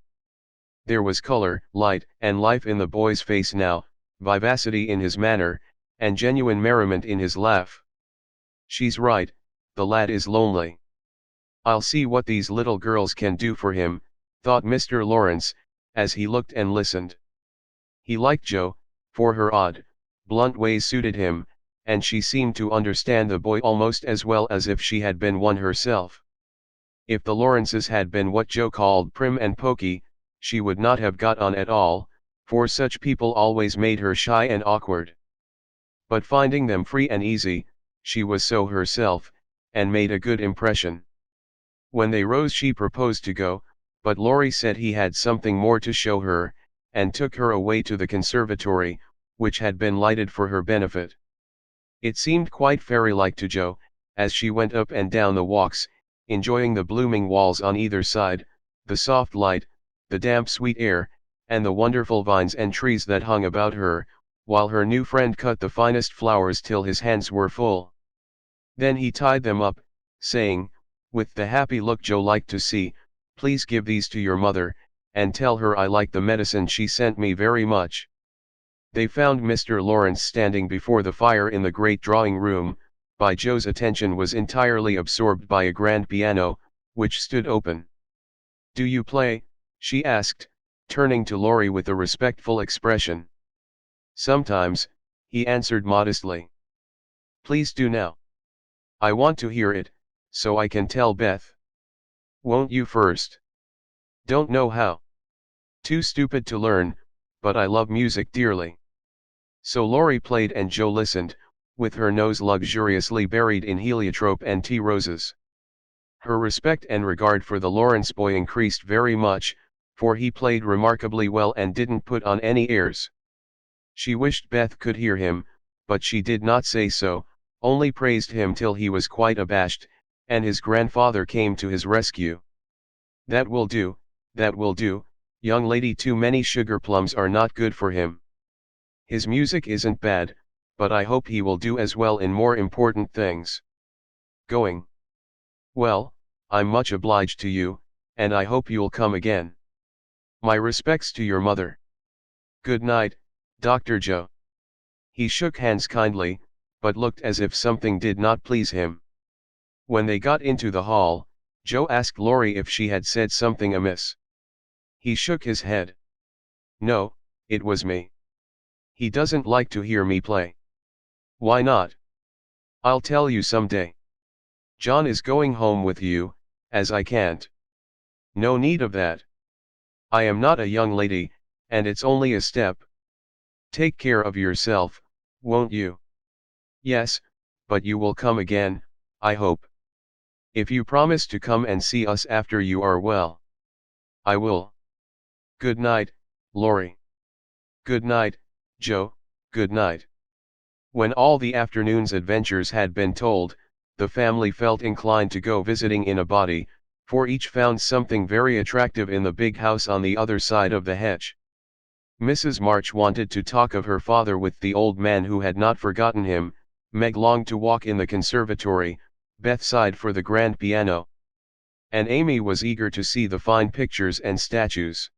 There was color, light, and life in the boy's face now, vivacity in his manner, and genuine merriment in his laugh. She's right, the lad is lonely. I'll see what these little girls can do for him, thought Mr. Lawrence, as he looked and listened. He liked Jo, for her odd, blunt ways suited him, and she seemed to understand the boy almost as well as if she had been one herself. If the Lawrences had been what Jo called prim and poky, she would not have got on at all, for such people always made her shy and awkward. But finding them free and easy, she was so herself, and made a good impression. When they rose she proposed to go, but Laurie said he had something more to show her, and took her away to the conservatory, which had been lighted for her benefit. It seemed quite fairy-like to Jo, as she went up and down the walks, enjoying the blooming walls on either side, the soft light, the damp sweet air, and the wonderful vines and trees that hung about her, while her new friend cut the finest flowers till his hands were full. Then he tied them up, saying, with the happy look Jo liked to see, "Please give these to your mother, and tell her I like the medicine she sent me very much." They found Mr. Lawrence standing before the fire in the great drawing room, but Jo's attention was entirely absorbed by a grand piano, which stood open. "Do you play?" she asked, turning to Laurie with a respectful expression. "Sometimes," he answered modestly. "Please do now. I want to hear it, so I can tell Beth." "Won't you first?" "Don't know how. Too stupid to learn, but I love music dearly." So Laurie played and Jo listened, with her nose luxuriously buried in heliotrope and tea roses. Her respect and regard for the Lawrence boy increased very much, for he played remarkably well and didn't put on any airs. She wished Beth could hear him, but she did not say so, only praised him till he was quite abashed, and his grandfather came to his rescue. "That will do, young lady, too many sugar plums are not good for him. His music isn't bad, but I hope he will do as well in more important things." "Going? Well, I'm much obliged to you, and I hope you'll come again. My respects to your mother. Good night, Dr. Jo." He shook hands kindly, but looked as if something did not please him. When they got into the hall, Jo asked Laurie if she had said something amiss. He shook his head. "No, it was me. He doesn't like to hear me play." "Why not?" "I'll tell you some day. John is going home with you, as I can't." "No need of that. I am not a young lady, and it's only a step. Take care of yourself, won't you?" "Yes, but you will come again, I hope. If you promise to come and see us after you are well." "I will. Good night, Laurie." "Good night, Jo, good night." When all the afternoon's adventures had been told, the family felt inclined to go visiting in a body, for each found something very attractive in the big house on the other side of the hedge. Mrs. March wanted to talk of her father with the old man who had not forgotten him, Meg longed to walk in the conservatory, Beth sighed for the grand piano. And Amy was eager to see the fine pictures and statues.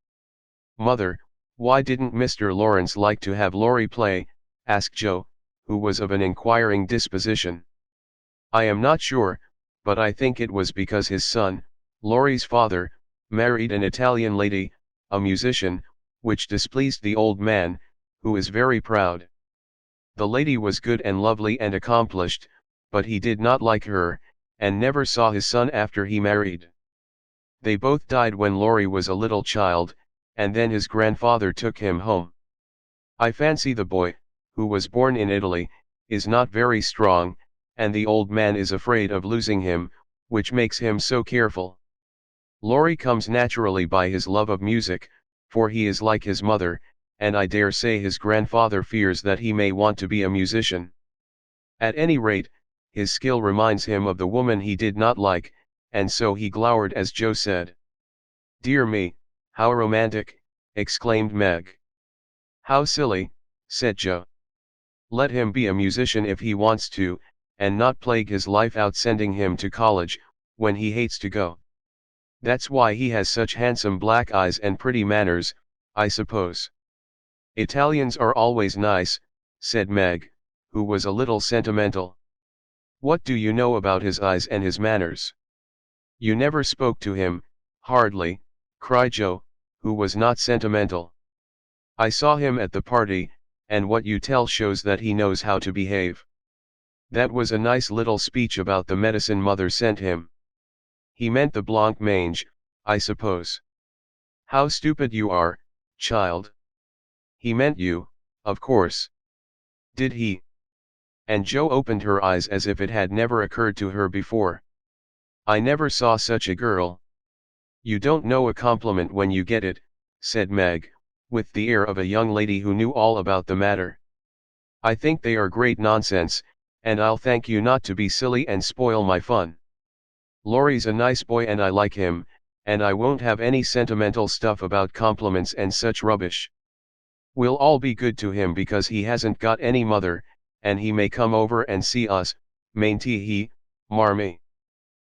"Mother, why didn't Mr. Lawrence like to have Laurie play?" asked Joe, who was of an inquiring disposition. I am not sure, but I think it was because his son, Laurie's father, married an Italian lady, a musician, which displeased the old man, who is very proud. The lady was good and lovely and accomplished, but he did not like her, and never saw his son after he married. They both died when Laurie was a little child, and then his grandfather took him home. I fancy the boy, who was born in Italy, is not very strong, and the old man is afraid of losing him, which makes him so careful. Laurie comes naturally by his love of music, for he is like his mother, and I dare say his grandfather fears that he may want to be a musician. At any rate, his skill reminds him of the woman he did not like, and so he glowered as Joe said. Dear me, how romantic, exclaimed Meg. How silly, said Joe. Let him be a musician if he wants to, and not plague his life out sending him to college, when he hates to go. That's why he has such handsome black eyes and pretty manners, I suppose. Italians are always nice, said Meg, who was a little sentimental. What do you know about his eyes and his manners? You never spoke to him, hardly, cried Joe, who was not sentimental. I saw him at the party, and what you tell shows that he knows how to behave. That was a nice little speech about the medicine mother sent him. He meant the blanc mange, I suppose. How stupid you are, child. He meant you, of course. Did he? And Joe opened her eyes as if it had never occurred to her before. I never saw such a girl. You don't know a compliment when you get it, said Meg, with the air of a young lady who knew all about the matter. I think they are great nonsense, and I'll thank you not to be silly and spoil my fun. Laurie's a nice boy and I like him, and I won't have any sentimental stuff about compliments and such rubbish. We'll all be good to him because he hasn't got any mother, and he may come over and see us, mayn't he, Marmee?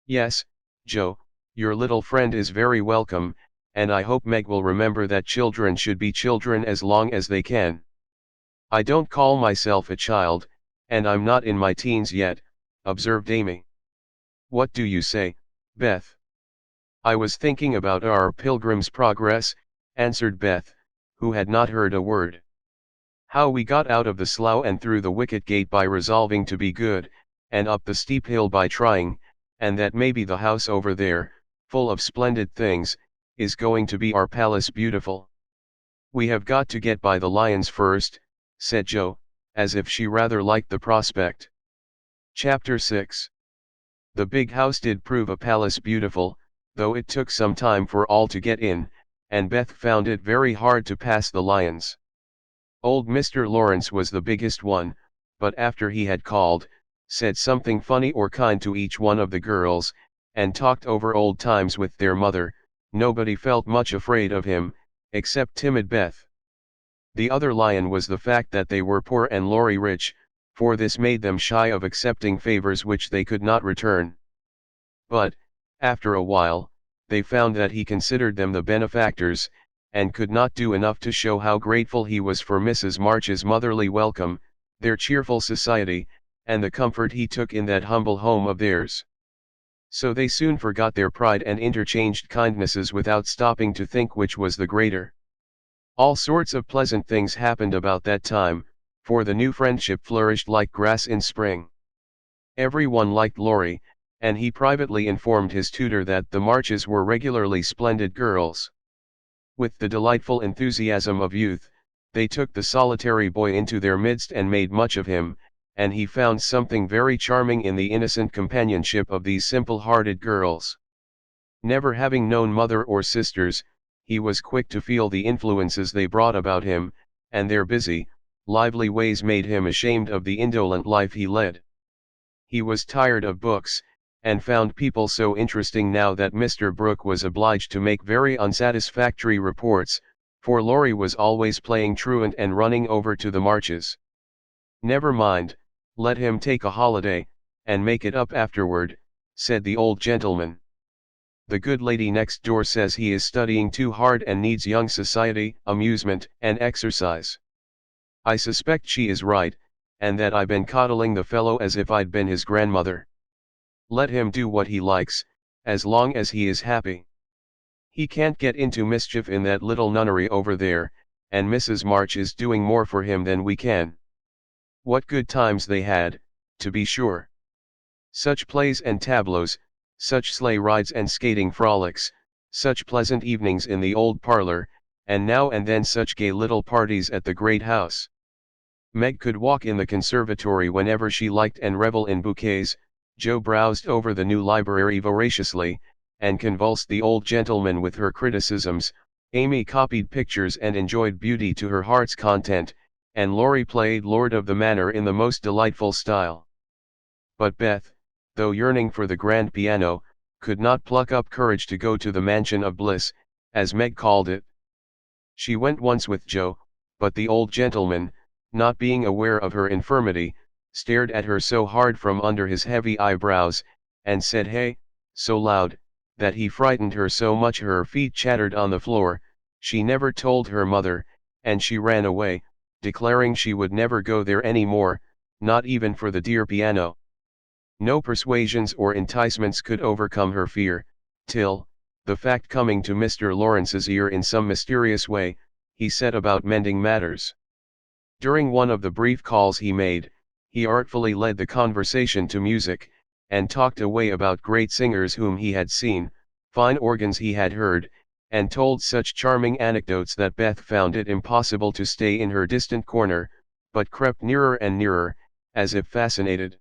Yes, Joe, your little friend is very welcome, and I hope Meg will remember that children should be children as long as they can. I don't call myself a child, and I'm not in my teens yet, observed Amy. What do you say, Beth? I was thinking about our Pilgrim's Progress, answered Beth, who had not heard a word. How we got out of the slough and through the wicket gate by resolving to be good, and up the steep hill by trying, and that maybe the house over there, full of splendid things, is going to be our palace beautiful. We have got to get by the lions first, said Joe, as if she rather liked the prospect. Chapter 6. The big house did prove a palace beautiful, though it took some time for all to get in, and Beth found it very hard to pass the lions. Old Mr. Lawrence was the biggest one, but after he had called, said something funny or kind to each one of the girls, and talked over old times with their mother, nobody felt much afraid of him, except timid Beth. The other lion was the fact that they were poor and Laurie rich, for this made them shy of accepting favors which they could not return. But, after a while, they found that he considered them the benefactors, and could not do enough to show how grateful he was for Mrs. March's motherly welcome, their cheerful society, and the comfort he took in that humble home of theirs. So they soon forgot their pride and interchanged kindnesses without stopping to think which was the greater. All sorts of pleasant things happened about that time, for the new friendship flourished like grass in spring. Everyone liked Laurie, and he privately informed his tutor that the Marches were regularly splendid girls. With the delightful enthusiasm of youth, they took the solitary boy into their midst and made much of him, and he found something very charming in the innocent companionship of these simple-hearted girls. Never having known mother or sisters, he was quick to feel the influences they brought about him, and their busy, lively ways made him ashamed of the indolent life he led. He was tired of books, and found people so interesting now that Mr. Brooke was obliged to make very unsatisfactory reports, for Laurie was always playing truant and running over to the Marches. Never mind, let him take a holiday, and make it up afterward, said the old gentleman. The good lady next door says he is studying too hard and needs young society, amusement, and exercise. I suspect she is right, and that I've been coddling the fellow as if I'd been his grandmother. Let him do what he likes, as long as he is happy. He can't get into mischief in that little nunnery over there, and Mrs. March is doing more for him than we can. What good times they had, to be sure. Such plays and tableaux, such sleigh rides and skating frolics, such pleasant evenings in the old parlor, and now and then such gay little parties at the great house. Meg could walk in the conservatory whenever she liked and revel in bouquets. Jo browsed over the new library voraciously, and convulsed the old gentleman with her criticisms. Amy copied pictures and enjoyed beauty to her heart's content, and Laurie played Lord of the Manor in the most delightful style. But Beth, though yearning for the grand piano, could not pluck up courage to go to the mansion of bliss, as Meg called it. She went once with Jo, but the old gentleman, not being aware of her infirmity, stared at her so hard from under his heavy eyebrows, and said hey, so loud, that he frightened her so much her feet chattered on the floor. She never told her mother, and she ran away, declaring she would never go there any more, not even for the dear piano. No persuasions or enticements could overcome her fear, till, the fact coming to Mr. Lawrence's ear in some mysterious way, he set about mending matters. During one of the brief calls he made, he artfully led the conversation to music, and talked away about great singers whom he had seen, fine organs he had heard, and told such charming anecdotes that Beth found it impossible to stay in her distant corner, but crept nearer and nearer, as if fascinated.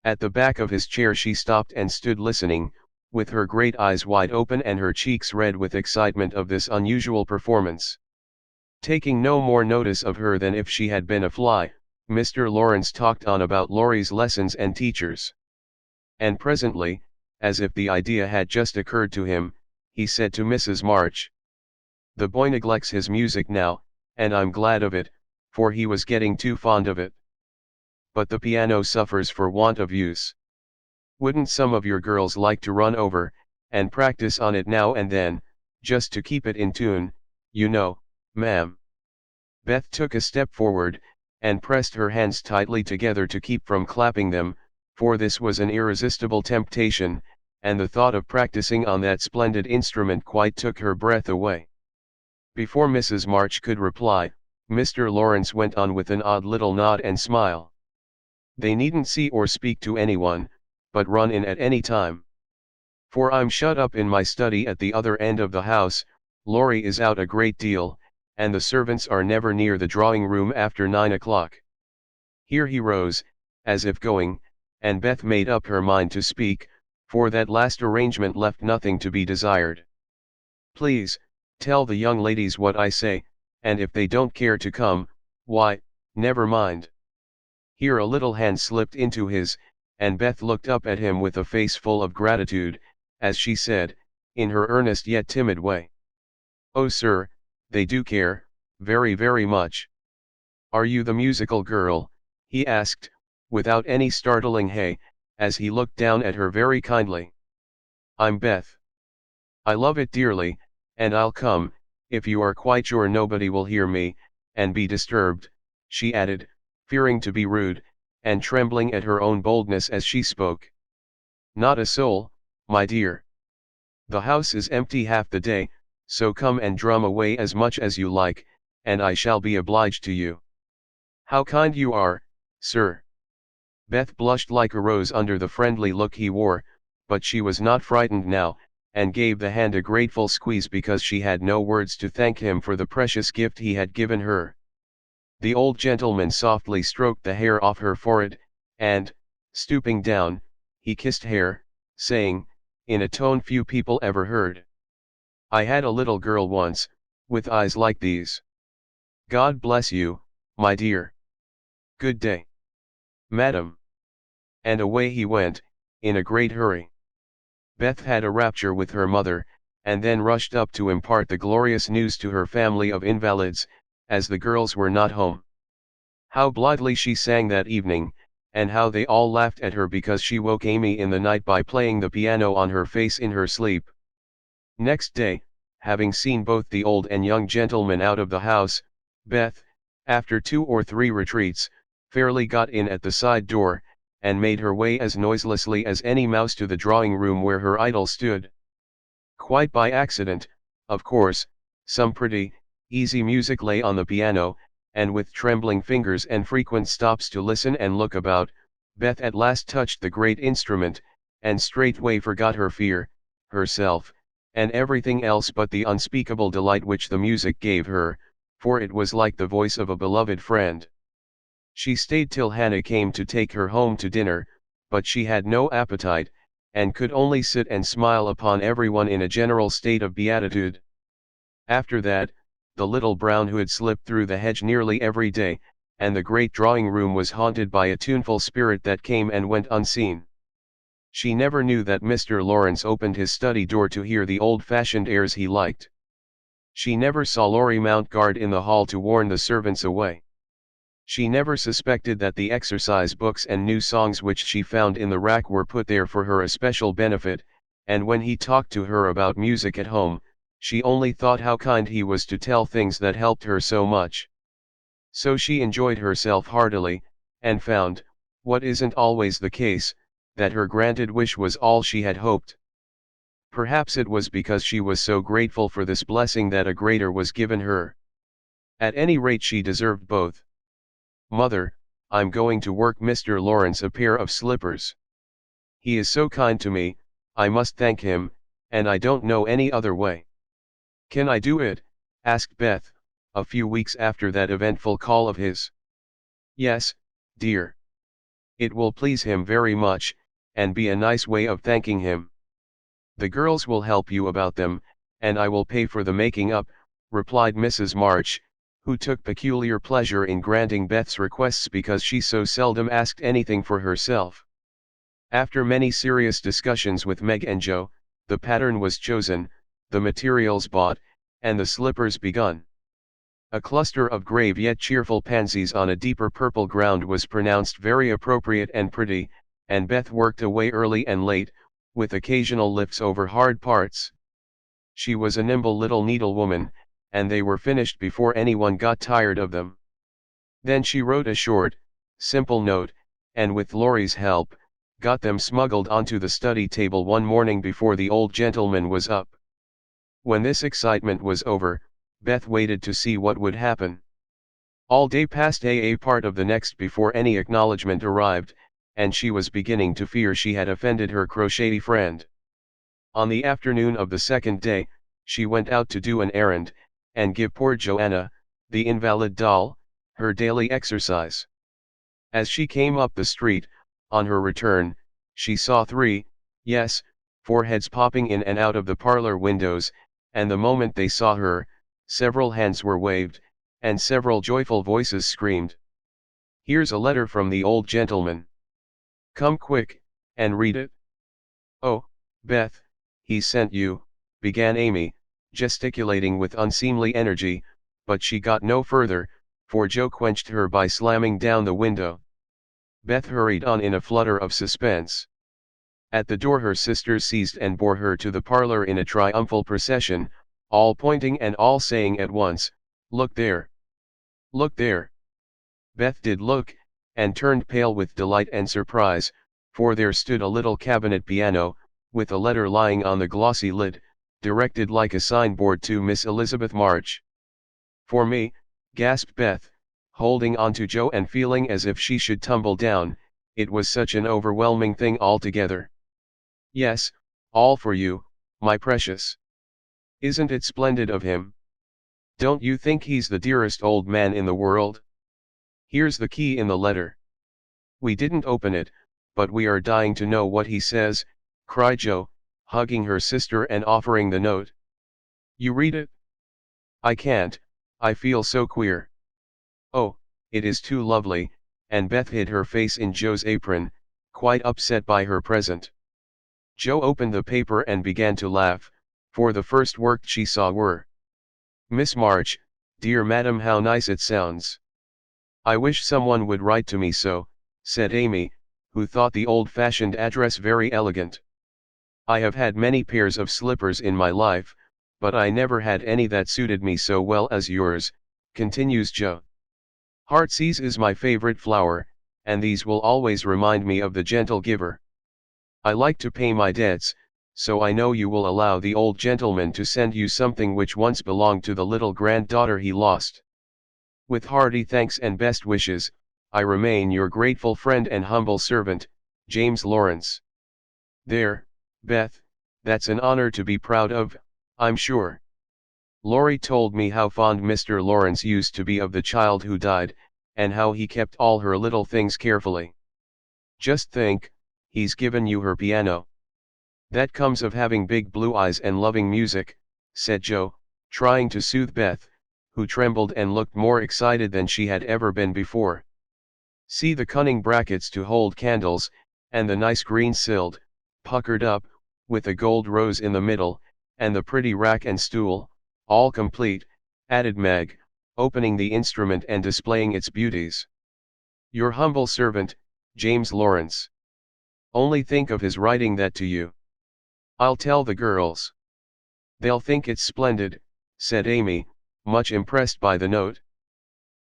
At the back of his chair she stopped and stood listening, with her great eyes wide open and her cheeks red with excitement of this unusual performance. Taking no more notice of her than if she had been a fly, Mr. Lawrence talked on about Laurie's lessons and teachers. And presently, as if the idea had just occurred to him, he said to Mrs. March, "The boy neglects his music now, and I'm glad of it, for he was getting too fond of it. But the piano suffers for want of use. Wouldn't some of your girls like to run over, and practice on it now and then, just to keep it in tune, you know, ma'am?" Beth took a step forward, and pressed her hands tightly together to keep from clapping them, for this was an irresistible temptation, and the thought of practicing on that splendid instrument quite took her breath away. Before Mrs. March could reply, Mr. Lawrence went on with an odd little nod and smile. "They needn't see or speak to anyone, but run in at any time. For I'm shut up in my study at the other end of the house. Laurie is out a great deal, and the servants are never near the drawing room after 9 o'clock. Here he rose, as if going, and Beth made up her mind to speak, for that last arrangement left nothing to be desired. "Please, tell the young ladies what I say, and if they don't care to come, why, never mind." Here a little hand slipped into his, and Beth looked up at him with a face full of gratitude, as she said, in her earnest yet timid way, "Oh sir, they do care, very very much." "Are you the musical girl?" he asked, without any startling hey, as he looked down at her very kindly. "I'm Beth. I love it dearly, and I'll come, if you are quite sure nobody will hear me, and be disturbed," she added, fearing to be rude, and trembling at her own boldness as she spoke. "Not a soul, my dear. The house is empty half the day, so come and drum away as much as you like, and I shall be obliged to you." "How kind you are, sir." Beth blushed like a rose under the friendly look he wore, but she was not frightened now, and gave the hand a grateful squeeze because she had no words to thank him for the precious gift he had given her. The old gentleman softly stroked the hair off her forehead, and, stooping down, he kissed her, saying, in a tone few people ever heard, "I had a little girl once, with eyes like these. God bless you, my dear. Good day, madam." And away he went, in a great hurry. Beth had a rapture with her mother, and then rushed up to impart the glorious news to her family of invalids, as the girls were not home. How blithely she sang that evening, and how they all laughed at her because she woke Amy in the night by playing the piano on her face in her sleep. Next day, having seen both the old and young gentlemen out of the house, Beth, After 2 or 3 retreats, fairly got in at the side door, and made her way as noiselessly as any mouse to the drawing room where her idol stood. Quite by accident, of course, some pretty, easy music lay on the piano, and with trembling fingers and frequent stops to listen and look about, Beth at last touched the great instrument, and straightway forgot her fear, herself, and everything else but the unspeakable delight which the music gave her, for it was like the voice of a beloved friend. She stayed till Hannah came to take her home to dinner, but she had no appetite, and could only sit and smile upon everyone in a general state of beatitude. After that, the little brown hood slipped through the hedge nearly every day, and the great drawing room was haunted by a tuneful spirit that came and went unseen. She never knew that Mr. Lawrence opened his study door to hear the old-fashioned airs he liked. She never saw Laurie mount guard in the hall to warn the servants away. She never suspected that the exercise books and new songs which she found in the rack were put there for her especial benefit, and when he talked to her about music at home, she only thought how kind he was to tell things that helped her so much. So she enjoyed herself heartily, and found, what isn't always the case, that her granted wish was all she had hoped. Perhaps it was because she was so grateful for this blessing that a greater was given her. At any rate she deserved both. "Mother, I'm going to work Mr. Lawrence a pair of slippers. He is so kind to me, I must thank him, and I don't know any other way." "Can I do it?" asked Beth, a few weeks after that eventful call of his. "Yes, dear. It will please him very much, and be a nice way of thanking him. The girls will help you about them, and I will pay for the making up," replied Mrs. March, who took peculiar pleasure in granting Beth's requests because she so seldom asked anything for herself. After many serious discussions with Meg and Joe, the pattern was chosen, the materials bought, and the slippers begun. A cluster of grave yet cheerful pansies on a deeper purple ground was pronounced very appropriate and pretty, and Beth worked away early and late, with occasional lifts over hard parts. She was a nimble little needlewoman, and they were finished before anyone got tired of them. Then she wrote a short, simple note, and with Laurie's help, got them smuggled onto the study table one morning before the old gentleman was up. When this excitement was over, Beth waited to see what would happen. All day passed a part of the next before any acknowledgement arrived, and she was beginning to fear she had offended her crochet friend. On the afternoon of the second day, she went out to do an errand, and give poor Joanna, the invalid doll, her daily exercise. As she came up the street, on her return, she saw 3, yes, 4 heads popping in and out of the parlor windows, and the moment they saw her, several hands were waved, and several joyful voices screamed, "Here's a letter from the old gentleman. Come quick, and read it." "Oh, Beth, he sent you," began Amy, gesticulating with unseemly energy, but she got no further, for Joe quenched her by slamming down the window. Beth hurried on in a flutter of suspense. At the door her sisters seized and bore her to the parlor in a triumphal procession, all pointing and all saying at once, "Look there! Look there!" Beth did look, and turned pale with delight and surprise, for there stood a little cabinet piano, with a letter lying on the glossy lid, directed like a signboard to Miss Elizabeth March. "For me," gasped Beth, holding on to Joe and feeling as if she should tumble down, it was such an overwhelming thing altogether. "Yes, all for you, my precious. Isn't it splendid of him? Don't you think he's the dearest old man in the world? Here's the key in the letter. We didn't open it, but we are dying to know what he says," cried Joe, hugging her sister and offering the note. "You read it?" "I can't, I feel so queer." "Oh, it is too lovely," and Beth hid her face in Joe's apron, quite upset by her present. Joe opened the paper and began to laugh, for the first words she saw were, "Miss March, dear madam, how nice it sounds. I wish someone would write to me so," said Amy, who thought the old-fashioned address very elegant. "I have had many pairs of slippers in my life, but I never had any that suited me so well as yours," continues Joe. Heartsease is my favorite flower, and these will always remind me of the gentle giver. I like to pay my debts, so I know you will allow the old gentleman to send you something which once belonged to the little granddaughter he lost. With hearty thanks and best wishes, I remain your grateful friend and humble servant, James Lawrence. There, Beth, that's an honor to be proud of, I'm sure. Laurie told me how fond Mr. Lawrence used to be of the child who died, and how he kept all her little things carefully. Just think, he's given you her piano. That comes of having big blue eyes and loving music, said Joe, trying to soothe Beth, who trembled and looked more excited than she had ever been before. See the cunning brackets to hold candles, and the nice green silled, puckered up, with a gold rose in the middle, and the pretty rack and stool, all complete, added Meg, opening the instrument and displaying its beauties. Your humble servant, James Lawrence. Only think of his writing that to you. I'll tell the girls. They'll think it's splendid, said Amy, much impressed by the note.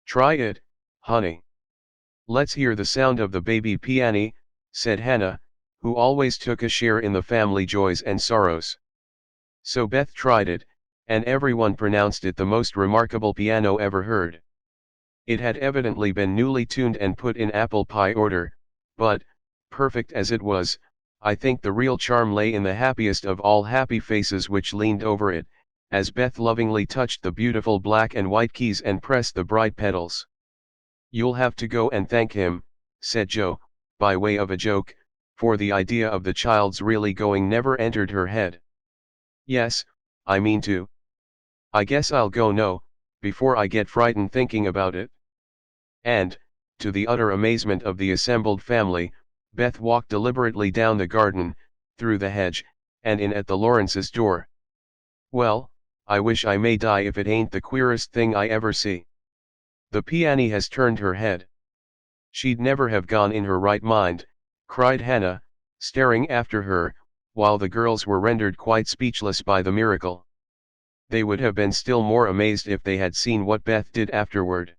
Try it, honey. Let's hear the sound of the baby piano, said Hannah, who always took a share in the family joys and sorrows. So Beth tried it, and everyone pronounced it the most remarkable piano ever heard. It had evidently been newly tuned and put in apple pie order, but, perfect as it was, I think the real charm lay in the happiest of all happy faces which leaned over it, as Beth lovingly touched the beautiful black and white keys and pressed the bright pedals. You'll have to go and thank him, said Joe, by way of a joke, for the idea of the child's really going never entered her head. Yes, I mean to. I guess I'll go no, before I get frightened thinking about it. And, to the utter amazement of the assembled family, Beth walked deliberately down the garden, through the hedge, and in at the Lawrences' door. Well, I wish I may die if it ain't the queerest thing I ever see. The peony has turned her head. She'd never have gone in her right mind, cried Hannah, staring after her, while the girls were rendered quite speechless by the miracle. They would have been still more amazed if they had seen what Beth did afterward.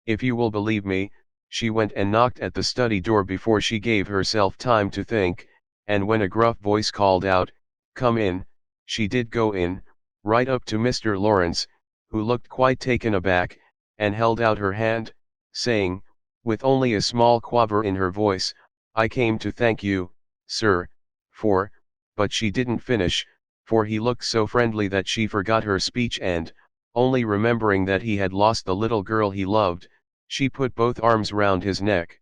If you will believe me, she went and knocked at the study door before she gave herself time to think, and when a gruff voice called out, "Come in," she did go in, right up to Mr. Lawrence, who looked quite taken aback, and held out her hand, saying, with only a small quaver in her voice, "I came to thank you, sir, for," but she didn't finish, for he looked so friendly that she forgot her speech and, only remembering that he had lost the little girl he loved, she put both arms round his neck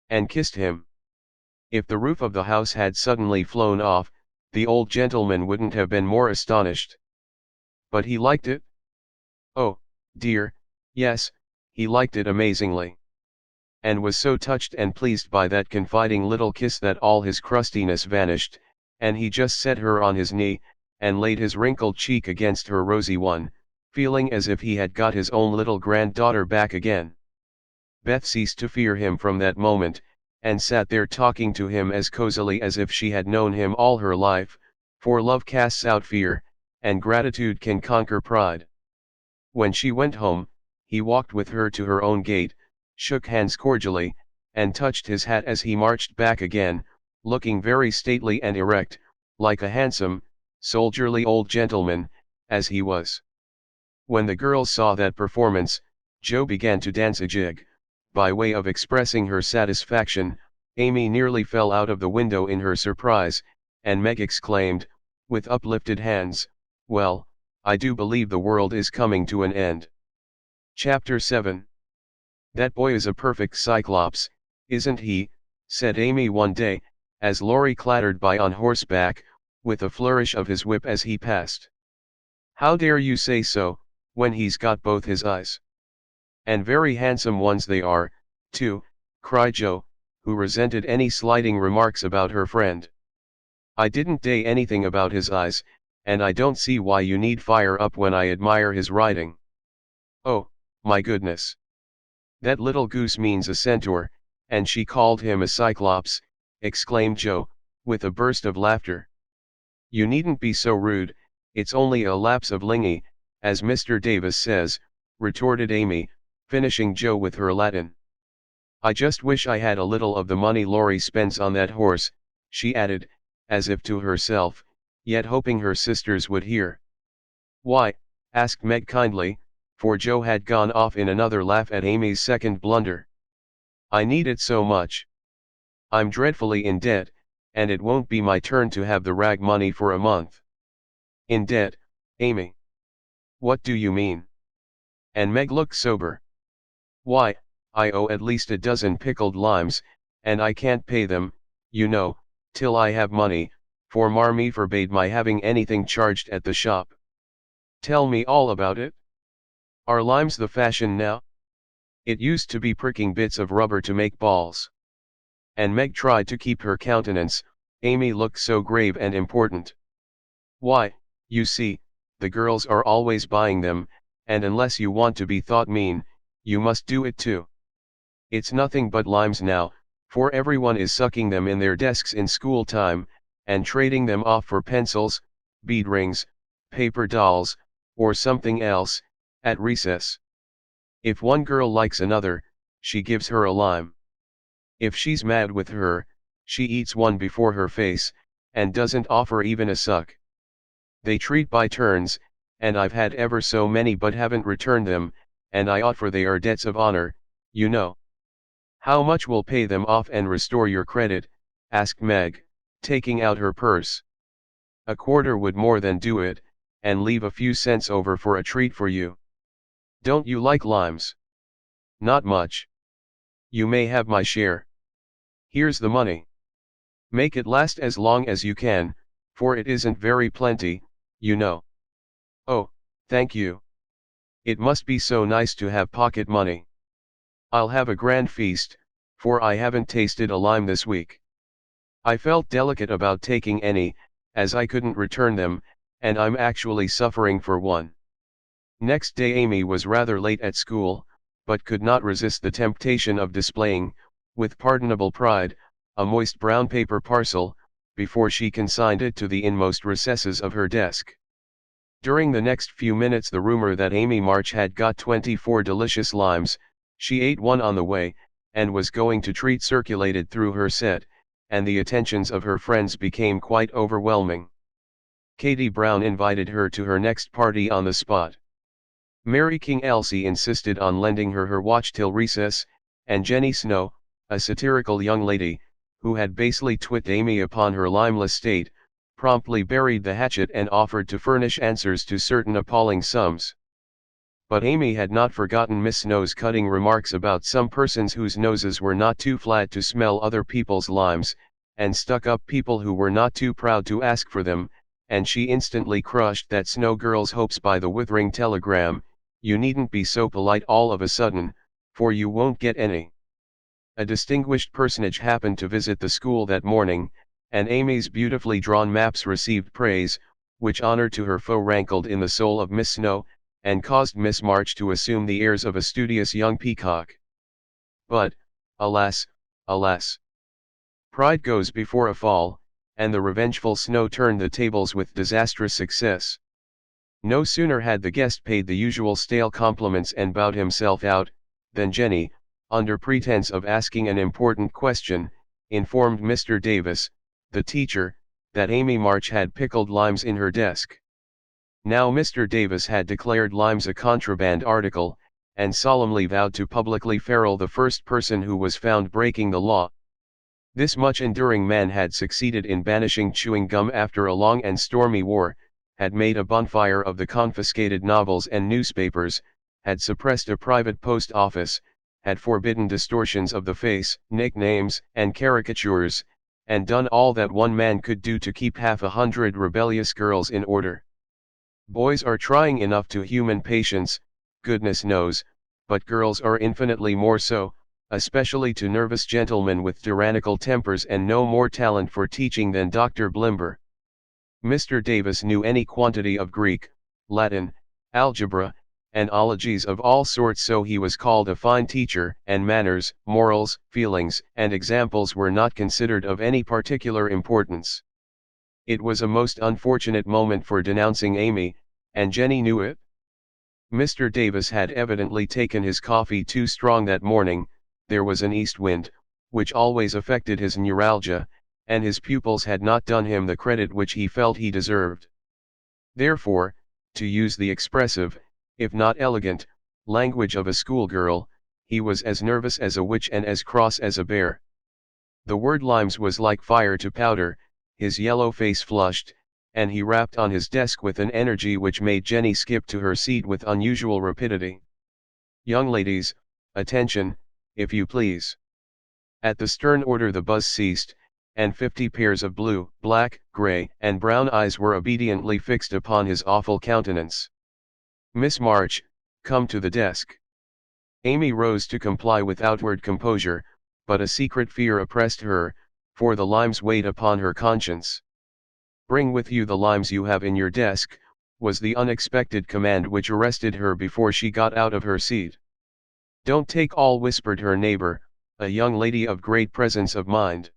and kissed him. If the roof of the house had suddenly flown off, the old gentleman wouldn't have been more astonished. But he liked it? Oh, dear, yes, he liked it amazingly. And was so touched and pleased by that confiding little kiss that all his crustiness vanished, and he just set her on his knee, and laid his wrinkled cheek against her rosy one, feeling as if he had got his own little granddaughter back again. Beth ceased to fear him from that moment, and sat there talking to him as cozily as if she had known him all her life, for love casts out fear, and gratitude can conquer pride. When she went home, he walked with her to her own gate, shook hands cordially, and touched his hat as he marched back again, looking very stately and erect, like a handsome, soldierly old gentleman, as he was. When the girls saw that performance, Joe began to dance a jig. By way of expressing her satisfaction, Amy nearly fell out of the window in her surprise, and Meg exclaimed, with uplifted hands, "Well, I do believe the world is coming to an end." Chapter 7. That boy is a perfect cyclops, isn't he? Said Amy one day, as Laurie clattered by on horseback, with a flourish of his whip as he passed. "How dare you say so, when he's got both his eyes? And very handsome ones they are, too," cried Joe, who resented any slighting remarks about her friend. "I didn't say anything about his eyes, and I don't see why you need fire up when I admire his riding." "Oh, my goodness. That little goose means a centaur, and she called him a cyclops," exclaimed Joe, with a burst of laughter. "You needn't be so rude, it's only a lapse of lingy, as Mr. Davis says," retorted Amy, finishing Joe with her Latin. "I just wish I had a little of the money Laurie spends on that horse," she added, as if to herself, yet hoping her sisters would hear. "Why?" asked Meg kindly, for Joe had gone off in another laugh at Amy's second blunder. "I need it so much. I'm dreadfully in debt, and it won't be my turn to have the rag money for a month." "In debt, Amy? What do you mean?" And Meg looked sober. "Why, I owe at least a dozen pickled limes, and I can't pay them, you know, till I have money, for Marmee forbade my having anything charged at the shop." "Tell me all about it. Are limes the fashion now? It used to be pricking bits of rubber to make balls." And Meg tried to keep her countenance. Amy looked so grave and important. "Why, you see, the girls are always buying them, and unless you want to be thought mean, you must do it too. It's nothing but limes now, for everyone is sucking them in their desks in school time, and trading them off for pencils, bead rings, paper dolls, or something else, at recess. If one girl likes another, she gives her a lime. If she's mad with her, she eats one before her face, and doesn't offer even a suck. They treat by turns, and I've had ever so many but haven't returned them, and I ought, for they are debts of honor, you know." "How much will pay them off and restore your credit?" asked Meg, taking out her purse. "A quarter would more than do it, and leave a few cents over for a treat for you. Don't you like limes?" "Not much. You may have my share. Here's the money. Make it last as long as you can, for it isn't very plenty, you know." "Oh, thank you. It must be so nice to have pocket money. I'll have a grand feast, for I haven't tasted a lime this week." I felt delicate about taking any, as I couldn't return them, and I'm actually suffering for one. Next day Amy was rather late at school, but could not resist the temptation of displaying, with pardonable pride, a moist brown paper parcel, before she consigned it to the inmost recesses of her desk. During the next few minutes the rumor that Amy March had got 24 delicious limes, she ate one on the way, and was going to treat circulated through her set, and the attentions of her friends became quite overwhelming. Katie Brown invited her to her next party on the spot. Mary King Elsie insisted on lending her watch till recess, and Jenny Snow, a satirical young lady, who had basely twit Amy upon her limeless state, promptly buried the hatchet and offered to furnish answers to certain appalling sums. But Amy had not forgotten Miss Snow's cutting remarks about some persons whose noses were not too flat to smell other people's limes, and stuck-up people who were not too proud to ask for them, and she instantly crushed that Snow girl's hopes by the withering telegram, "You needn't be so polite all of a sudden, for you won't get any." A distinguished personage happened to visit the school that morning, and Amy's beautifully drawn maps received praise, which honor to her foe rankled in the soul of Miss Snow, and caused Miss March to assume the airs of a studious young peacock. But, alas, alas! Pride goes before a fall, and the revengeful Snow turned the tables with disastrous success. No sooner had the guest paid the usual stale compliments and bowed himself out, than Jenny, under pretense of asking an important question, informed Mr. Davis, the teacher, that Amy March had pickled limes in her desk. Now Mr. Davis had declared limes a contraband article, and solemnly vowed to publicly ferule the first person who was found breaking the law. This much enduring man had succeeded in banishing chewing gum after a long and stormy war, had made a bonfire of the confiscated novels and newspapers, had suppressed a private post office, had forbidden distortions of the face, nicknames, and caricatures, and done all that one man could do to keep 100 rebellious girls in order. Boys are trying enough to human patience, goodness knows, but girls are infinitely more so, especially to nervous gentlemen with tyrannical tempers and no more talent for teaching than Dr. Blimber. Mr. Davis knew any quantity of Greek, Latin, algebra, and ologies of all sorts, so he was called a fine teacher, and manners, morals, feelings, and examples were not considered of any particular importance. It was a most unfortunate moment for denouncing Amy, and Jenny knew it. Mr. Davis had evidently taken his coffee too strong that morning. There was an east wind, which always affected his neuralgia, and his pupils had not done him the credit which he felt he deserved. Therefore, to use the expressive, if not elegant, language of a schoolgirl, he was as nervous as a witch and as cross as a bear. The word limes was like fire to powder, his yellow face flushed, and he rapped on his desk with an energy which made Jenny skip to her seat with unusual rapidity. "Young ladies, attention, if you please." At the stern order the buzz ceased, and 50 pairs of blue, black, gray, and brown eyes were obediently fixed upon his awful countenance. "Miss March, come to the desk." Amy rose to comply with outward composure, but a secret fear oppressed her, for the limes weighed upon her conscience. "Bring with you the limes you have in your desk," was the unexpected command which arrested her before she got out of her seat. "Don't take all," whispered her neighbor, a young lady of great presence of mind.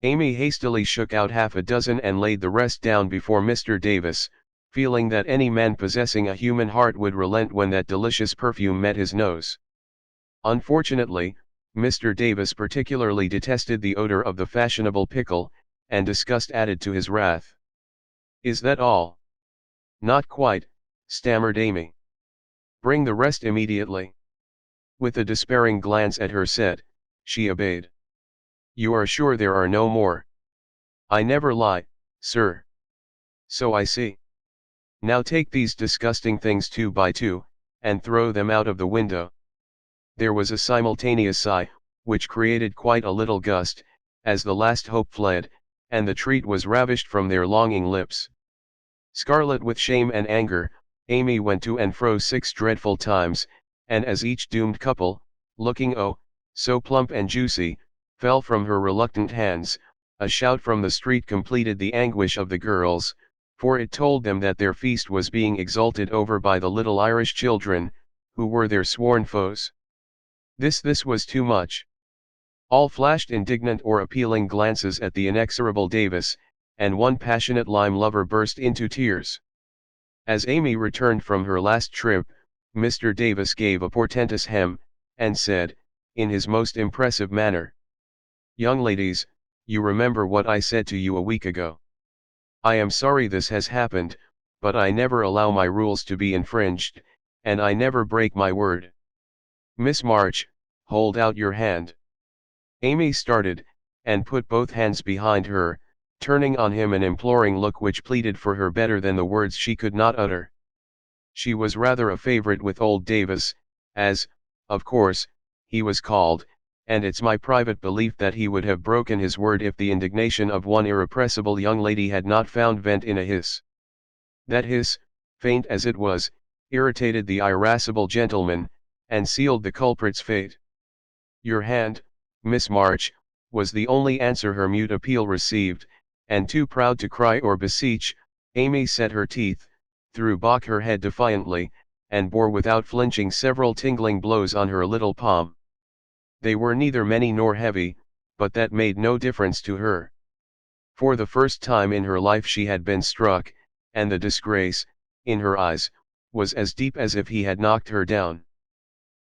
Amy hastily shook out half a dozen and laid the rest down before Mr. Davis, feeling that any man possessing a human heart would relent when that delicious perfume met his nose. Unfortunately, Mr. Davis particularly detested the odor of the fashionable pickle, and disgust added to his wrath. "Is that all?" "Not quite," stammered Amy. "Bring the rest immediately." With a despairing glance at her set, she obeyed. "You are sure there are no more?" "I never lie, sir." "So I see. Now take these disgusting things 2 by 2, and throw them out of the window." There was a simultaneous sigh, which created quite a little gust, as the last hope fled, and the treat was ravished from their longing lips. Scarlet with shame and anger, Amy went to and fro 6 dreadful times, and as each doomed couple, looking oh, so plump and juicy, fell from her reluctant hands, a shout from the street completed the anguish of the girls, for it told them that their feast was being exulted over by the little Irish children, who were their sworn foes. This was too much. All flashed indignant or appealing glances at the inexorable Davis, and one passionate lime lover burst into tears. As Amy returned from her last trip, Mr. Davis gave a portentous hem, and said, in his most impressive manner, "Young ladies, you remember what I said to you a week ago. I am sorry this has happened, but I never allow my rules to be infringed, and I never break my word. Miss March, hold out your hand." Amy started, and put both hands behind her, turning on him an imploring look which pleaded for her better than the words she could not utter. She was rather a favorite with old Davis, as, of course, he was called, and it's my private belief that he would have broken his word if the indignation of one irrepressible young lady had not found vent in a hiss. That hiss, faint as it was, irritated the irascible gentleman, and sealed the culprit's fate. "Your hand, Miss March," was the only answer her mute appeal received, and too proud to cry or beseech, Amy set her teeth, threw back her head defiantly, and bore without flinching several tingling blows on her little palm. They were neither many nor heavy, but that made no difference to her. For the first time in her life she had been struck, and the disgrace, in her eyes, was as deep as if he had knocked her down.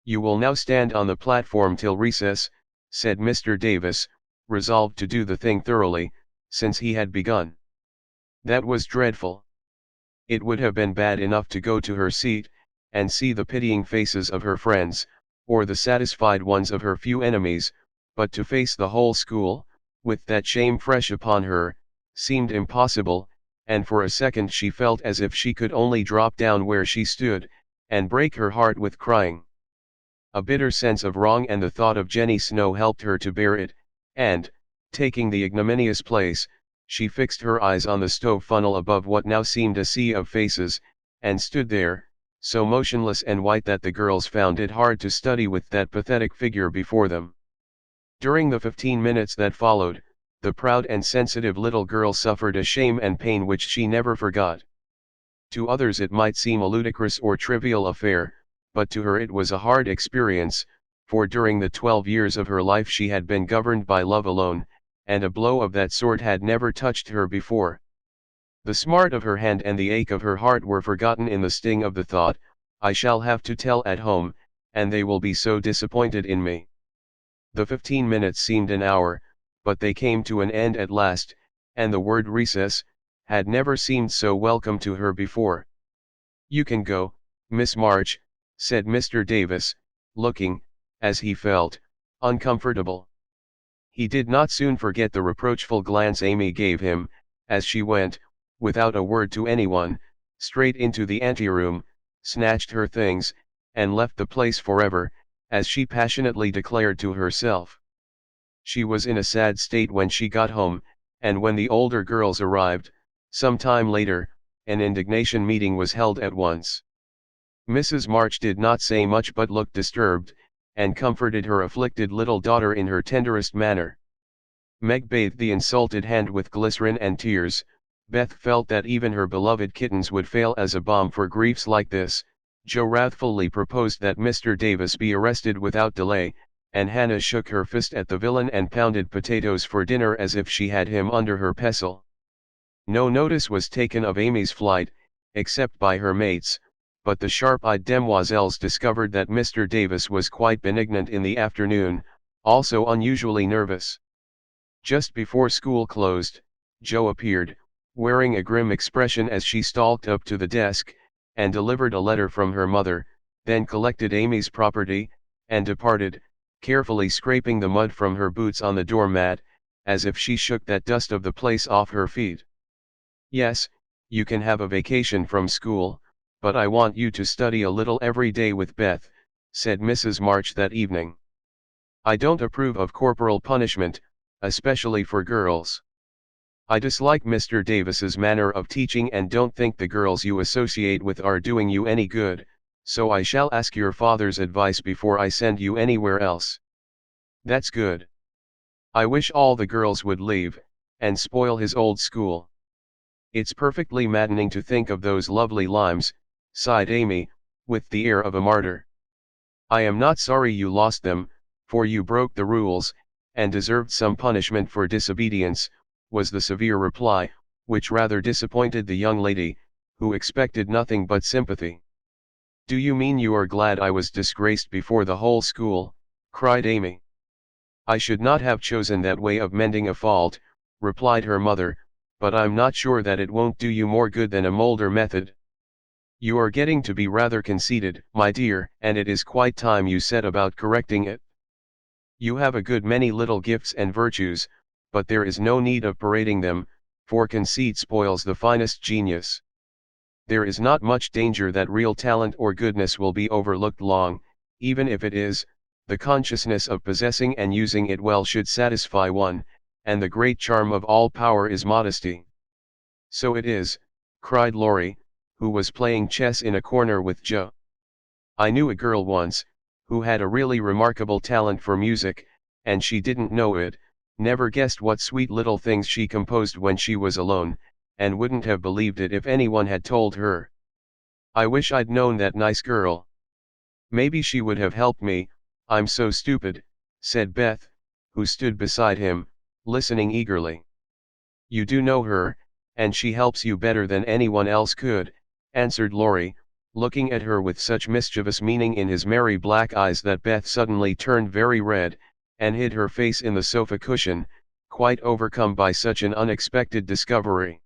"You will now stand on the platform till recess," said Mr. Davis, resolved to do the thing thoroughly, since he had begun. That was dreadful. It would have been bad enough to go to her seat, and see the pitying faces of her friends, or the satisfied ones of her few enemies, but to face the whole school, with that shame fresh upon her, seemed impossible, and for a second she felt as if she could only drop down where she stood, and break her heart with crying. A bitter sense of wrong and the thought of Jenny Snow helped her to bear it, and, taking the ignominious place, she fixed her eyes on the stove funnel above what now seemed a sea of faces, and stood there, so motionless and white that the girls found it hard to study with that pathetic figure before them. During the 15 minutes that followed, the proud and sensitive little girl suffered a shame and pain which she never forgot. To others it might seem a ludicrous or trivial affair, but to her it was a hard experience, for during the 12 years of her life she had been governed by love alone, and a blow of that sort had never touched her before. The smart of her hand and the ache of her heart were forgotten in the sting of the thought, I shall have to tell at home, and they will be so disappointed in me. The 15 minutes seemed an hour, but they came to an end at last, and the word recess had never seemed so welcome to her before. You can go, Miss March, said Mr. Davis, looking, as he felt, uncomfortable. He did not soon forget the reproachful glance Amy gave him, as she went, without a word to anyone, straight into the anteroom, snatched her things, and left the place forever, as she passionately declared to herself. She was in a sad state when she got home, and when the older girls arrived, some time later, an indignation meeting was held at once. Mrs. March did not say much but looked disturbed, and comforted her afflicted little daughter in her tenderest manner. Meg bathed the insulted hand with glycerin and tears. Beth felt that even her beloved kittens would fail as a balm for griefs like this. Joe wrathfully proposed that Mr. Davis be arrested without delay, and Hannah shook her fist at the villain and pounded potatoes for dinner as if she had him under her pestle. No notice was taken of Amy's flight, except by her mates, but the sharp-eyed demoiselles discovered that Mr. Davis was quite benignant in the afternoon, also unusually nervous. Just before school closed, Jo appeared, wearing a grim expression as she stalked up to the desk, and delivered a letter from her mother, then collected Amy's property, and departed, carefully scraping the mud from her boots on the doormat, as if she shook that dust of the place off her feet. Yes, you can have a vacation from school, but I want you to study a little every day with Beth, said Mrs. March that evening. I don't approve of corporal punishment, especially for girls. I dislike Mr. Davis's manner of teaching and don't think the girls you associate with are doing you any good, so I shall ask your father's advice before I send you anywhere else. That's good. I wish all the girls would leave, and spoil his old school. It's perfectly maddening to think of those lovely limes, sighed Amy, with the air of a martyr. I am not sorry you lost them, for you broke the rules, and deserved some punishment for disobedience, was the severe reply, which rather disappointed the young lady, who expected nothing but sympathy. Do you mean you are glad I was disgraced before the whole school? Cried Amy. I should not have chosen that way of mending a fault, replied her mother, but I'm not sure that it won't do you more good than a milder method. You are getting to be rather conceited, my dear, and it is quite time you set about correcting it. You have a good many little gifts and virtues, but there is no need of parading them, for conceit spoils the finest genius. There is not much danger that real talent or goodness will be overlooked long, even if it is, the consciousness of possessing and using it well should satisfy one, and the great charm of all power is modesty. So it is, cried Laurie, who was playing chess in a corner with Jo. I knew a girl once, who had a really remarkable talent for music, and she didn't know it, never guessed what sweet little things she composed when she was alone, and wouldn't have believed it if anyone had told her. I wish I'd known that nice girl. Maybe she would have helped me, I'm so stupid, said Beth, who stood beside him, listening eagerly. You do know her, and she helps you better than anyone else could, answered Laurie, looking at her with such mischievous meaning in his merry black eyes that Beth suddenly turned very red, and hid her face in the sofa cushion, quite overcome by such an unexpected discovery.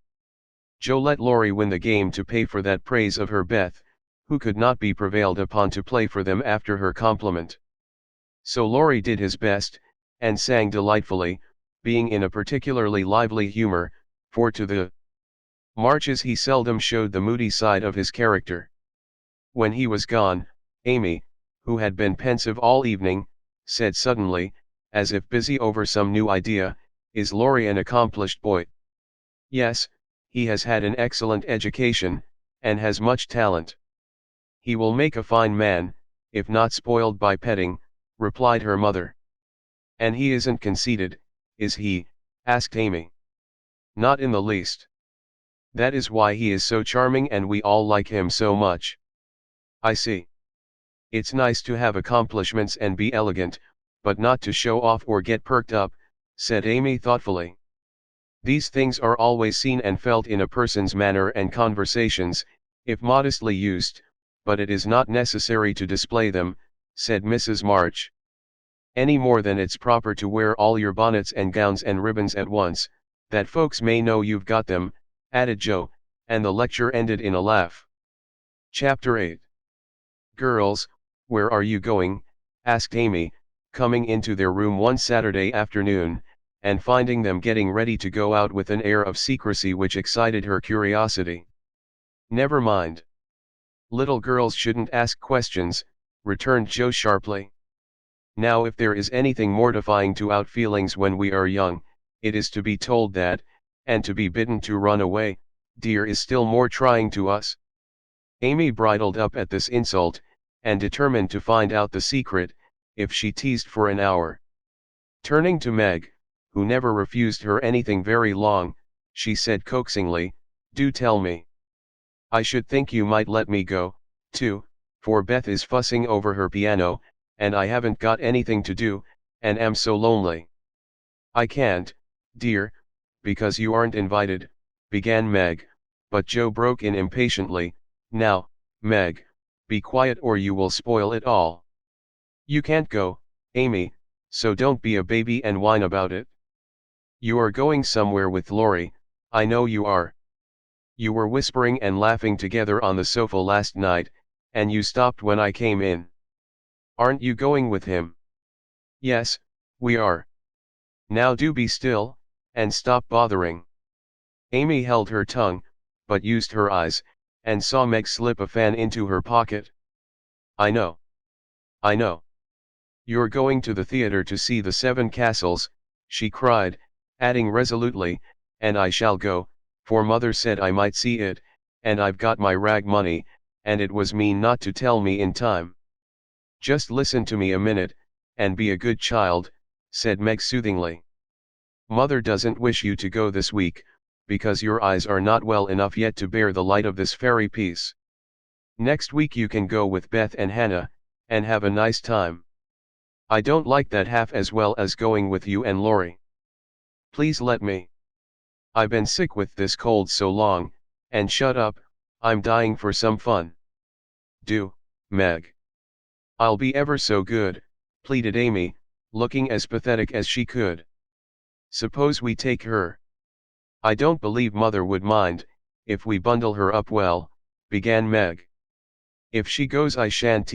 Jo let Laurie win the game to pay for that praise of her Beth, who could not be prevailed upon to play for them after her compliment. So Laurie did his best, and sang delightfully, being in a particularly lively humor, for to the Marches he seldom showed the moody side of his character. When he was gone, Amy, who had been pensive all evening, said suddenly, as if busy over some new idea, "Is Laurie an accomplished boy?" "Yes, he has had an excellent education, and has much talent. He will make a fine man, if not spoiled by petting," replied her mother. "And he isn't conceited, is he?" asked Amy. "Not in the least. That is why he is so charming and we all like him so much." "I see. It's nice to have accomplishments and be elegant, but not to show off or get perked up," said Amy thoughtfully. "These things are always seen and felt in a person's manner and conversations, if modestly used, but it is not necessary to display them, said Mrs. March. Any more than it's proper to wear all your bonnets and gowns and ribbons at once, that folks may know you've got them, added Joe, and the lecture ended in a laugh. Chapter 8. Girls, where are you going? Asked Amy, coming into their room one Saturday afternoon, and finding them getting ready to go out with an air of secrecy which excited her curiosity. Never mind. Little girls shouldn't ask questions, returned Joe sharply. Now if there is anything mortifying to our feelings when we are young, it is to be told that, and to be bidden to run away, dear, is still more trying to us. Amy bridled up at this insult, and determined to find out the secret, if she teased for an hour. Turning to Meg, who never refused her anything very long, she said coaxingly, do tell me. I should think you might let me go, too, for Beth is fussing over her piano, and I haven't got anything to do, and am so lonely. I can't, dear, because you aren't invited, began Meg, but Joe broke in impatiently, now, Meg, be quiet or you will spoil it all. You can't go, Amy, so don't be a baby and whine about it. You are going somewhere with Laurie, I know you are. You were whispering and laughing together on the sofa last night, and you stopped when I came in. Aren't you going with him? Yes, we are. Now do be still, and stop bothering. Amy held her tongue, but used her eyes, and saw Meg slip a fan into her pocket. I know. I know. You're going to the theater to see the Seven Castles, she cried, adding resolutely, and I shall go, for mother said I might see it, and I've got my rag money, and it was mean not to tell me in time. Just listen to me a minute, and be a good child, said Meg soothingly. Mother doesn't wish you to go this week, because your eyes are not well enough yet to bear the light of this fairy piece. Next week you can go with Beth and Hannah, and have a nice time. I don't like that half as well as going with you and Laurie. Please let me. I've been sick with this cold so long, and shut up, I'm dying for some fun. Do, Meg. I'll be ever so good, pleaded Amy, looking as pathetic as she could. Suppose we take her. I don't believe mother would mind, if we bundle her up well, began Meg. If she goes I shan't,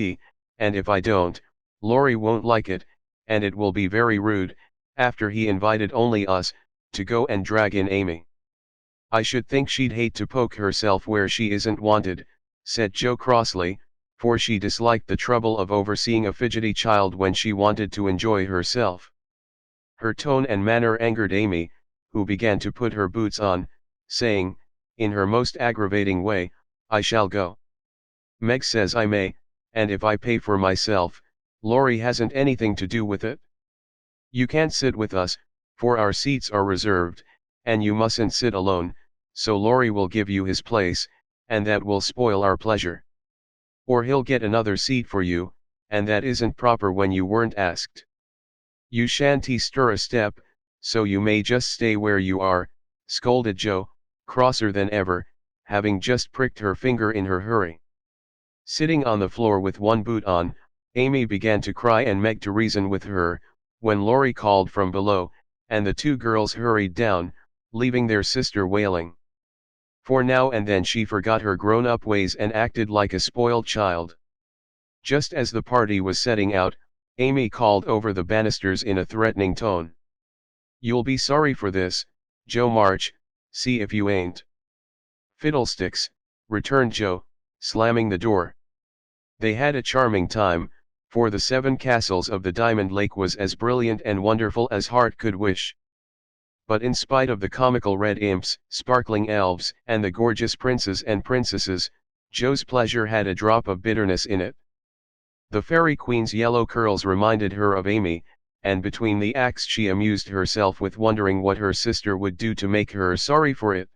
and if I don't, Laurie won't like it, and it will be very rude, after he invited only us, to go and drag in Amy. I should think she'd hate to poke herself where she isn't wanted, said Joe crossly, for she disliked the trouble of overseeing a fidgety child when she wanted to enjoy herself. Her tone and manner angered Amy, who began to put her boots on, saying, in her most aggravating way, I shall go. Meg says I may, and if I pay for myself, Laurie hasn't anything to do with it. You can't sit with us, for our seats are reserved, and you mustn't sit alone, so Laurie will give you his place, and that will spoil our pleasure. Or he'll get another seat for you, and that isn't proper when you weren't asked. You shan't stir a step, so you may just stay where you are, scolded Joe, crosser than ever, having just pricked her finger in her hurry. Sitting on the floor with one boot on, Amy began to cry and Meg to reason with her, when Laurie called from below, and the two girls hurried down, leaving their sister wailing. For now and then she forgot her grown-up ways and acted like a spoiled child. Just as the party was setting out, Amy called over the banisters in a threatening tone. You'll be sorry for this, Joe March, see if you ain't. Fiddlesticks, returned Joe, slamming the door. They had a charming time, for the Seven Castles of the Diamond Lake was as brilliant and wonderful as heart could wish. But in spite of the comical red imps, sparkling elves, and the gorgeous princes and princesses, Joe's pleasure had a drop of bitterness in it. The fairy queen's yellow curls reminded her of Amy, and between the acts she amused herself with wondering what her sister would do to make her sorry for it.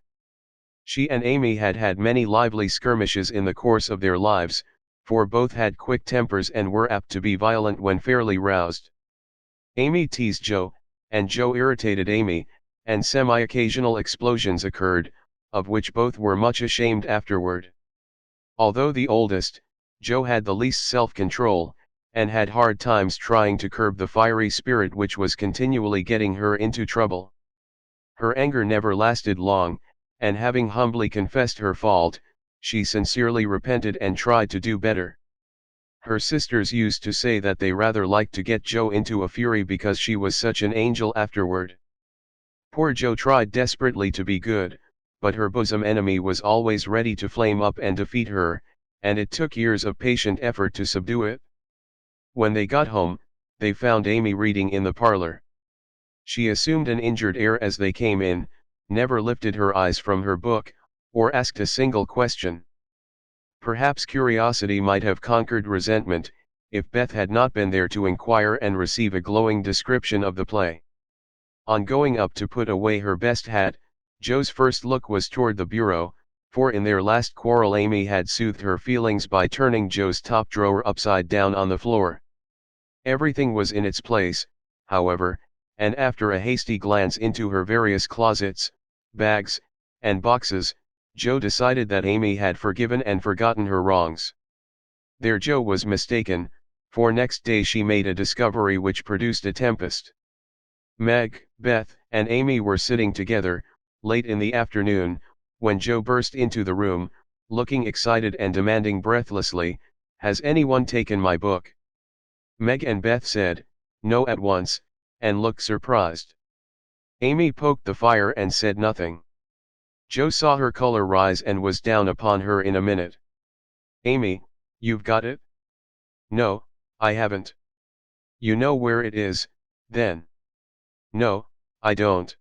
She and Amy had had many lively skirmishes in the course of their lives, for both had quick tempers and were apt to be violent when fairly roused. Amy teased Joe, and Joe irritated Amy, and semi-occasional explosions occurred, of which both were much ashamed afterward. Although the oldest, Joe had the least self-control, and had hard times trying to curb the fiery spirit which was continually getting her into trouble. Her anger never lasted long, and having humbly confessed her fault, she sincerely repented and tried to do better. Her sisters used to say that they rather liked to get Joe into a fury because she was such an angel afterward. Poor Joe tried desperately to be good, but her bosom enemy was always ready to flame up and defeat her, and it took years of patient effort to subdue it. When they got home, they found Amy reading in the parlor. She assumed an injured air as they came in, never lifted her eyes from her book, or asked a single question. Perhaps curiosity might have conquered resentment, if Beth had not been there to inquire and receive a glowing description of the play. On going up to put away her best hat, Joe's first look was toward the bureau, for in their last quarrel Amy had soothed her feelings by turning Joe's top drawer upside down on the floor. Everything was in its place, however, and after a hasty glance into her various closets, bags, and boxes, Joe decided that Amy had forgiven and forgotten her wrongs. There Joe was mistaken, for next day she made a discovery which produced a tempest. Meg, Beth, and Amy were sitting together, late in the afternoon, when Joe burst into the room, looking excited and demanding breathlessly, "Has anyone taken my book?" Meg and Beth said, "No" at once, and looked surprised. Amy poked the fire and said nothing. Joe saw her color rise and was down upon her in a minute. "Amy, you've got it?" "No, I haven't." "You know where it is, then?" "No, I don't."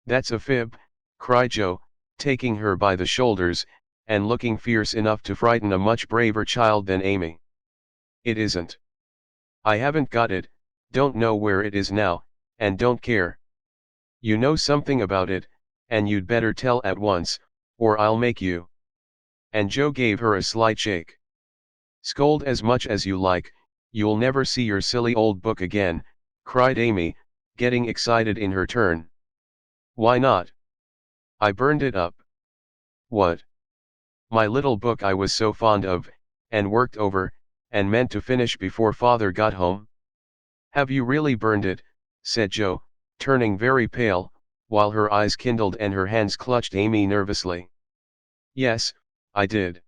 "That's a fib," cried Joe, taking her by the shoulders, and looking fierce enough to frighten a much braver child than Amy. "It isn't. I haven't got it, don't know where it is now, and don't care. You know something about it, and you'd better tell at once, or I'll make you." And Joe gave her a slight shake. "Scold as much as you like, you'll never see your silly old book again," cried Amy, getting excited in her turn. "Why not?" "I burned it up." "What?" "My little book I was so fond of, and worked over, and meant to finish before father got home." "Have you really burned it?" said Joe, turning very pale, while her eyes kindled and her hands clutched Amy nervously. "Yes, I did.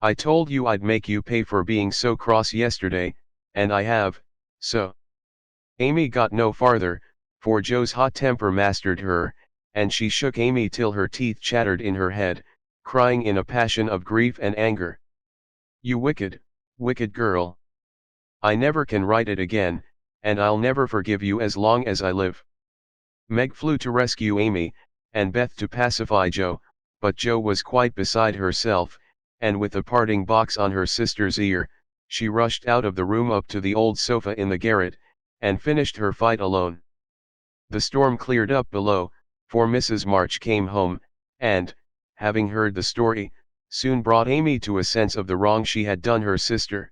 I told you I'd make you pay for being so cross yesterday, and I have, so." Amy got no farther, for Joe's hot temper mastered her, and she shook Amy till her teeth chattered in her head, crying in a passion of grief and anger, "You wicked, wicked girl! I never can write it again, and I'll never forgive you as long as I live." Meg flew to rescue Amy, and Beth to pacify Joe, but Joe was quite beside herself, and with a parting box on her sister's ear, she rushed out of the room up to the old sofa in the garret, and finished her fight alone. The storm cleared up below, for Mrs. March came home, and, having heard the story, soon brought Amy to a sense of the wrong she had done her sister.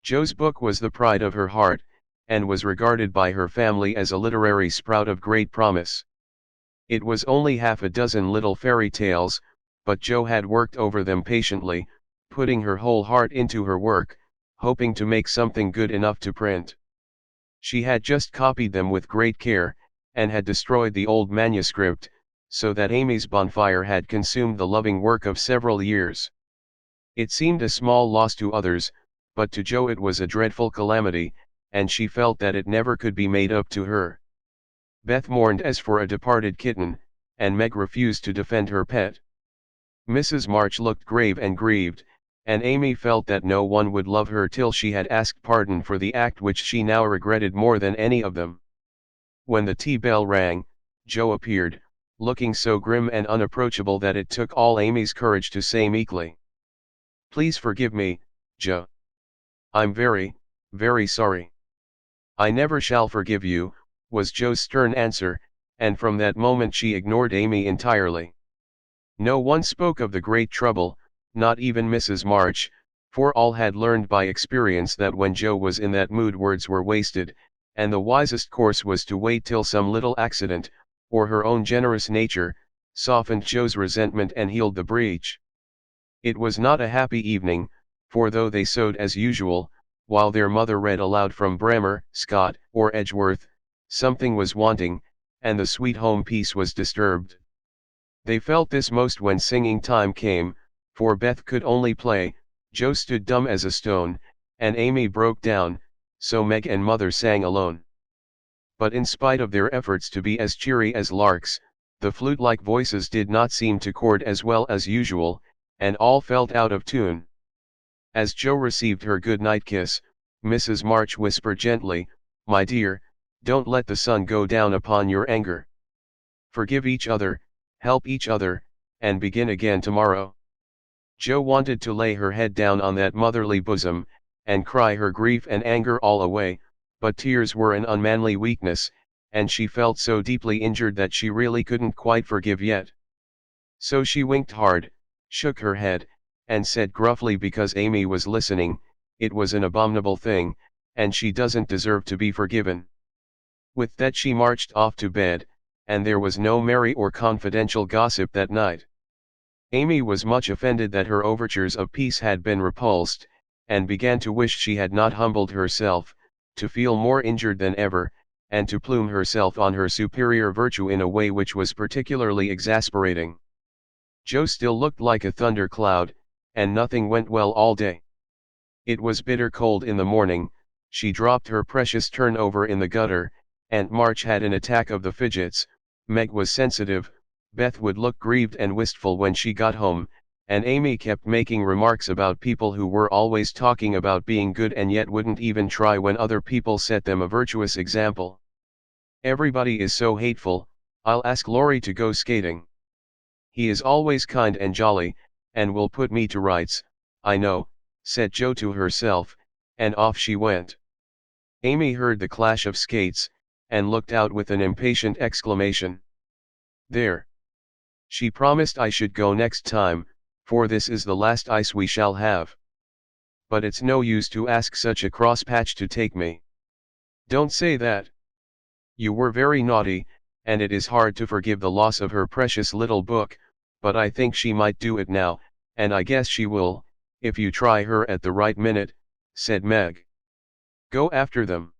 Joe's book was the pride of her heart, and was regarded by her family as a literary sprout of great promise. It was only half a dozen little fairy tales, but Joe had worked over them patiently, putting her whole heart into her work, hoping to make something good enough to print. She had just copied them with great care, and had destroyed the old manuscript, so that Amy's bonfire had consumed the loving work of several years. It seemed a small loss to others, but to Joe it was a dreadful calamity, and she felt that it never could be made up to her. Beth mourned as for a departed kitten, and Meg refused to defend her pet. Mrs. March looked grave and grieved, and Amy felt that no one would love her till she had asked pardon for the act which she now regretted more than any of them. When the tea bell rang, Joe appeared, looking so grim and unapproachable that it took all Amy's courage to say meekly, "Please forgive me, Joe. I'm very, very sorry." "I never shall forgive you," was Joe's stern answer, and from that moment she ignored Amy entirely. No one spoke of the great trouble, not even Mrs. March, for all had learned by experience that when Joe was in that mood words were wasted, and the wisest course was to wait till some little accident, or her own generous nature, softened Joe's resentment and healed the breach. It was not a happy evening, for though they sewed as usual, while their mother read aloud from Bremer, Scott, or Edgeworth, something was wanting, and the sweet home peace was disturbed. They felt this most when singing time came, for Beth could only play, Joe stood dumb as a stone, and Amy broke down, so Meg and Mother sang alone. But in spite of their efforts to be as cheery as larks, the flute-like voices did not seem to chord as well as usual, and all felt out of tune. As Joe received her good-night kiss, Mrs. March whispered gently, "My dear, don't let the sun go down upon your anger. Forgive each other, help each other, and begin again tomorrow." Joe wanted to lay her head down on that motherly bosom, and cry her grief and anger all away, but tears were an unmanly weakness, and she felt so deeply injured that she really couldn't quite forgive yet. So she winked hard, shook her head, and said gruffly because Amy was listening, "It was an abominable thing, and she doesn't deserve to be forgiven." With that she marched off to bed, and there was no merry or confidential gossip that night. Amy was much offended that her overtures of peace had been repulsed, and began to wish she had not humbled herself, to feel more injured than ever, and to plume herself on her superior virtue in a way which was particularly exasperating. Joe still looked like a thunder cloud, and nothing went well all day. It was bitter cold in the morning, she dropped her precious turnover in the gutter, Aunt March had an attack of the fidgets, Meg was sensitive, Beth would look grieved and wistful when she got home, and Amy kept making remarks about people who were always talking about being good and yet wouldn't even try when other people set them a virtuous example. "Everybody is so hateful, I'll ask Laurie to go skating. He is always kind and jolly, and will put me to rights, I know," said Joe to herself, and off she went. Amy heard the clash of skates, and looked out with an impatient exclamation. "There! She promised I should go next time, for this is the last ice we shall have. But it's no use to ask such a cross patch to take me." "Don't say that. You were very naughty, and it is hard to forgive the loss of her precious little book, but I think she might do it now, and I guess she will, if you try her at the right minute," said Meg. "Go after them.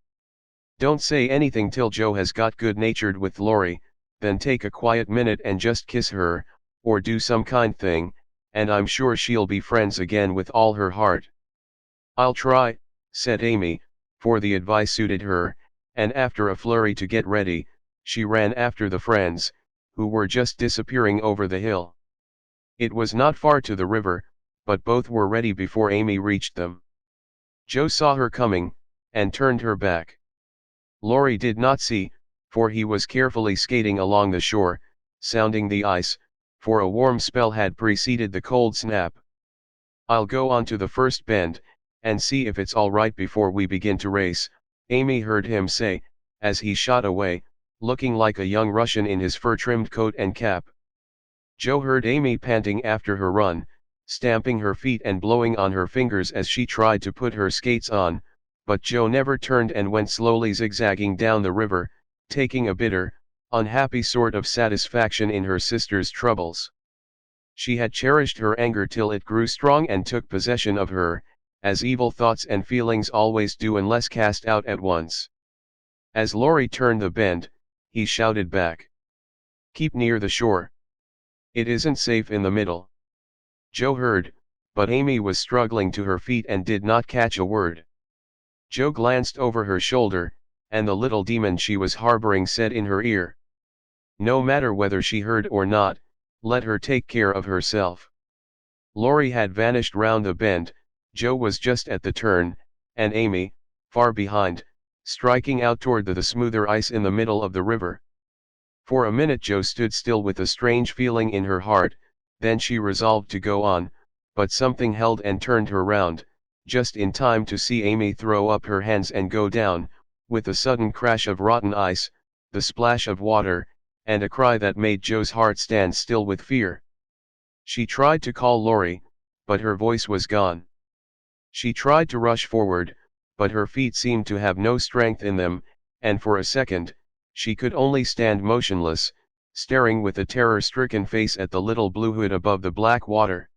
Don't say anything till Joe has got good-natured with Laurie, then take a quiet minute and just kiss her, or do some kind thing, and I'm sure she'll be friends again with all her heart." "I'll try," said Amy, for the advice suited her, and after a flurry to get ready, she ran after the friends, who were just disappearing over the hill. It was not far to the river, but both were ready before Amy reached them. Joe saw her coming, and turned her back. Laurie did not see, for he was carefully skating along the shore, sounding the ice, for a warm spell had preceded the cold snap. "I'll go on to the first bend, and see if it's all right before we begin to race," Amy heard him say, as he shot away, looking like a young Russian in his fur-trimmed coat and cap. Joe heard Amy panting after her run, stamping her feet and blowing on her fingers as she tried to put her skates on, but Joe never turned and went slowly zigzagging down the river, taking a bitter, unhappy sort of satisfaction in her sister's troubles. She had cherished her anger till it grew strong and took possession of her, as evil thoughts and feelings always do unless cast out at once. As Laurie turned the bend, he shouted back, "Keep near the shore. It isn't safe in the middle." Joe heard, but Amy was struggling to her feet and did not catch a word. Joe glanced over her shoulder, and the little demon she was harboring said in her ear, "No matter whether she heard or not, let her take care of herself." Laurie had vanished round the bend, Joe was just at the turn, and Amy, far behind, striking out toward the smoother ice in the middle of the river. For a minute Joe stood still with a strange feeling in her heart, then she resolved to go on, but something held and turned her round, just in time to see Amy throw up her hands and go down, with a sudden crash of rotten ice, the splash of water, and a cry that made Joe's heart stand still with fear. She tried to call Laurie, but her voice was gone. She tried to rush forward, but her feet seemed to have no strength in them, and for a second, she could only stand motionless, staring with a terror-stricken face at the little blue hood above the black water.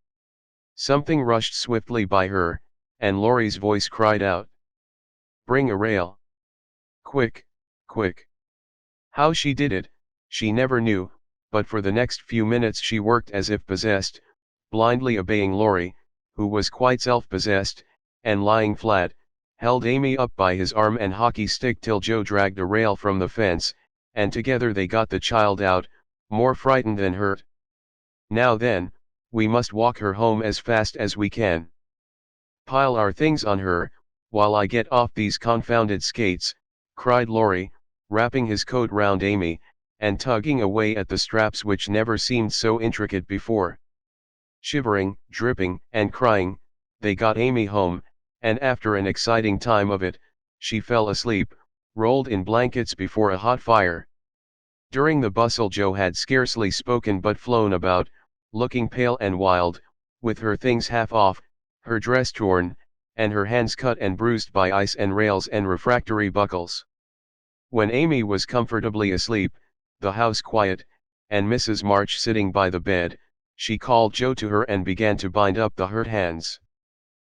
Something rushed swiftly by her, and Laurie's voice cried out. Bring a rail. Quick, quick. How she did it, she never knew, but for the next few minutes she worked as if possessed, blindly obeying Laurie, who was quite self-possessed, and lying flat, held Amy up by his arm and hockey stick till Joe dragged a rail from the fence, and together they got the child out, more frightened than hurt. Now then, we must walk her home as fast as we can. Pile our things on her, while I get off these confounded skates, cried Laurie, wrapping his coat round Amy, and tugging away at the straps which never seemed so intricate before. Shivering, dripping, and crying, they got Amy home, and after an exciting time of it, she fell asleep, rolled in blankets before a hot fire. During the bustle Joe had scarcely spoken but flown about, looking pale and wild, with her things half off, her dress torn, and her hands cut and bruised by ice and rails and refractory buckles. When Amy was comfortably asleep, the house quiet, and Mrs. March sitting by the bed, she called Joe to her and began to bind up the hurt hands.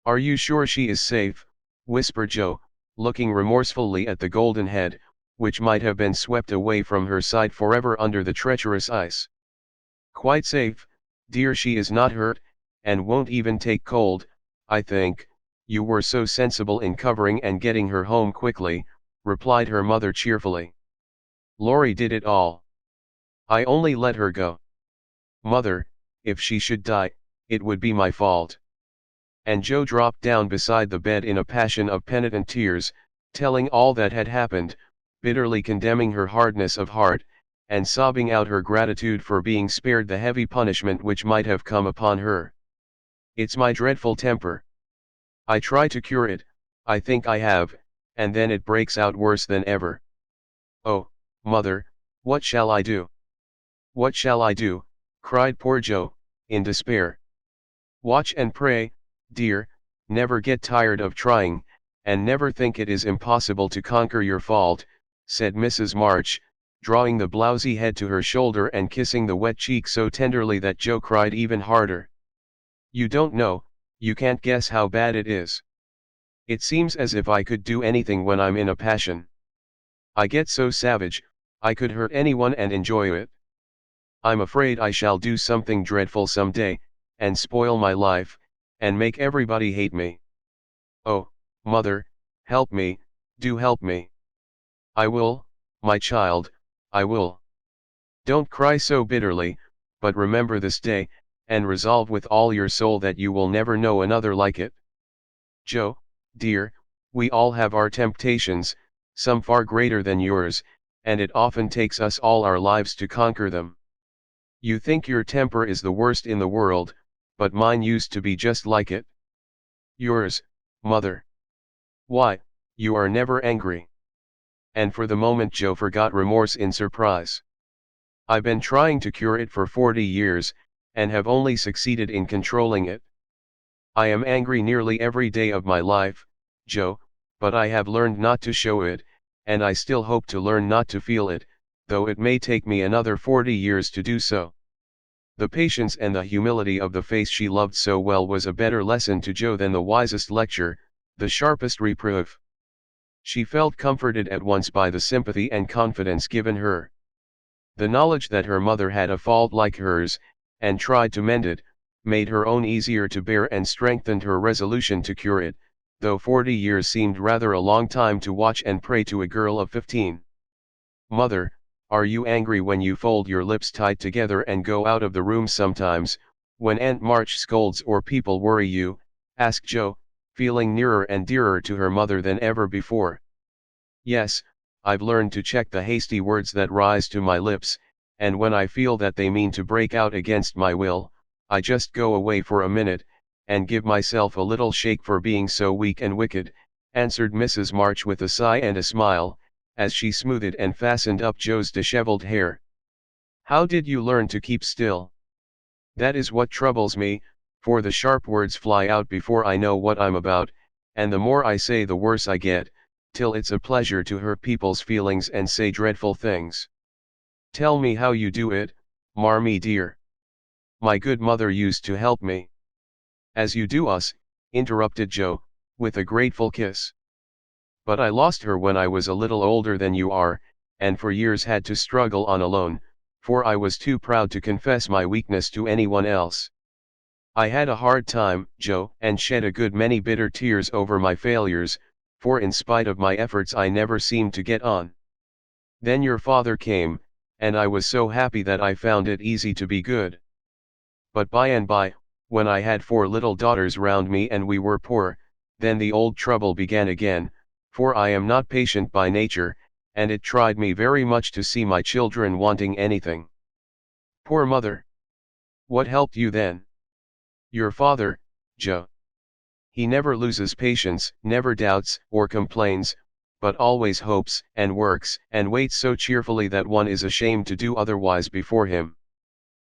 Are you sure she is safe? Whispered Joe, looking remorsefully at the golden head, which might have been swept away from her side forever under the treacherous ice. Quite safe, dear, she is not hurt, and won't even take cold, I think. You were so sensible in covering and getting her home quickly, replied her mother cheerfully. Laurie did it all. I only let her go. Mother, if she should die, it would be my fault. And Joe dropped down beside the bed in a passion of penitent tears, telling all that had happened, bitterly condemning her hardness of heart, and sobbing out her gratitude for being spared the heavy punishment which might have come upon her. It's my dreadful temper. I try to cure it, I think I have, and then it breaks out worse than ever. Oh, mother, what shall I do? What shall I do? Cried poor Joe, in despair. Watch and pray, dear, never get tired of trying, and never think it is impossible to conquer your fault, said Mrs. March, drawing the blousy head to her shoulder and kissing the wet cheek so tenderly that Joe cried even harder. You don't know, you can't guess how bad it is. It seems as if I could do anything when I'm in a passion. I get so savage, I could hurt anyone and enjoy it. I'm afraid I shall do something dreadful some day, and spoil my life, and make everybody hate me. Oh, mother, help me, do help me. I will, my child, I will. Don't cry so bitterly, but remember this day, and resolve with all your soul that you will never know another like it. Joe, dear, we all have our temptations, some far greater than yours, and it often takes us all our lives to conquer them. You think your temper is the worst in the world, but mine used to be just like it. Yours, mother. Why, you are never angry. And for the moment Joe forgot remorse in surprise. I've been trying to cure it for 40 years, and have only succeeded in controlling it. I am angry nearly every day of my life, Joe, but I have learned not to show it, and I still hope to learn not to feel it, though it may take me another 40 years to do so. The patience and the humility of the face she loved so well was a better lesson to Joe than the wisest lecture, the sharpest reproof. She felt comforted at once by the sympathy and confidence given her. The knowledge that her mother had a fault like hers, and tried to mend it, made her own easier to bear and strengthened her resolution to cure it, though 40 years seemed rather a long time to watch and pray to a girl of 15. Mother, are you angry when you fold your lips tight together and go out of the room sometimes, when Aunt March scolds or people worry you? Asked Joe, feeling nearer and dearer to her mother than ever before. Yes, I've learned to check the hasty words that rise to my lips, and when I feel that they mean to break out against my will, I just go away for a minute, and give myself a little shake for being so weak and wicked, answered Mrs. March with a sigh and a smile, as she smoothed and fastened up Joe's disheveled hair. How did you learn to keep still? That is what troubles me, for the sharp words fly out before I know what I'm about, and the more I say the worse I get, till it's a pleasure to hurt people's feelings and say dreadful things. Tell me how you do it, Marmee dear. My good mother used to help me. As you do us, interrupted Joe, with a grateful kiss. But I lost her when I was a little older than you are, and for years had to struggle on alone, for I was too proud to confess my weakness to anyone else. I had a hard time, Joe, and shed a good many bitter tears over my failures, for in spite of my efforts I never seemed to get on. Then your father came, and I was so happy that I found it easy to be good. But by and by, when I had 4 little daughters round me and we were poor, then the old trouble began again, for I am not patient by nature, and it tried me very much to see my children wanting anything. Poor mother! What helped you then? Your father, Joe. He never loses patience, never doubts or complains, but always hopes and works and waits so cheerfully that one is ashamed to do otherwise before him.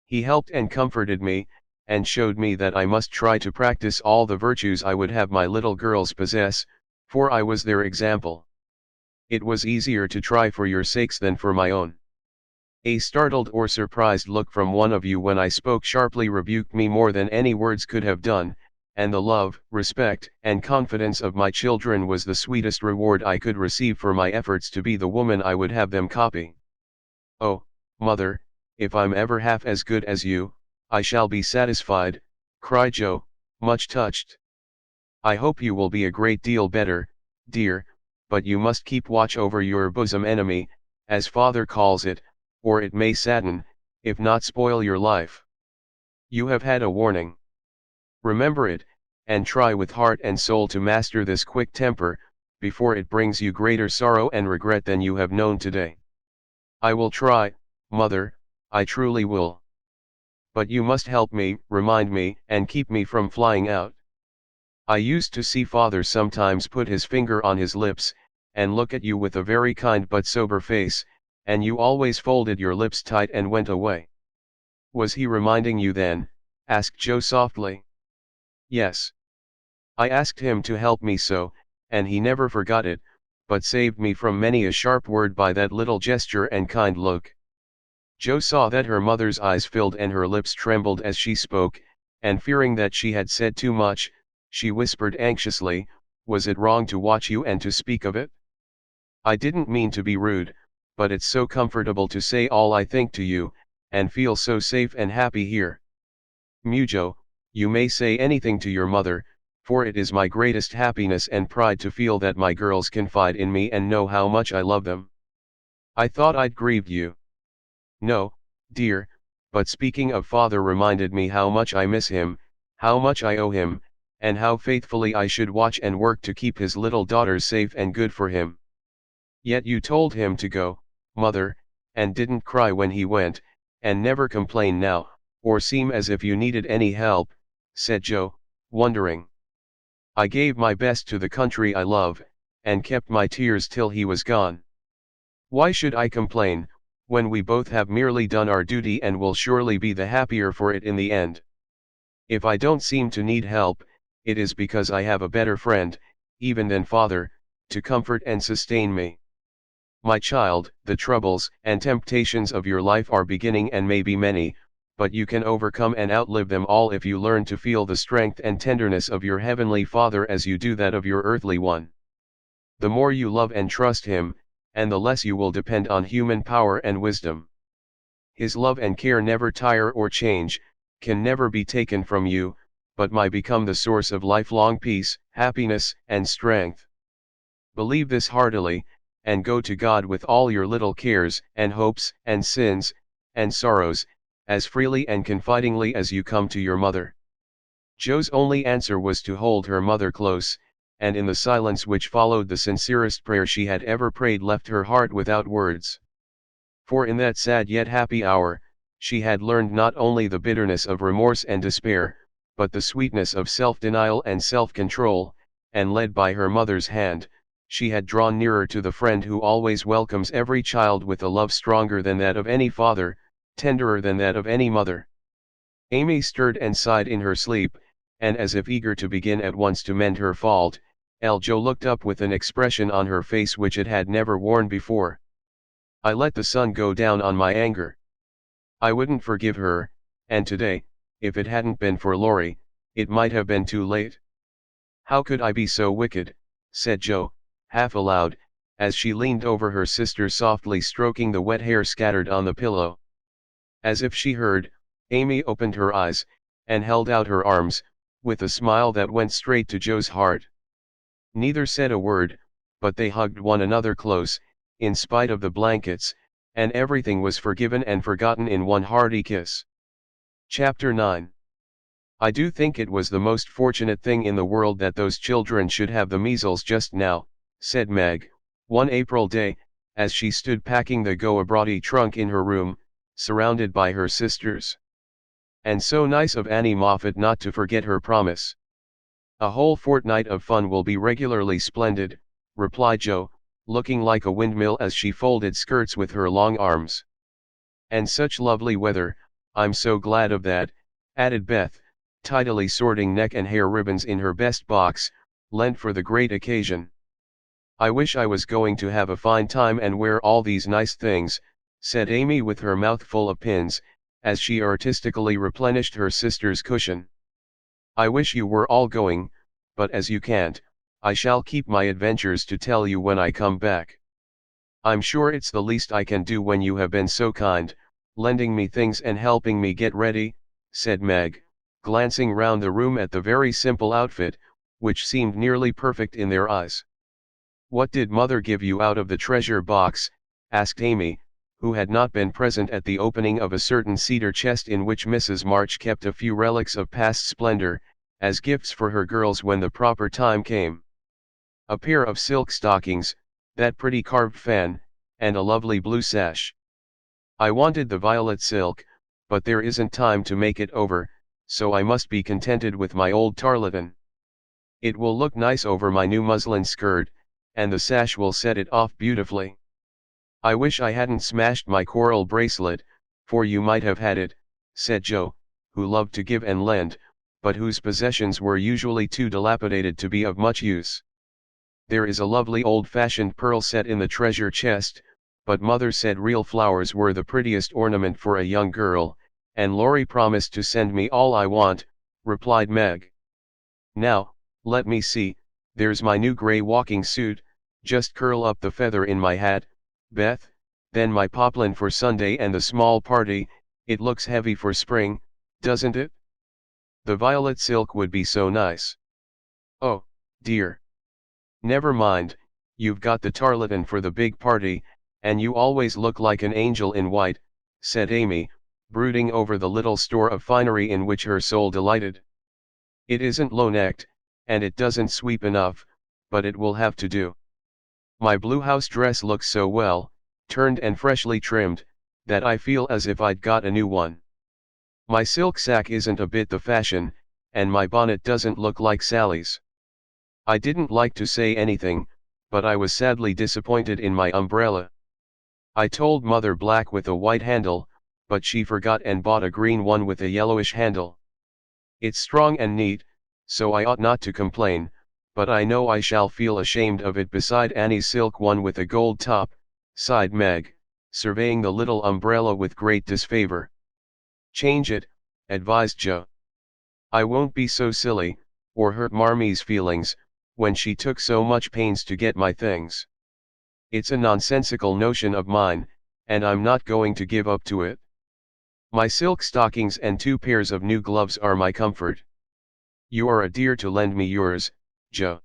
He helped and comforted me, and showed me that I must try to practice all the virtues I would have my little girls possess, for I was their example. It was easier to try for your sakes than for my own. A startled or surprised look from one of you when I spoke sharply rebuked me more than any words could have done, and the love, respect, and confidence of my children was the sweetest reward I could receive for my efforts to be the woman I would have them copy. Oh, mother, if I'm ever half as good as you, I shall be satisfied, cried Joe, much touched. I hope you will be a great deal better, dear, but you must keep watch over your bosom enemy, as father calls it, or it may sadden, if not spoil your life. You have had a warning. Remember it, and try with heart and soul to master this quick temper, before it brings you greater sorrow and regret than you have known today. I will try, mother, I truly will. But you must help me, remind me, and keep me from flying out. I used to see father sometimes put his finger on his lips, and look at you with a very kind but sober face, and you always folded your lips tight and went away. Was he reminding you then? Asked Joe softly. Yes. I asked him to help me so, and he never forgot it, but saved me from many a sharp word by that little gesture and kind look. Joe saw that her mother's eyes filled and her lips trembled as she spoke, and fearing that she had said too much, she whispered anxiously, "Was it wrong to watch you and to speak of it? I didn't mean to be rude, but it's so comfortable to say all I think to you, and feel so safe and happy here. Joe, you may say anything to your mother, for it is my greatest happiness and pride to feel that my girls confide in me and know how much I love them. I thought I'd grieved you. No, dear, but speaking of father reminded me how much I miss him, how much I owe him, and how faithfully I should watch and work to keep his little daughters safe and good for him. Yet you told him to go, mother, and didn't cry when he went, and never complain now, or seem as if you needed any help," said Joe, wondering. "I gave my best to the country I love, and kept my tears till he was gone. Why should I complain, when we both have merely done our duty and will surely be the happier for it in the end? If I don't seem to need help, it is because I have a better friend, even than father, to comfort and sustain me. My child, the troubles and temptations of your life are beginning and may be many, but you can overcome and outlive them all if you learn to feel the strength and tenderness of your heavenly Father as you do that of your earthly one. The more you love and trust him, and the less you will depend on human power and wisdom. His love and care never tire or change, can never be taken from you, but might become the source of lifelong peace, happiness, and strength. Believe this heartily, and go to God with all your little cares, and hopes, and sins, and sorrows, as freely and confidingly as you come to your mother." Joe's only answer was to hold her mother close, and in the silence which followed the sincerest prayer she had ever prayed left her heart without words. For in that sad yet happy hour, she had learned not only the bitterness of remorse and despair, but the sweetness of self-denial and self-control, and led by her mother's hand, she had drawn nearer to the friend who always welcomes every child with a love stronger than that of any father, tenderer than that of any mother. Amy stirred and sighed in her sleep, and as if eager to begin at once to mend her fault, Joe looked up with an expression on her face which it had never worn before. "I let the sun go down on my anger. I wouldn't forgive her, and today, if it hadn't been for Laurie, it might have been too late. How could I be so wicked, said Jo, half aloud, as she leaned over her sister softly stroking the wet hair scattered on the pillow. As if she heard, Amy opened her eyes, and held out her arms, with a smile that went straight to Jo's heart. Neither said a word, but they hugged one another close, in spite of the blankets, and everything was forgiven and forgotten in one hearty kiss. Chapter 9. I do think it was the most fortunate thing in the world that those children should have the measles just now, said Meg, one April day, as she stood packing the go-abroady trunk in her room, surrounded by her sisters. And so nice of Annie Moffat not to forget her promise. A whole fortnight of fun will be regularly splendid, replied Jo, looking like a windmill as she folded skirts with her long arms. And such lovely weather, I'm so glad of that, added Beth, tidily sorting neck and hair ribbons in her best box, lent for the great occasion. I wish I was going to have a fine time and wear all these nice things, said Amy with her mouth full of pins, as she artistically replenished her sister's cushion. I wish you were all going, but as you can't, I shall keep my adventures to tell you when I come back. I'm sure it's the least I can do when you have been so kind, lending me things and helping me get ready, said Meg, glancing round the room at the very simple outfit, which seemed nearly perfect in their eyes. What did Mother give you out of the treasure box? Asked Amy, who had not been present at the opening of a certain cedar chest in which Mrs. March kept a few relics of past splendor, as gifts for her girls when the proper time came. A pair of silk stockings, that pretty carved fan, and a lovely blue sash. I wanted the violet silk, but there isn't time to make it over, so I must be contented with my old tarlatan. It will look nice over my new muslin skirt, and the sash will set it off beautifully. I wish I hadn't smashed my coral bracelet, for you might have had it, said Jo, who loved to give and lend, but whose possessions were usually too dilapidated to be of much use. There is a lovely old-fashioned pearl set in the treasure chest, but Mother said real flowers were the prettiest ornament for a young girl, and Laurie promised to send me all I want, replied Meg. Now, let me see, there's my new grey walking suit, just curl up the feather in my hat, Beth, then my poplin for Sunday and the small party, it looks heavy for spring, doesn't it? The violet silk would be so nice. Oh, dear. Never mind, you've got the tarlatan for the big party, and you always look like an angel in white, said Amy, brooding over the little store of finery in which her soul delighted. It isn't low-necked, and it doesn't sweep enough, but it will have to do. My blue house dress looks so well, turned and freshly trimmed, that I feel as if I'd got a new one. My silk sack isn't a bit the fashion, and my bonnet doesn't look like Sally's. I didn't like to say anything, but I was sadly disappointed in my umbrella. I told Mother black with a white handle, but she forgot and bought a green one with a yellowish handle. It's strong and neat, so I ought not to complain, but I know I shall feel ashamed of it beside Annie's silk one with a gold top, sighed Meg, surveying the little umbrella with great disfavor. Change it, advised Jo. I won't be so silly, or hurt Marmie's feelings, when she took so much pains to get my things. It's a nonsensical notion of mine, and I'm not going to give up to it. My silk stockings and 2 pairs of new gloves are my comfort. You are a dear to lend me yours, Jo.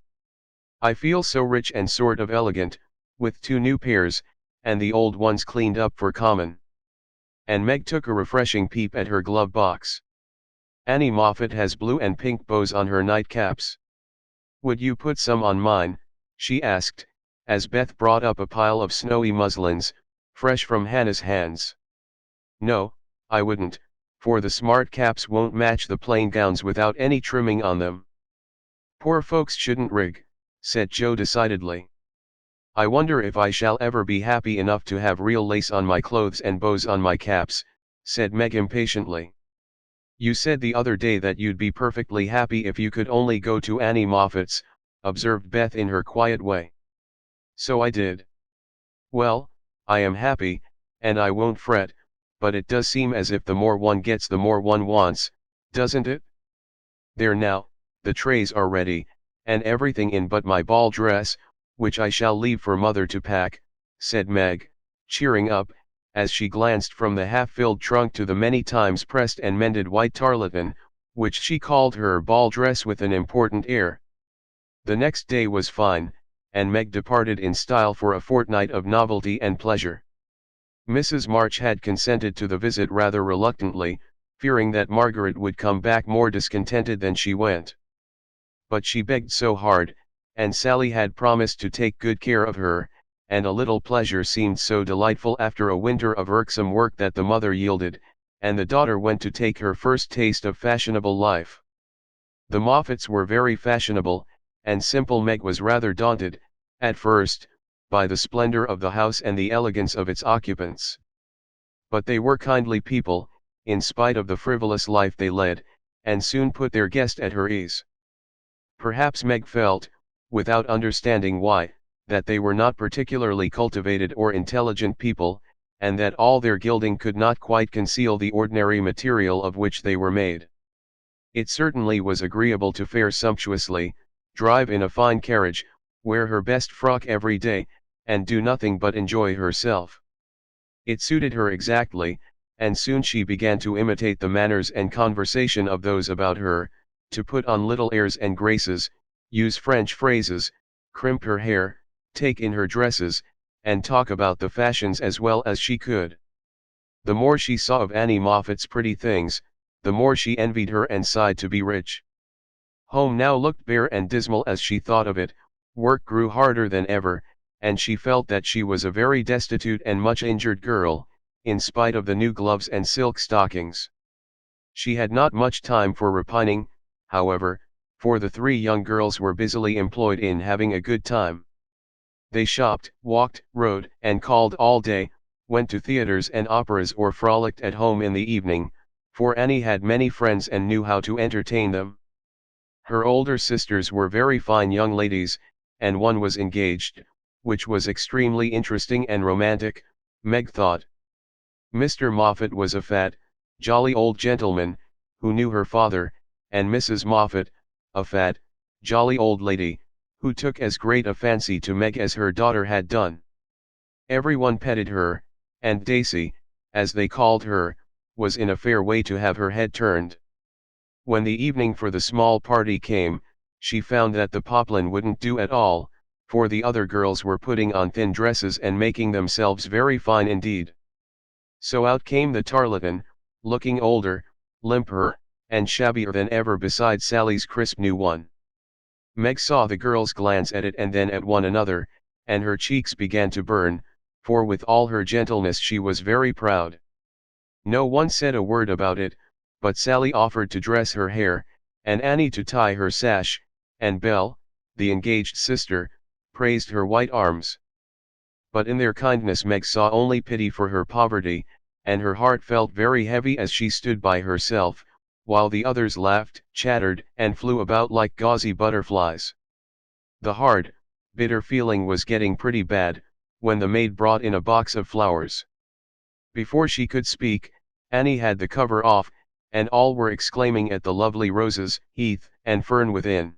I feel so rich and sort of elegant, with 2 new pairs, and the old ones cleaned up for common. And Meg took a refreshing peep at her glove box. Annie Moffat has blue and pink bows on her nightcaps. Would you put some on mine? She asked, as Beth brought up a pile of snowy muslins, fresh from Hannah's hands. No, I wouldn't, for the smart caps won't match the plain gowns without any trimming on them. Poor folks shouldn't rig, said Jo decidedly. I wonder if I shall ever be happy enough to have real lace on my clothes and bows on my caps, said Meg impatiently. You said the other day that you'd be perfectly happy if you could only go to Annie Moffat's, observed Beth in her quiet way. So I did. Well, I am happy, and I won't fret, but it does seem as if the more one gets the more one wants, doesn't it? There now, the trays are ready, and everything in but my ball dress, which I shall leave for mother to pack," said Meg, cheering up, as she glanced from the half-filled trunk to the many times pressed and mended white tarlatan, which she called her ball dress with an important air. The next day was fine, and Meg departed in style for a fortnight of novelty and pleasure. Mrs. March had consented to the visit rather reluctantly, fearing that Margaret would come back more discontented than she went. But she begged so hard, and Sally had promised to take good care of her, and a little pleasure seemed so delightful after a winter of irksome work that the mother yielded, and the daughter went to take her first taste of fashionable life. The Moffats were very fashionable, and simple Meg was rather daunted, at first, by the splendor of the house and the elegance of its occupants. But they were kindly people, in spite of the frivolous life they led, and soon put their guest at her ease. Perhaps Meg felt, without understanding why, that they were not particularly cultivated or intelligent people, and that all their gilding could not quite conceal the ordinary material of which they were made. It certainly was agreeable to fare sumptuously, drive in a fine carriage, wear her best frock every day, and do nothing but enjoy herself. It suited her exactly, and soon she began to imitate the manners and conversation of those about her, to put on little airs and graces, use French phrases, crimp her hair, take in her dresses, and talk about the fashions as well as she could. The more she saw of Annie Moffat's pretty things, the more she envied her and sighed to be rich. Home now looked bare and dismal as she thought of it, work grew harder than ever, and she felt that she was a very destitute and much injured girl, in spite of the new gloves and silk stockings. She had not much time for repining, however, for the three young girls were busily employed in having a good time. They shopped, walked, rode, and called all day, went to theaters and operas or frolicked at home in the evening, for Annie had many friends and knew how to entertain them. Her older sisters were very fine young ladies, and one was engaged, which was extremely interesting and romantic, Meg thought. Mr. Moffat was a fat, jolly old gentleman, who knew her father, and Mrs. Moffat, a fat, jolly old lady, who took as great a fancy to Meg as her daughter had done. Everyone petted her, and Daisy, as they called her, was in a fair way to have her head turned. When the evening for the small party came, she found that the poplin wouldn't do at all, for the other girls were putting on thin dresses and making themselves very fine indeed. So out came the tarlatan, looking older, limper, and shabbier than ever beside Sally's crisp new one. Meg saw the girls glance at it and then at one another, and her cheeks began to burn, for with all her gentleness she was very proud. No one said a word about it, but Sally offered to dress her hair, and Annie to tie her sash, and Belle, the engaged sister, praised her white arms. But in their kindness Meg saw only pity for her poverty, and her heart felt very heavy as she stood by herself, while the others laughed, chattered, and flew about like gauzy butterflies. The hard, bitter feeling was getting pretty bad, when the maid brought in a box of flowers. Before she could speak, Annie had the cover off, and all were exclaiming at the lovely roses, heath, and fern within.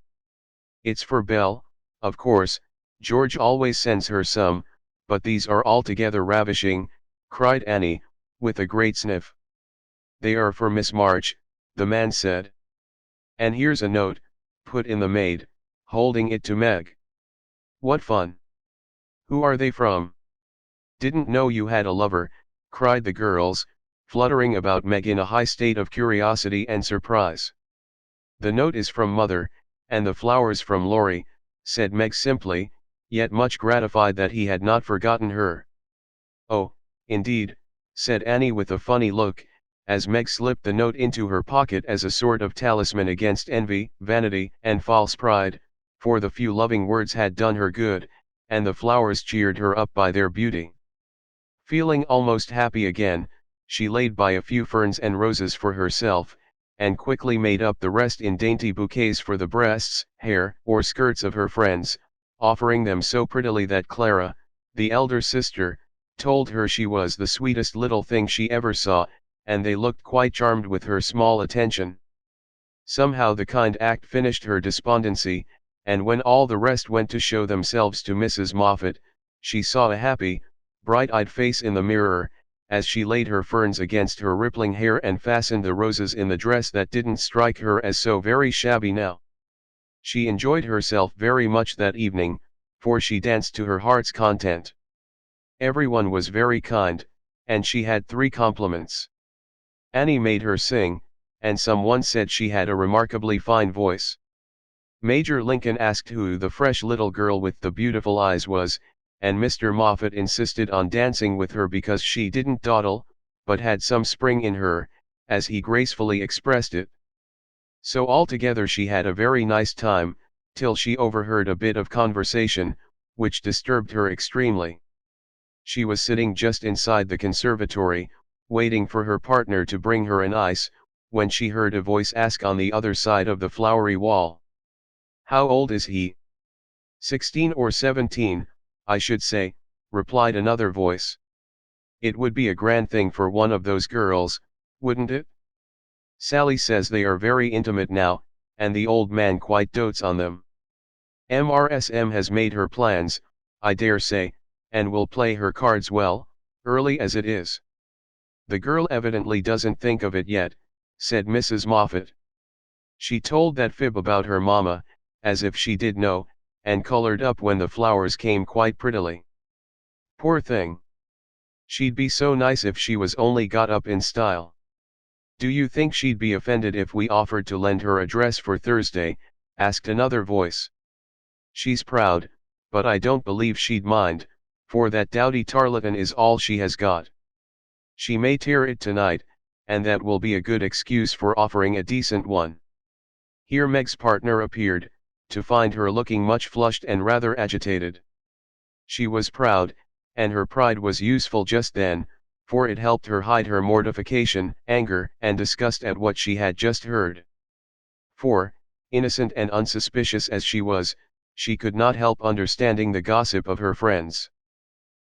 "It's for Belle, of course, George always sends her some, but these are altogether ravishing," cried Annie, with a great sniff. "They are for Miss March," the man said. "And here's a note," put in the maid, holding it to Meg. "What fun! Who are they from?" "Didn't know you had a lover," cried the girls, fluttering about Meg in a high state of curiosity and surprise. "The note is from Mother, and the flowers from Laurie," said Meg simply, yet much gratified that he had not forgotten her. "Oh, indeed," said Annie with a funny look, as Meg slipped the note into her pocket as a sort of talisman against envy, vanity, and false pride, for the few loving words had done her good, and the flowers cheered her up by their beauty. Feeling almost happy again, she laid by a few ferns and roses for herself, and quickly made up the rest in dainty bouquets for the breasts, hair, or skirts of her friends, offering them so prettily that Clara, the elder sister, told her she was the sweetest little thing she ever saw, and they looked quite charmed with her small attention. Somehow the kind act finished her despondency, and when all the rest went to show themselves to Mrs. Moffat, she saw a happy, bright-eyed face in the mirror, as she laid her ferns against her rippling hair and fastened the roses in the dress that didn't strike her as so very shabby now. She enjoyed herself very much that evening, for she danced to her heart's content. Everyone was very kind, and she had 3 compliments. Annie made her sing, and someone said she had a remarkably fine voice. Major Lincoln asked who the fresh little girl with the beautiful eyes was, and Mr. Moffat insisted on dancing with her because she didn't dawdle, but had some spring in her, as he gracefully expressed it. So altogether she had a very nice time, till she overheard a bit of conversation, which disturbed her extremely. She was sitting just inside the conservatory, waiting for her partner to bring her an ice, when she heard a voice ask on the other side of the flowery wall. "How old is he?" 16 or 17, I should say," replied another voice. "It would be a grand thing for one of those girls, wouldn't it? Sally says they are very intimate now, and the old man quite dotes on them. Mrsm has made her plans, I dare say, and will play her cards well, early as it is." "The girl evidently doesn't think of it yet," said Mrs. Moffat. "She told that fib about her mamma, as if she did know, and colored up when the flowers came quite prettily. Poor thing. She'd be so nice if she was only got up in style." "Do you think she'd be offended if we offered to lend her a dress for Thursday?" asked another voice. "She's proud, but I don't believe she'd mind, for that dowdy tarlatan is all she has got. She may tear it tonight, and that will be a good excuse for offering a decent one." Here Meg's partner appeared, to find her looking much flushed and rather agitated. She was proud, and her pride was useful just then, for it helped her hide her mortification, anger, and disgust at what she had just heard. For, innocent and unsuspicious as she was, she could not help understanding the gossip of her friends.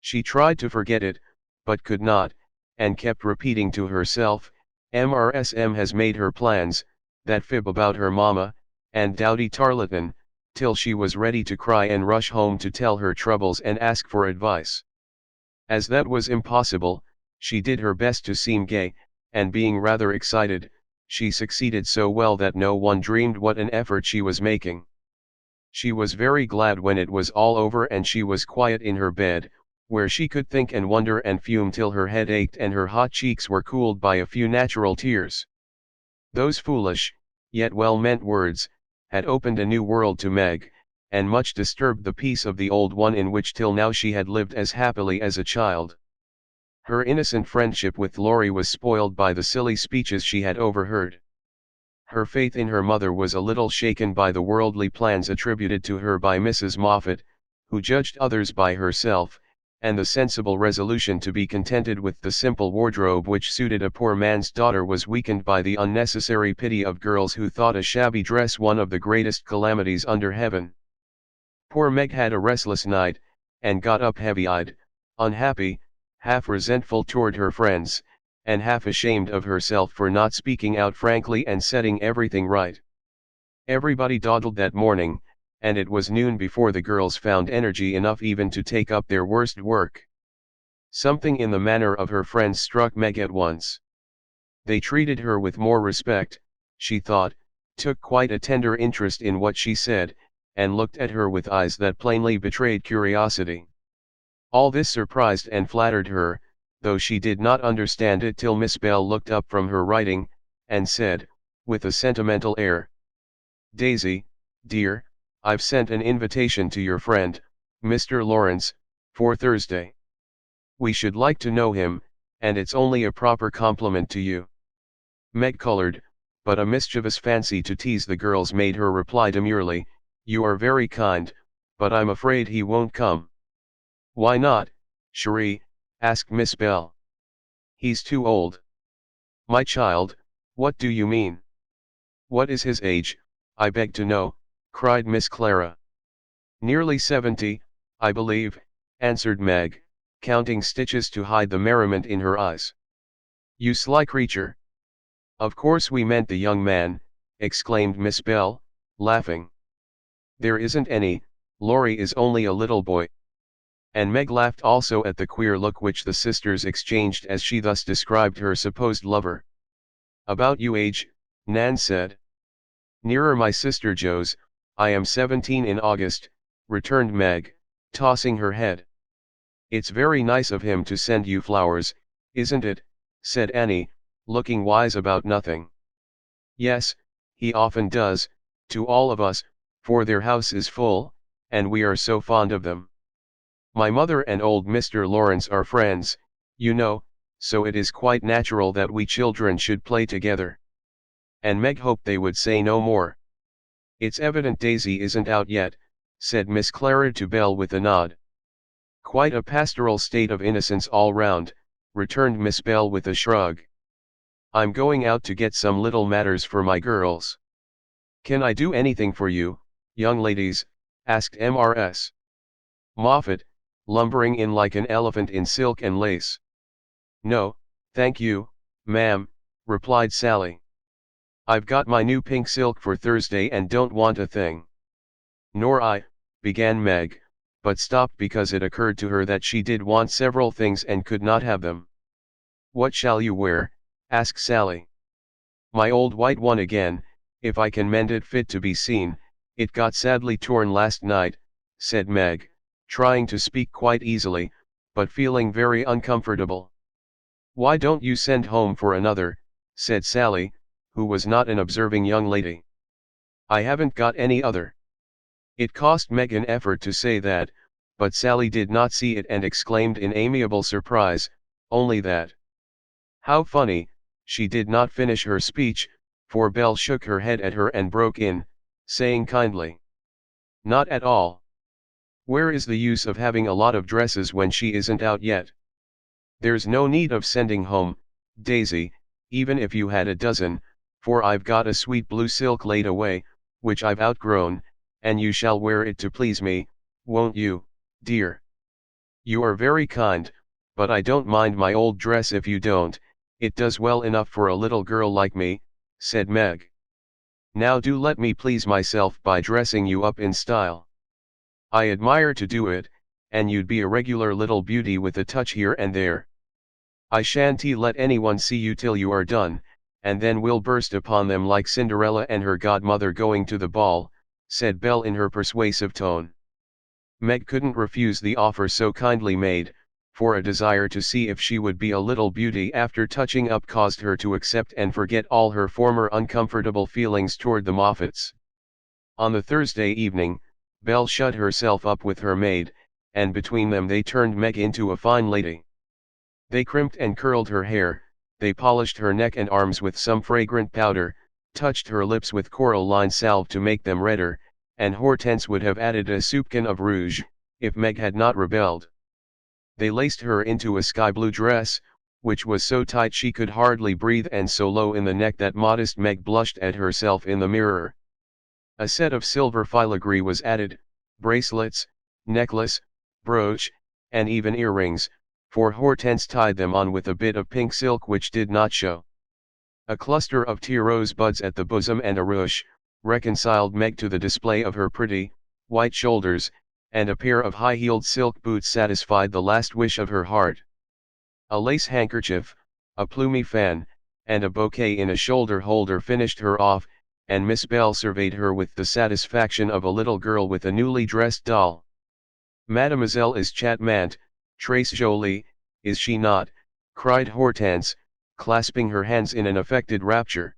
She tried to forget it, but could not, and kept repeating to herself, "Mrsm has made her plans, that fib about her mamma, and dowdy tarlatan," till she was ready to cry and rush home to tell her troubles and ask for advice. As that was impossible, she did her best to seem gay, and being rather excited, she succeeded so well that no one dreamed what an effort she was making. She was very glad when it was all over and she was quiet in her bed, where she could think and wonder and fume till her head ached and her hot cheeks were cooled by a few natural tears. Those foolish, yet well-meant words, had opened a new world to Meg, and much disturbed the peace of the old one in which till now she had lived as happily as a child. Her innocent friendship with Laurie was spoiled by the silly speeches she had overheard. Her faith in her mother was a little shaken by the worldly plans attributed to her by Mrs. Moffat, who judged others by herself, and the sensible resolution to be contented with the simple wardrobe which suited a poor man's daughter was weakened by the unnecessary pity of girls who thought a shabby dress one of the greatest calamities under heaven. Poor Meg had a restless night, and got up heavy-eyed, unhappy, half resentful toward her friends, and half ashamed of herself for not speaking out frankly and setting everything right. Everybody dawdled that morning, and it was noon before the girls found energy enough even to take up their worst work. Something in the manner of her friends struck Meg at once. They treated her with more respect, she thought, took quite a tender interest in what she said, and looked at her with eyes that plainly betrayed curiosity. All this surprised and flattered her, though she did not understand it till Miss Bell looked up from her writing, and said, with a sentimental air, "Daisy, dear, I've sent an invitation to your friend, Mr. Lawrence, for Thursday. We should like to know him, and it's only a proper compliment to you." Meg colored, but a mischievous fancy to tease the girls made her reply demurely, "You are very kind, but I'm afraid he won't come." "Why not, Cherie?" asked Miss Bell. "He's too old." "My child, what do you mean? What is his age, I beg to know?" cried Miss Clara. "Nearly 70, I believe," answered Meg, counting stitches to hide the merriment in her eyes. "You sly creature! Of course we meant the young man, exclaimed Miss Bell, laughing. There isn't any, Laurie is only a little boy. And Meg laughed also at the queer look which the sisters exchanged as she thus described her supposed lover. About you age, Nan said. Nearer my sister Jo's, I am 17 in August, returned Meg, tossing her head. It's very nice of him to send you flowers, isn't it, said Annie, looking wise about nothing. Yes, he often does, to all of us, for their house is full, and we are so fond of them. My mother and old Mr. Lawrence are friends, you know, so it is quite natural that we children should play together. And Meg hoped they would say no more. It's evident Daisy isn't out yet, said Miss Clara to Belle with a nod. Quite a pastoral state of innocence all round, returned Miss Bell with a shrug. I'm going out to get some little matters for my girls. Can I do anything for you, young ladies? Asked Mrs. Moffat, lumbering in like an elephant in silk and lace. No, thank you, ma'am, replied Sally. I've got my new pink silk for Thursday and don't want a thing. Nor I, began Meg, but stopped because it occurred to her that she did want several things and could not have them. What shall you wear? Asked Sally. My old white one again, if I can mend it fit to be seen, it got sadly torn last night, said Meg, trying to speak quite easily, but feeling very uncomfortable. Why don't you send home for another, said Sally, who was not an observing young lady. I haven't got any other. It cost Meg an effort to say that, but Sally did not see it and exclaimed in amiable surprise, only that. How funny, she did not finish her speech, for Belle shook her head at her and broke in, saying kindly. Not at all. Where is the use of having a lot of dresses when she isn't out yet? There's no need of sending home, Daisy, even if you had a dozen, for I've got a sweet blue silk laid away, which I've outgrown, and you shall wear it to please me, won't you, dear? You are very kind, but I don't mind my old dress if you don't, it does well enough for a little girl like me, said Meg. Now do let me please myself by dressing you up in style. I admire to do it, and you'd be a regular little beauty with a touch here and there. I shan't let anyone see you till you are done, and then we'll burst upon them like Cinderella and her godmother going to the ball, said Belle in her persuasive tone. Meg couldn't refuse the offer so kindly made, for a desire to see if she would be a little beauty after touching up caused her to accept and forget all her former uncomfortable feelings toward the Moffats. On the Thursday evening, Belle shut herself up with her maid, and between them they turned Meg into a fine lady. They crimped and curled her hair, they polished her neck and arms with some fragrant powder, touched her lips with coralline salve to make them redder, and Hortense would have added a soupçon of rouge, if Meg had not rebelled. They laced her into a sky-blue dress, which was so tight she could hardly breathe and so low in the neck that modest Meg blushed at herself in the mirror. A set of silver filigree was added, bracelets, necklace, brooch, and even earrings, for Hortense tied them on with a bit of pink silk which did not show. A cluster of tear rosebuds at the bosom and a ruche, reconciled Meg to the display of her pretty, white shoulders, and a pair of high-heeled silk boots satisfied the last wish of her heart. A lace handkerchief, a plumy fan, and a bouquet in a shoulder holder finished her off, and Miss Bell surveyed her with the satisfaction of a little girl with a newly dressed doll. Mademoiselle is charmante, très jolie, is she not? Cried Hortense, clasping her hands in an affected rapture.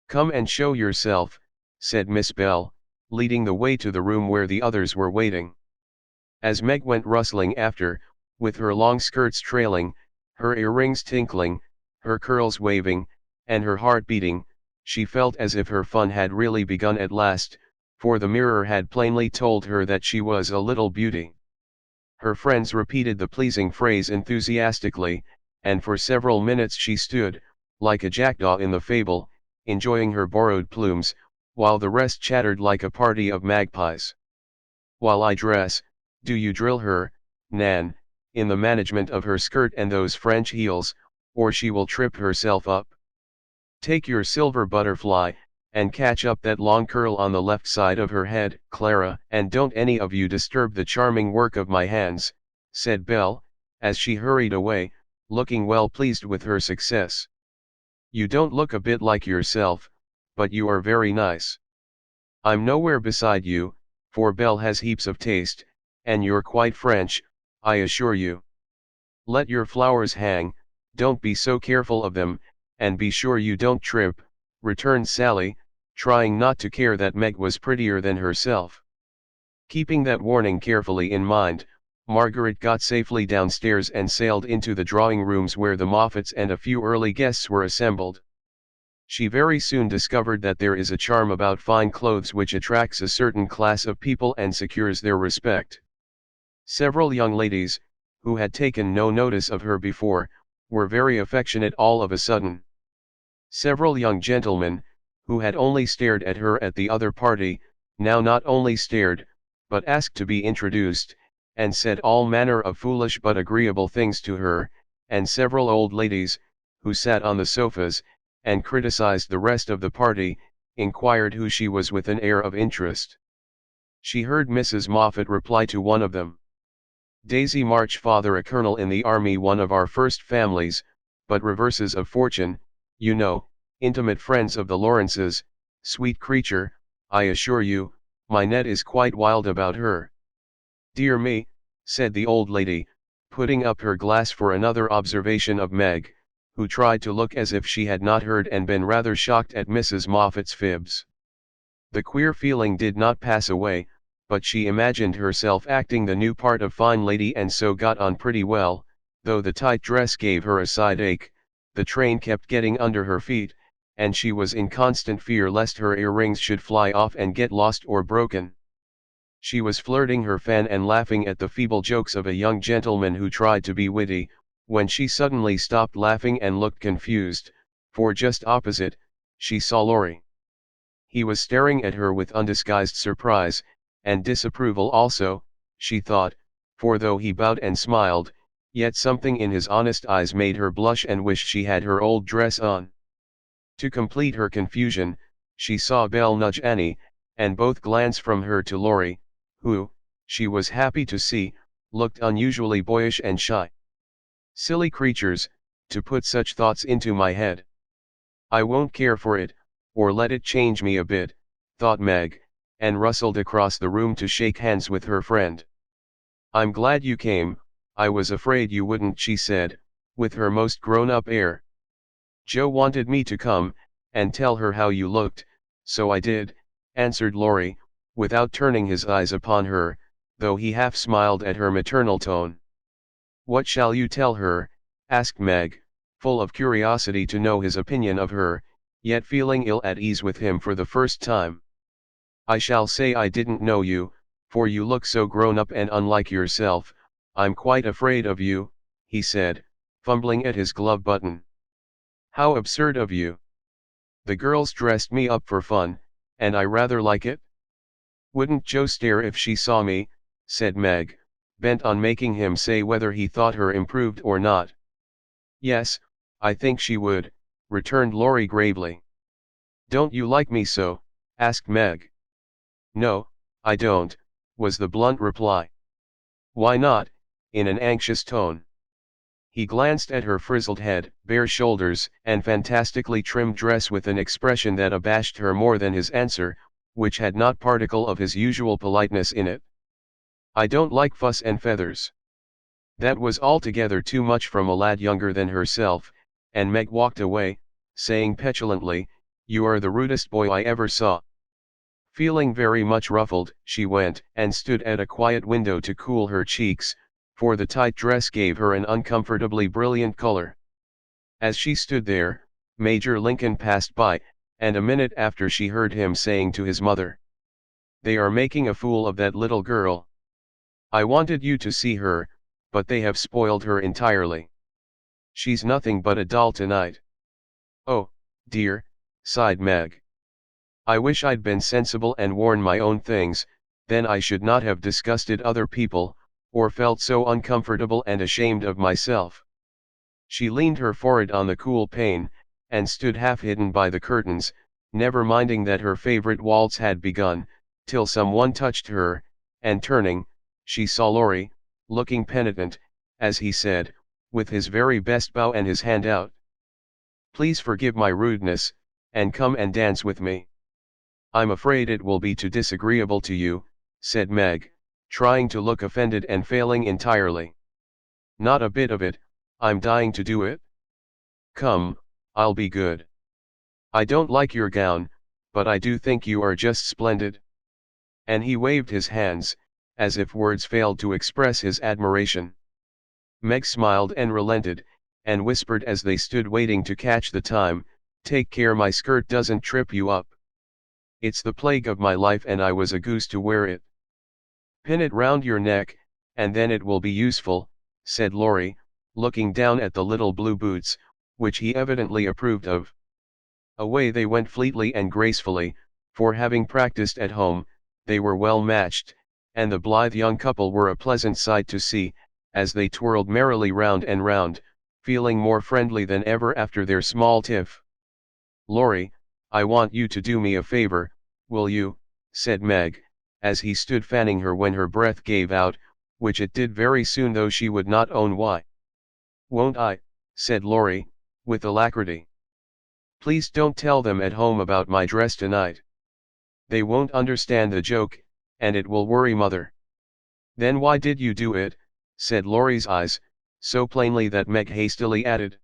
Come and show yourself, said Miss Bell, leading the way to the room where the others were waiting. As Meg went rustling after, with her long skirts trailing, her earrings tinkling, her curls waving, and her heart beating, she felt as if her fun had really begun at last, for the mirror had plainly told her that she was a little beauty. Her friends repeated the pleasing phrase enthusiastically, and for several minutes she stood, like a jackdaw in the fable, enjoying her borrowed plumes, while the rest chattered like a party of magpies. While I dress, do you drill her, Nan, in the management of her skirt and those French heels, or she will trip herself up. Take your silver butterfly, and catch up that long curl on the left side of her head, Clara, and don't any of you disturb the charming work of my hands," said Belle, as she hurried away, looking well pleased with her success. "You don't look a bit like yourself, but you are very nice. I'm nowhere beside you, for Belle has heaps of taste, and you're quite French, I assure you. Let your flowers hang, don't be so careful of them, and be sure you don't trip," returned Sally, trying not to care that Meg was prettier than herself. Keeping that warning carefully in mind, Margaret got safely downstairs and sailed into the drawing rooms where the Moffats and a few early guests were assembled. She very soon discovered that there is a charm about fine clothes which attracts a certain class of people and secures their respect. Several young ladies, who had taken no notice of her before, were very affectionate all of a sudden. Several young gentlemen, who had only stared at her at the other party, now not only stared, but asked to be introduced, and said all manner of foolish but agreeable things to her, and several old ladies, who sat on the sofas, and criticized the rest of the party, inquired who she was with an air of interest. She heard Mrs. Moffat reply to one of them: "Daisy March, father a colonel in the army, one of our first families, but reverses of fortune, you know, intimate friends of the Lawrences, sweet creature, I assure you, my Ned is quite wild about her." "Dear me," said the old lady, putting up her glass for another observation of Meg, who tried to look as if she had not heard and been rather shocked at Mrs. Moffat's fibs. The queer feeling did not pass away, but she imagined herself acting the new part of fine lady and so got on pretty well, though the tight dress gave her a side ache, the train kept getting under her feet, and she was in constant fear lest her earrings should fly off and get lost or broken. She was flirting her fan and laughing at the feeble jokes of a young gentleman who tried to be witty, when she suddenly stopped laughing and looked confused, for just opposite, she saw Laurie. He was staring at her with undisguised surprise, and disapproval also, she thought, for though he bowed and smiled, yet something in his honest eyes made her blush and wish she had her old dress on. To complete her confusion, she saw Belle nudge Annie, and both glance from her to Laurie, who, she was happy to see, looked unusually boyish and shy. "Silly creatures, to put such thoughts into my head. I won't care for it, or let it change me a bit," thought Meg, and rustled across the room to shake hands with her friend. "I'm glad you came, I was afraid you wouldn't," she said, with her most grown-up air. "Joe wanted me to come, and tell her how you looked, so I did," answered Laurie, without turning his eyes upon her, though he half smiled at her maternal tone. "What shall you tell her?" asked Meg, full of curiosity to know his opinion of her, yet feeling ill at ease with him for the first time. "I shall say I didn't know you, for you look so grown up and unlike yourself. I'm quite afraid of you," he said, fumbling at his glove button. "How absurd of you. The girls dressed me up for fun, and I rather like it." "Wouldn't Joe stare if she saw me?" said Meg, bent on making him say whether he thought her improved or not. "Yes, I think she would," returned Laurie gravely. "Don't you like me so?" asked Meg. "No, I don't," was the blunt reply. "Why not?" in an anxious tone. He glanced at her frizzled head, bare shoulders, and fantastically trimmed dress with an expression that abashed her more than his answer, which had not particle of his usual politeness in it. "I don't like fuss and feathers." That was altogether too much from a lad younger than herself, and Meg walked away, saying petulantly, "You are the rudest boy I ever saw." Feeling very much ruffled, she went and stood at a quiet window to cool her cheeks, for the tight dress gave her an uncomfortably brilliant color. As she stood there, Major Lincoln passed by, and a minute after she heard him saying to his mother, "They are making a fool of that little girl. I wanted you to see her, but they have spoiled her entirely. She's nothing but a doll tonight." "Oh, dear," sighed Meg. "I wish I'd been sensible and worn my own things, then I should not have disgusted other people, or felt so uncomfortable and ashamed of myself." She leaned her forehead on the cool pane, and stood half hidden by the curtains, never minding that her favorite waltz had begun, till someone touched her, and turning, she saw Laurie, looking penitent, as he said, with his very best bow and his hand out. "Please forgive my rudeness, and come and dance with me." "I'm afraid it will be too disagreeable to you," said Meg, trying to look offended and failing entirely. "Not a bit of it, I'm dying to do it. Come, I'll be good. I don't like your gown, but I do think you are just splendid." And he waved his hands, as if words failed to express his admiration. Meg smiled and relented, and whispered as they stood waiting to catch the time, "Take care my skirt doesn't trip you up. It's the plague of my life and I was a goose to wear it." "Pin it round your neck, and then it will be useful," said Laurie, looking down at the little blue boots, which he evidently approved of. Away they went fleetly and gracefully, for having practiced at home, they were well matched, and the blithe young couple were a pleasant sight to see, as they twirled merrily round and round, feeling more friendly than ever after their small tiff. "Laurie, I want you to do me a favor, will you?" said Meg, as he stood fanning her when her breath gave out, which it did very soon though she would not own why. "Won't I?" said Laurie, with alacrity. "Please don't tell them at home about my dress tonight. They won't understand the joke, and it will worry Mother." "Then why did you do it?" said Laurie's eyes, so plainly that Meg hastily added,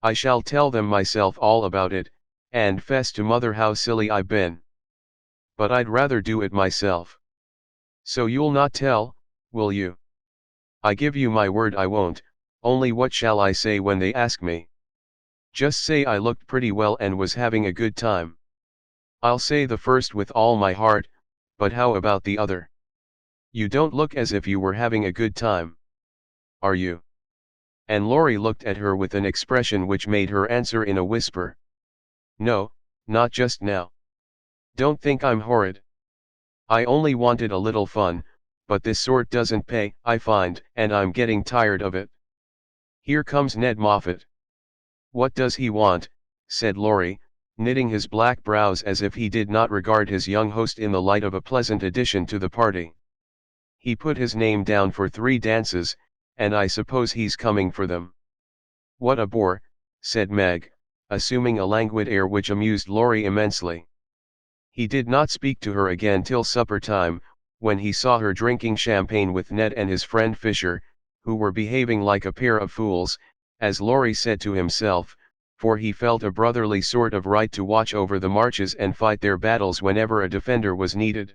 "I shall tell them myself all about it, and fess to Mother how silly I've been. But I'd rather do it myself." "So you'll not tell, will you?" "I give you my word I won't, only what shall I say when they ask me?" "Just say I looked pretty well and was having a good time." "I'll say the first with all my heart, but how about the other? You don't look as if you were having a good time. Are you?" And Laurie looked at her with an expression which made her answer in a whisper, "No, not just now. Don't think I'm horrid. I only wanted a little fun, but this sort doesn't pay, I find, and I'm getting tired of it. Here comes Ned Moffat." "What does he want?" said Laurie, knitting his black brows as if he did not regard his young host in the light of a pleasant addition to the party. "He put his name down for 3 dances, and I suppose he's coming for them." "What a bore," said Meg, assuming a languid air which amused Laurie immensely. He did not speak to her again till supper time, when he saw her drinking champagne with Ned and his friend Fisher, who were behaving like a pair of fools, as Laurie said to himself, for he felt a brotherly sort of right to watch over the marches and fight their battles whenever a defender was needed.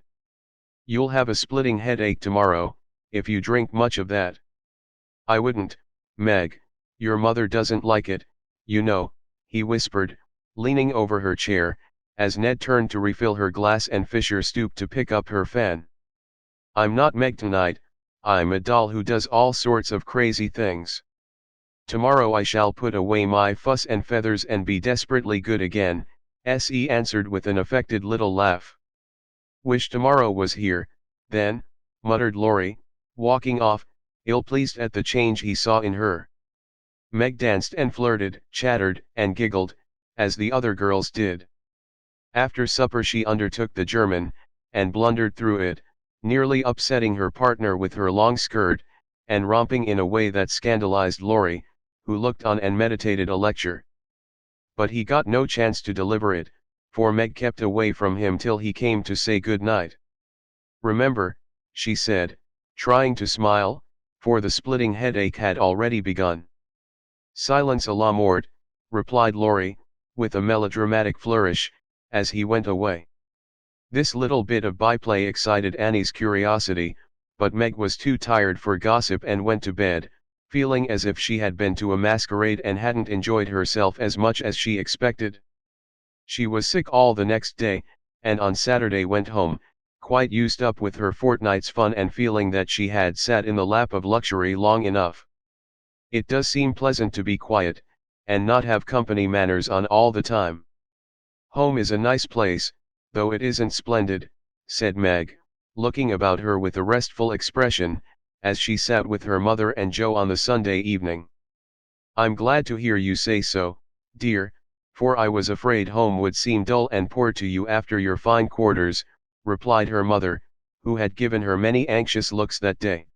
"You'll have a splitting headache tomorrow, if you drink much of that." "I wouldn't, Meg, your mother doesn't like it, you know," he whispered, leaning over her chair, as Ned turned to refill her glass and Fisher stooped to pick up her fan. "I'm not Meg tonight, I'm a doll who does all sorts of crazy things. Tomorrow I shall put away my fuss and feathers and be desperately good again," S.E. answered with an affected little laugh. "Wish tomorrow was here, then," muttered Laurie, walking off, ill-pleased at the change he saw in her. Meg danced and flirted, chattered, and giggled, as the other girls did. After supper she undertook the German, and blundered through it, nearly upsetting her partner with her long skirt, and romping in a way that scandalized Laurie, who looked on and meditated a lecture. But he got no chance to deliver it, for Meg kept away from him till he came to say good night. "Remember," she said, trying to smile, for the splitting headache had already begun. "Silence à la mort," replied Laurie, with a melodramatic flourish, as he went away. This little bit of byplay excited Annie's curiosity, but Meg was too tired for gossip and went to bed, feeling as if she had been to a masquerade and hadn't enjoyed herself as much as she expected. She was sick all the next day, and on Saturday went home, quite used up with her fortnight's fun and feeling that she had sat in the lap of luxury long enough. It does seem pleasant to be quiet, and not have company manners on all the time. "Home is a nice place, though it isn't splendid," said Meg, looking about her with a restful expression, as she sat with her mother and Joe on the Sunday evening. "I'm glad to hear you say so, dear," For I was afraid home would seem dull and poor to you after your fine quarters, replied her mother, who had given her many anxious looks that day.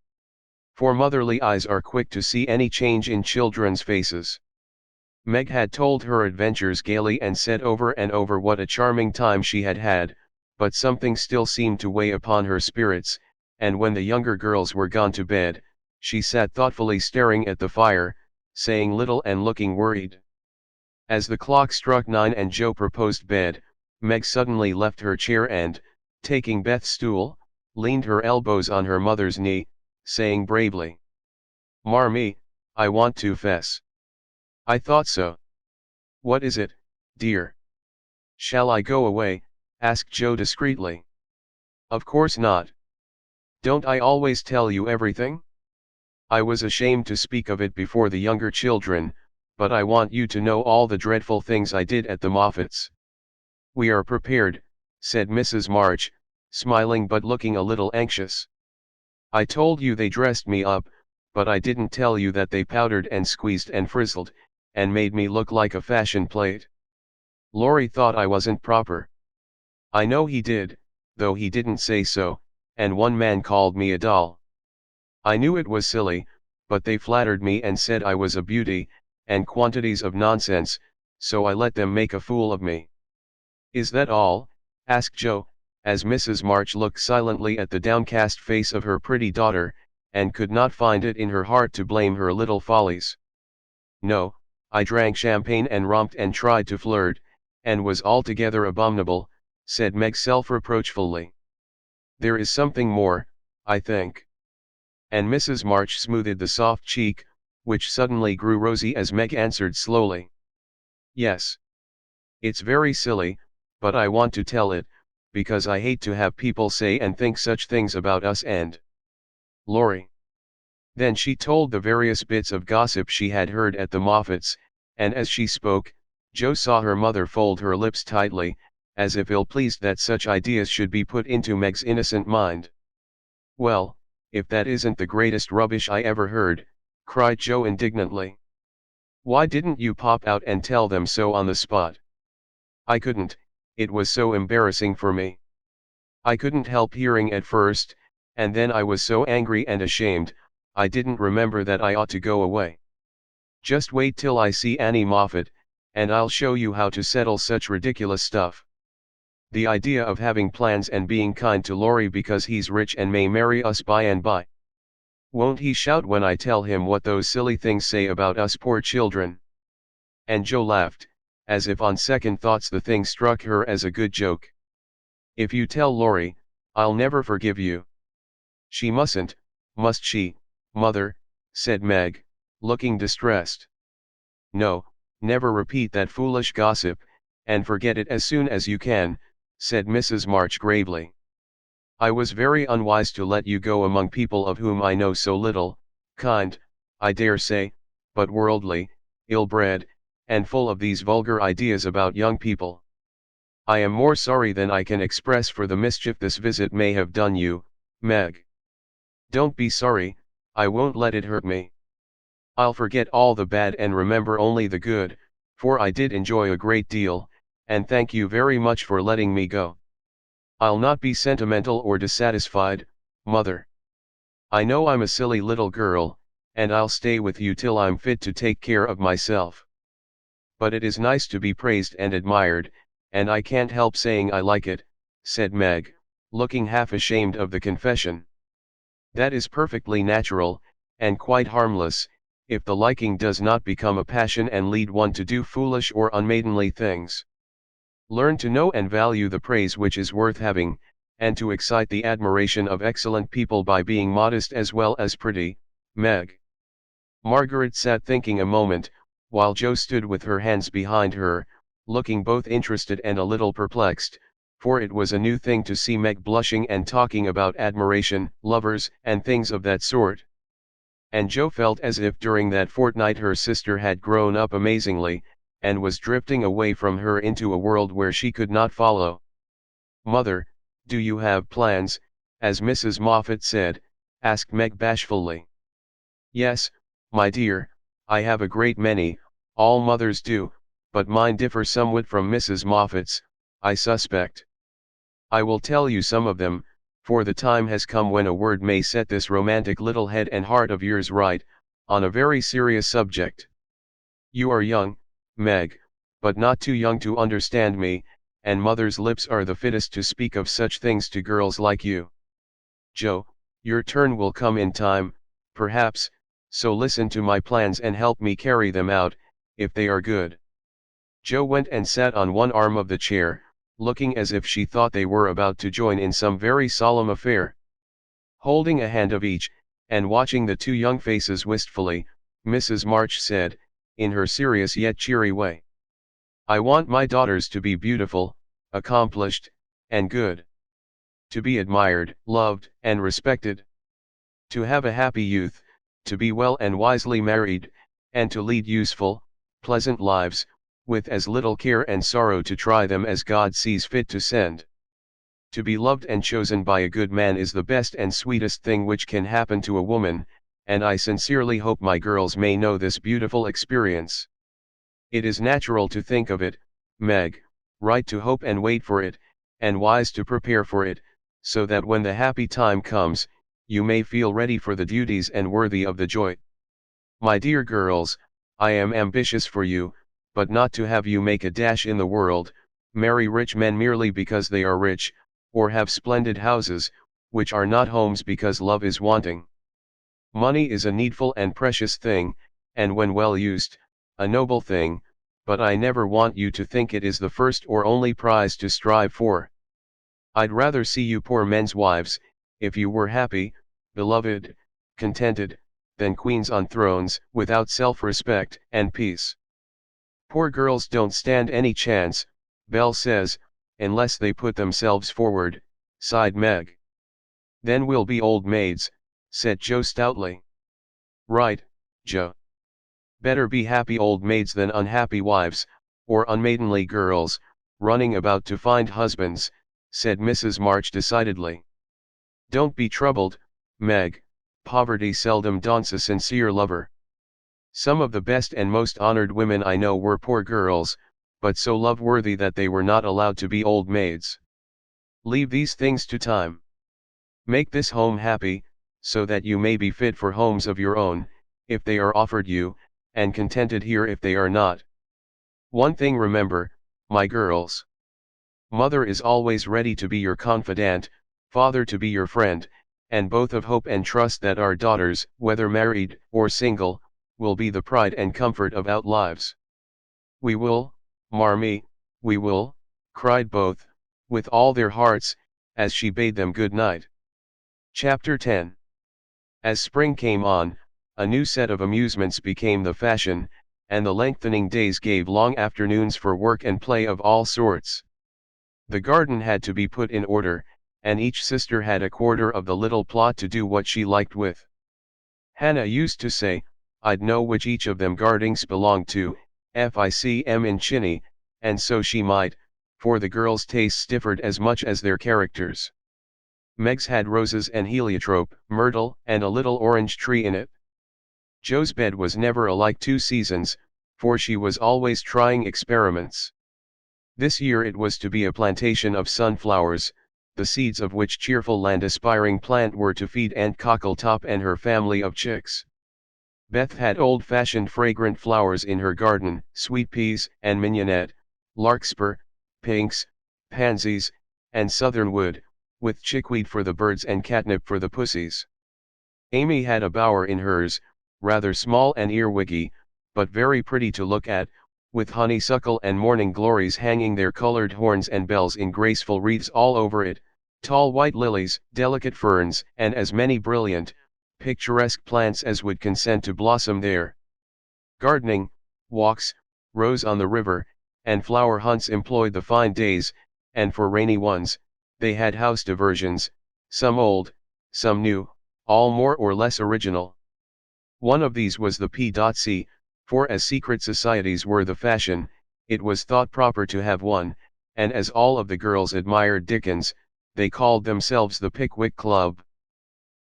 For motherly eyes are quick to see any change in children's faces. Meg had told her adventures gaily and said over and over what a charming time she had had, but something still seemed to weigh upon her spirits, and when the younger girls were gone to bed, she sat thoughtfully staring at the fire, saying little and looking worried. As the clock struck 9 and Joe proposed bed, Meg suddenly left her chair and, taking Beth's stool, leaned her elbows on her mother's knee, saying bravely, "Marmee, I want to fess." "I thought so. What is it, dear?" "Shall I go away?" asked Joe discreetly. "Of course not. Don't I always tell you everything? I was ashamed to speak of it before the younger children, but I want you to know all the dreadful things I did at the Moffats." "We are prepared," said Mrs. March, smiling but looking a little anxious. "I told you they dressed me up, but I didn't tell you that they powdered and squeezed and frizzled, and made me look like a fashion plate. Laurie thought I wasn't proper. I know he did, though he didn't say so, and one man called me a doll. I knew it was silly, but they flattered me and said I was a beauty, and quantities of nonsense, so I let them make a fool of me." "Is that all?" asked Joe, as Mrs. March looked silently at the downcast face of her pretty daughter, and could not find it in her heart to blame her little follies. "No, I drank champagne and romped and tried to flirt, and was altogether abominable," said Meg self-reproachfully. "There is something more, I think." And Mrs. March smoothed the soft cheek, which suddenly grew rosy as Meg answered slowly. "Yes. It's very silly, but I want to tell it, because I hate to have people say and think such things about us and Laurie." Then she told the various bits of gossip she had heard at the Moffats, and as she spoke, Joe saw her mother fold her lips tightly, as if ill-pleased that such ideas should be put into Meg's innocent mind. "Well, if that isn't the greatest rubbish I ever heard," cried Joe indignantly. "Why didn't you pop out and tell them so on the spot?" "I couldn't, it was so embarrassing for me. I couldn't help hearing at first, and then I was so angry and ashamed, I didn't remember that I ought to go away. Just wait till I see Annie Moffat, and I'll show you how to settle such ridiculous stuff. The idea of having plans and being kind to Laurie because he's rich and may marry us by and by. Won't he shout when I tell him what those silly things say about us poor children?" And Joe laughed, as if on second thoughts the thing struck her as a good joke. "If you tell Laurie, I'll never forgive you." "She mustn't, must she, mother?" said Meg, looking distressed. "No, never repeat that foolish gossip, and forget it as soon as you can," said Mrs. March gravely. "I was very unwise to let you go among people of whom I know so little, kind, I dare say, but worldly, ill-bred, and full of these vulgar ideas about young people. I am more sorry than I can express for the mischief this visit may have done you, Meg. Don't be sorry, I won't let it hurt me. I'll forget all the bad and remember only the good, for I did enjoy a great deal, and thank you very much for letting me go. I'll not be sentimental or dissatisfied, mother. I know I'm a silly little girl, and I'll stay with you till I'm fit to take care of myself. But it is nice to be praised and admired, and I can't help saying I like it," said Meg, looking half ashamed of the confession. "That is perfectly natural, and quite harmless, if the liking does not become a passion and lead one to do foolish or unmaidenly things. Learn to know and value the praise which is worth having, and to excite the admiration of excellent people by being modest as well as pretty, Meg." Margaret sat thinking a moment, while Joe stood with her hands behind her, looking both interested and a little perplexed, for it was a new thing to see Meg blushing and talking about admiration, lovers, and things of that sort. And Joe felt as if during that fortnight her sister had grown up amazingly, and was drifting away from her into a world where she could not follow. "Mother, do you have plans, as Mrs. Moffat said?" asked Meg bashfully. "Yes, my dear, I have a great many, all mothers do, but mine differ somewhat from Mrs. Moffat's, I suspect. I will tell you some of them, for the time has come when a word may set this romantic little head and heart of yours right, on a very serious subject. You are young, Meg, but not too young to understand me, and mother's lips are the fittest to speak of such things to girls like you. Joe, your turn will come in time, perhaps, so listen to my plans and help me carry them out, if they are good. Joe went and sat on one arm of the chair, looking as if she thought they were about to join in some very solemn affair. Holding a hand of each, and watching the two young faces wistfully, Mrs. March said, in her serious yet cheery way, I want my daughters to be beautiful, accomplished, and good. To be admired, loved, and respected. To have a happy youth, to be well and wisely married, and to lead useful, pleasant lives, with as little care and sorrow to try them as God sees fit to send. To be loved and chosen by a good man is the best and sweetest thing which can happen to a woman, and I sincerely hope my girls may know this beautiful experience. It is natural to think of it, Meg, right to hope and wait for it, and wise to prepare for it, so that when the happy time comes, you may feel ready for the duties and worthy of the joy. My dear girls, I am ambitious for you, but not to have you make a dash in the world, marry rich men merely because they are rich, or have splendid houses, which are not homes because love is wanting. Money is a needful and precious thing, and when well used, a noble thing, but I never want you to think it is the first or only prize to strive for. I'd rather see you poor men's wives, if you were happy, beloved, contented, than queens on thrones, without self-respect and peace. Poor girls don't stand any chance, Belle says, unless they put themselves forward, sighed Meg. Then we'll be old maids, said Joe stoutly. Right, Joe. Better be happy old maids than unhappy wives, or unmaidenly girls, running about to find husbands, said Mrs. March decidedly. Don't be troubled, Meg, poverty seldom daunts a sincere lover. Some of the best and most honored women I know were poor girls, but so love-worthy that they were not allowed to be old maids. Leave these things to time. Make this home happy, so that you may be fit for homes of your own, if they are offered you, and contented here if they are not. One thing remember, my girls. Mother is always ready to be your confidant, father to be your friend, and both of hope and trust that our daughters, whether married or single, will be the pride and comfort of our lives. We will, Marmee, we will, cried both, with all their hearts, as she bade them good night. Chapter 10. As spring came on, a new set of amusements became the fashion, and the lengthening days gave long afternoons for work and play of all sorts. The garden had to be put in order, and each sister had a quarter of the little plot to do what she liked with. Hannah used to say, I'd know which each of them gardings belonged to, ficm in Chinny, and so she might, for the girls' tastes differed as much as their characters. Meg's had roses and heliotrope, myrtle, and a little orange tree in it. Joe's bed was never alike 2 seasons, for she was always trying experiments. This year it was to be a plantation of sunflowers, the seeds of which cheerful land-aspiring plant were to feed Aunt Cockletop and her family of chicks. Beth had old-fashioned fragrant flowers in her garden, sweet peas and mignonette, larkspur, pinks, pansies, and southernwood, with chickweed for the birds and catnip for the pussies. Amy had a bower in hers, rather small and earwiggy, but very pretty to look at, with honeysuckle and morning glories hanging their colored horns and bells in graceful wreaths all over it, tall white lilies, delicate ferns, and as many brilliant, picturesque plants as would consent to blossom there. Gardening, walks, rows on the river, and flower hunts employed the fine days, and for rainy ones, they had house diversions, some old, some new, all more or less original. One of these was the P.C., for as secret societies were the fashion, it was thought proper to have one, and as all of the girls admired Dickens, they called themselves the Pickwick Club.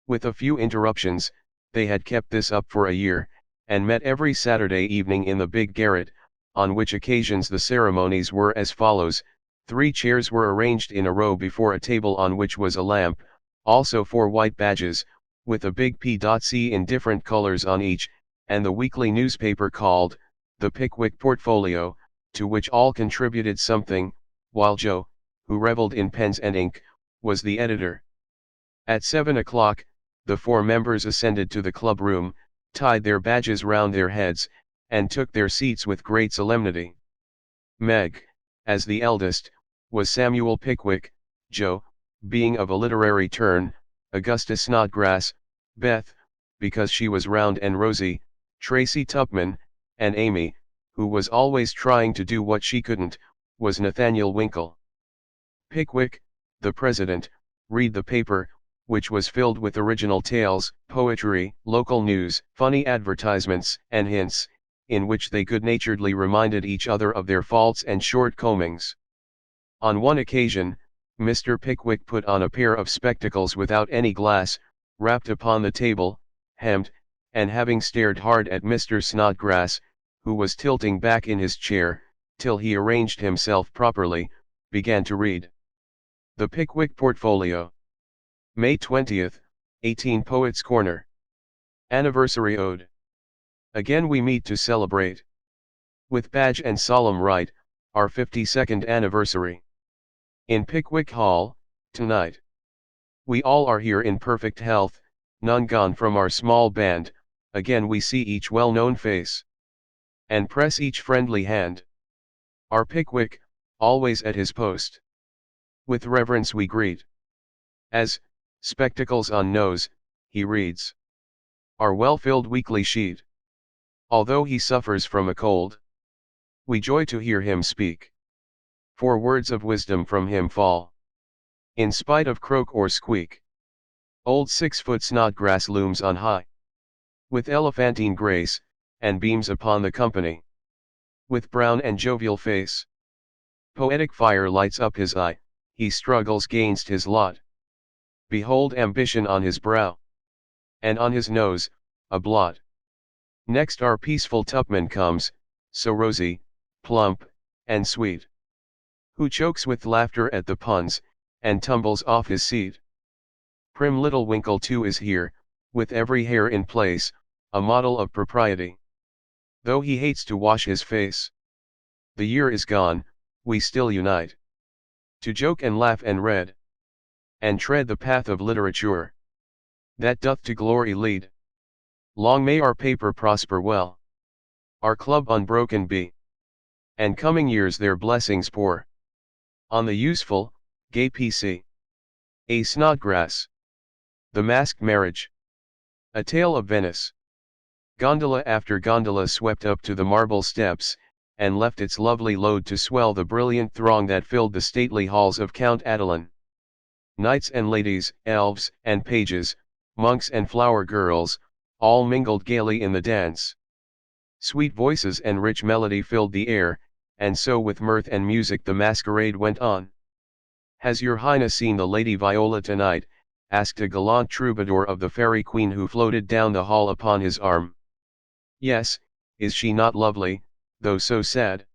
With a few interruptions, they had kept this up for a year, and met every Saturday evening in the big garret, on which occasions the ceremonies were as follows: 3 chairs were arranged in a row before a table on which was a lamp, also 4 white badges, with a big P.C in different colors on each, and the weekly newspaper called, the Pickwick Portfolio, to which all contributed something, while Joe, who reveled in pens and ink, was the editor. At 7 o'clock, the 4 members ascended to the club room, tied their badges round their heads, and took their seats with great solemnity. Meg, as the eldest, was Samuel Pickwick, Joe, being of a literary turn, Augusta Snodgrass, Beth, because she was round and rosy, Tracy Tupman, and Amy, who was always trying to do what she couldn't, was Nathaniel Winkle. Pickwick, the president, read the paper, which was filled with original tales, poetry, local news, funny advertisements, and hints, in which they good-naturedly reminded each other of their faults and shortcomings. On one occasion, Mr. Pickwick put on a pair of spectacles without any glass, rapped upon the table, hemmed, and having stared hard at Mr. Snodgrass, who was tilting back in his chair, till he arranged himself properly, began to read. The Pickwick Portfolio. May 20th, 18 Poets' Corner. Anniversary Ode. Again we meet to celebrate, with badge and solemn rite, our 52nd anniversary. In Pickwick Hall, tonight. We all are here in perfect health, none gone from our small band. Again we see each well-known face, and press each friendly hand. Our Pickwick, always at his post. With reverence we greet, as, spectacles on nose, he reads our well-filled weekly sheet. Although he suffers from a cold, we joy to hear him speak, for words of wisdom from him fall, in spite of croak or squeak. Old 6-foot Snodgrass looms on high, with elephantine grace, and beams upon the company, with brown and jovial face. Poetic fire lights up his eye, he struggles gainst his lot. Behold ambition on his brow, and on his nose, a blot. Next our peaceful Tupman comes, so rosy, plump, and sweet, who chokes with laughter at the puns, and tumbles off his seat. Prim little Winkle too is here, with every hair in place, a model of propriety, though he hates to wash his face. The year is gone, we still unite, to joke and laugh and read, and tread the path of literature, that doth to glory lead. Long may our paper prosper well, our club unbroken be, and coming years their blessings pour on the useful, gay P.C. A. Snodgrass. The Masked Marriage. A Tale of Venice. Gondola after gondola swept up to the marble steps, and left its lovely load to swell the brilliant throng that filled the stately halls of Count Adelin. Knights and ladies, elves and pages, monks and flower girls, all mingled gaily in the dance. Sweet voices and rich melody filled the air, and so with mirth and music the masquerade went on. "Has your highness seen the Lady Viola tonight?" asked a gallant troubadour of the fairy queen who floated down the hall upon his arm. "Yes, is she not lovely, though so sad?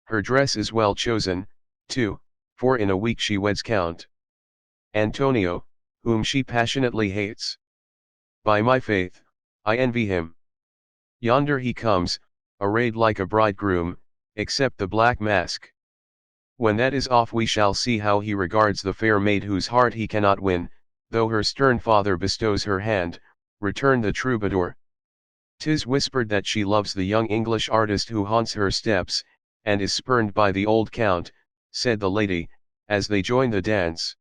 Her dress is well chosen, too, for in a week she weds Count Antonio, whom she passionately hates. By my faith, I envy him. Yonder he comes, arrayed like a bridegroom, except the black mask. When that is off we shall see how he regards the fair maid whose heart he cannot win, though her stern father bestows her hand," returned the troubadour. "'Tis whispered that she loves the young English artist who haunts her steps, and is spurned by the old count," said the lady, as they joined the dance.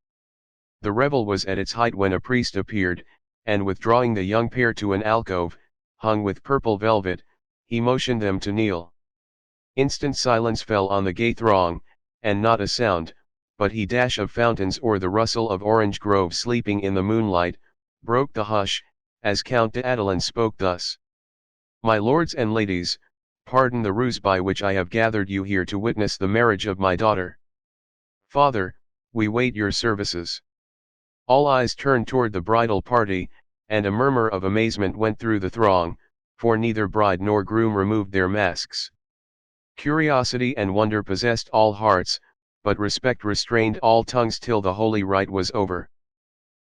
The revel was at its height when a priest appeared, and withdrawing the young pair to an alcove, hung with purple velvet, he motioned them to kneel. Instant silence fell on the gay throng, and not a sound, but the dash of fountains or the rustle of orange groves sleeping in the moonlight, broke the hush, as Count d'Adelin spoke thus. "My lords and ladies, pardon the ruse by which I have gathered you here to witness the marriage of my daughter. Father, we wait your services." All eyes turned toward the bridal party, and a murmur of amazement went through the throng, for neither bride nor groom removed their masks. Curiosity and wonder possessed all hearts, but respect restrained all tongues till the holy rite was over.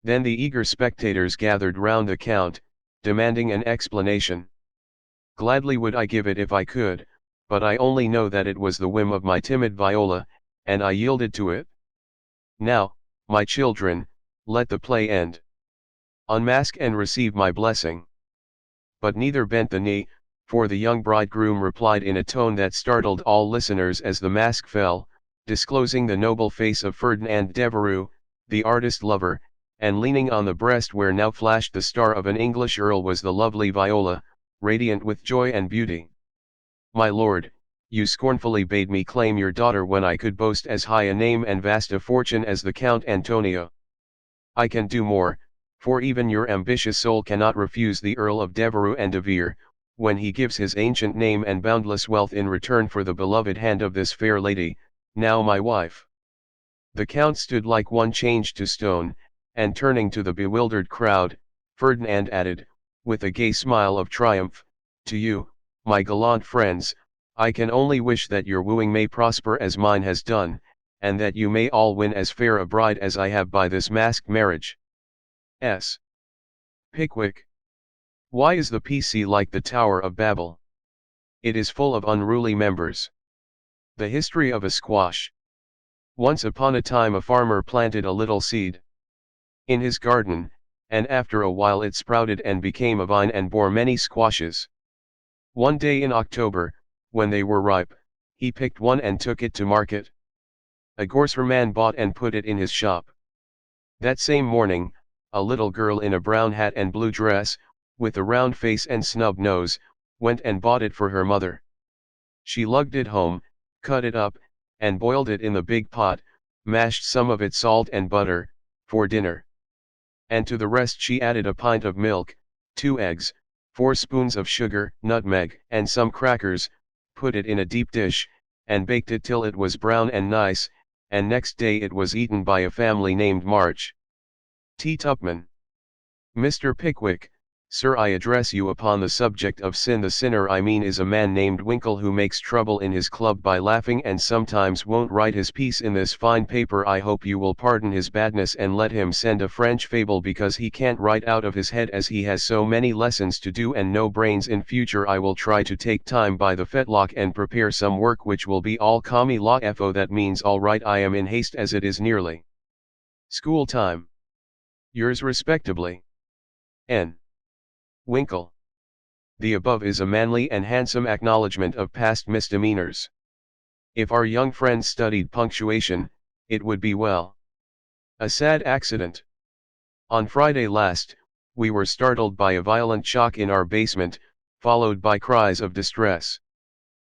Then the eager spectators gathered round the count, demanding an explanation. Gladly would I give it if I could, but I only know that it was the whim of my timid Viola, and I yielded to it. Now, my children, let the play end. Unmask and receive my blessing. But neither bent the knee, for the young bridegroom replied in a tone that startled all listeners as the mask fell, disclosing the noble face of Ferdinand Devereux, the artist lover, and leaning on the breast where now flashed the star of an English earl was the lovely Viola, radiant with joy and beauty. My lord, you scornfully bade me claim your daughter when I could boast as high a name and vast a fortune as the Count Antonio. I can do more, for even your ambitious soul cannot refuse the Earl of Devereux and de Vere, when he gives his ancient name and boundless wealth in return for the beloved hand of this fair lady, now my wife. The Count stood like one changed to stone, and turning to the bewildered crowd, Ferdinand added, with a gay smile of triumph, to you, my gallant friends, I can only wish that your wooing may prosper as mine has done, and that you may all win as fair a bride as I have by this masked marriage. S. Pickwick. Why is the PC like the Tower of Babel? It is full of unruly members. The history of a squash. Once upon a time a farmer planted a little seed in his garden, and after a while it sprouted and became a vine and bore many squashes. One day in October, when they were ripe, he picked one and took it to market. A grocerman bought and put it in his shop. That same morning, a little girl in a brown hat and blue dress, with a round face and snub nose, went and bought it for her mother. She lugged it home, cut it up, and boiled it in the big pot, mashed some of it salt and butter, for dinner. And to the rest she added a pint of milk, 2 eggs, 4 spoons of sugar, nutmeg, and some crackers, put it in a deep dish, and baked it till it was brown and nice, and next day it was eaten by a family named March. T. Tupman. Mr. Pickwick, sir, I address you upon the subject of sin. The sinner I mean is a man named Winkle who makes trouble in his club by laughing and sometimes won't write his piece in this fine paper. I hope you will pardon his badness and let him send a French fable because he can't write out of his head as he has so many lessons to do and no brains. In future I will try to take time by the fetlock and prepare some work which will be all commis la fo. That means all right. I am in haste as it is nearly school time. Yours respectably, N. Winkle. The above is a manly and handsome acknowledgment of past misdemeanors. If our young friends studied punctuation, it would be well. A sad accident. On Friday last, we were startled by a violent shock in our basement, followed by cries of distress.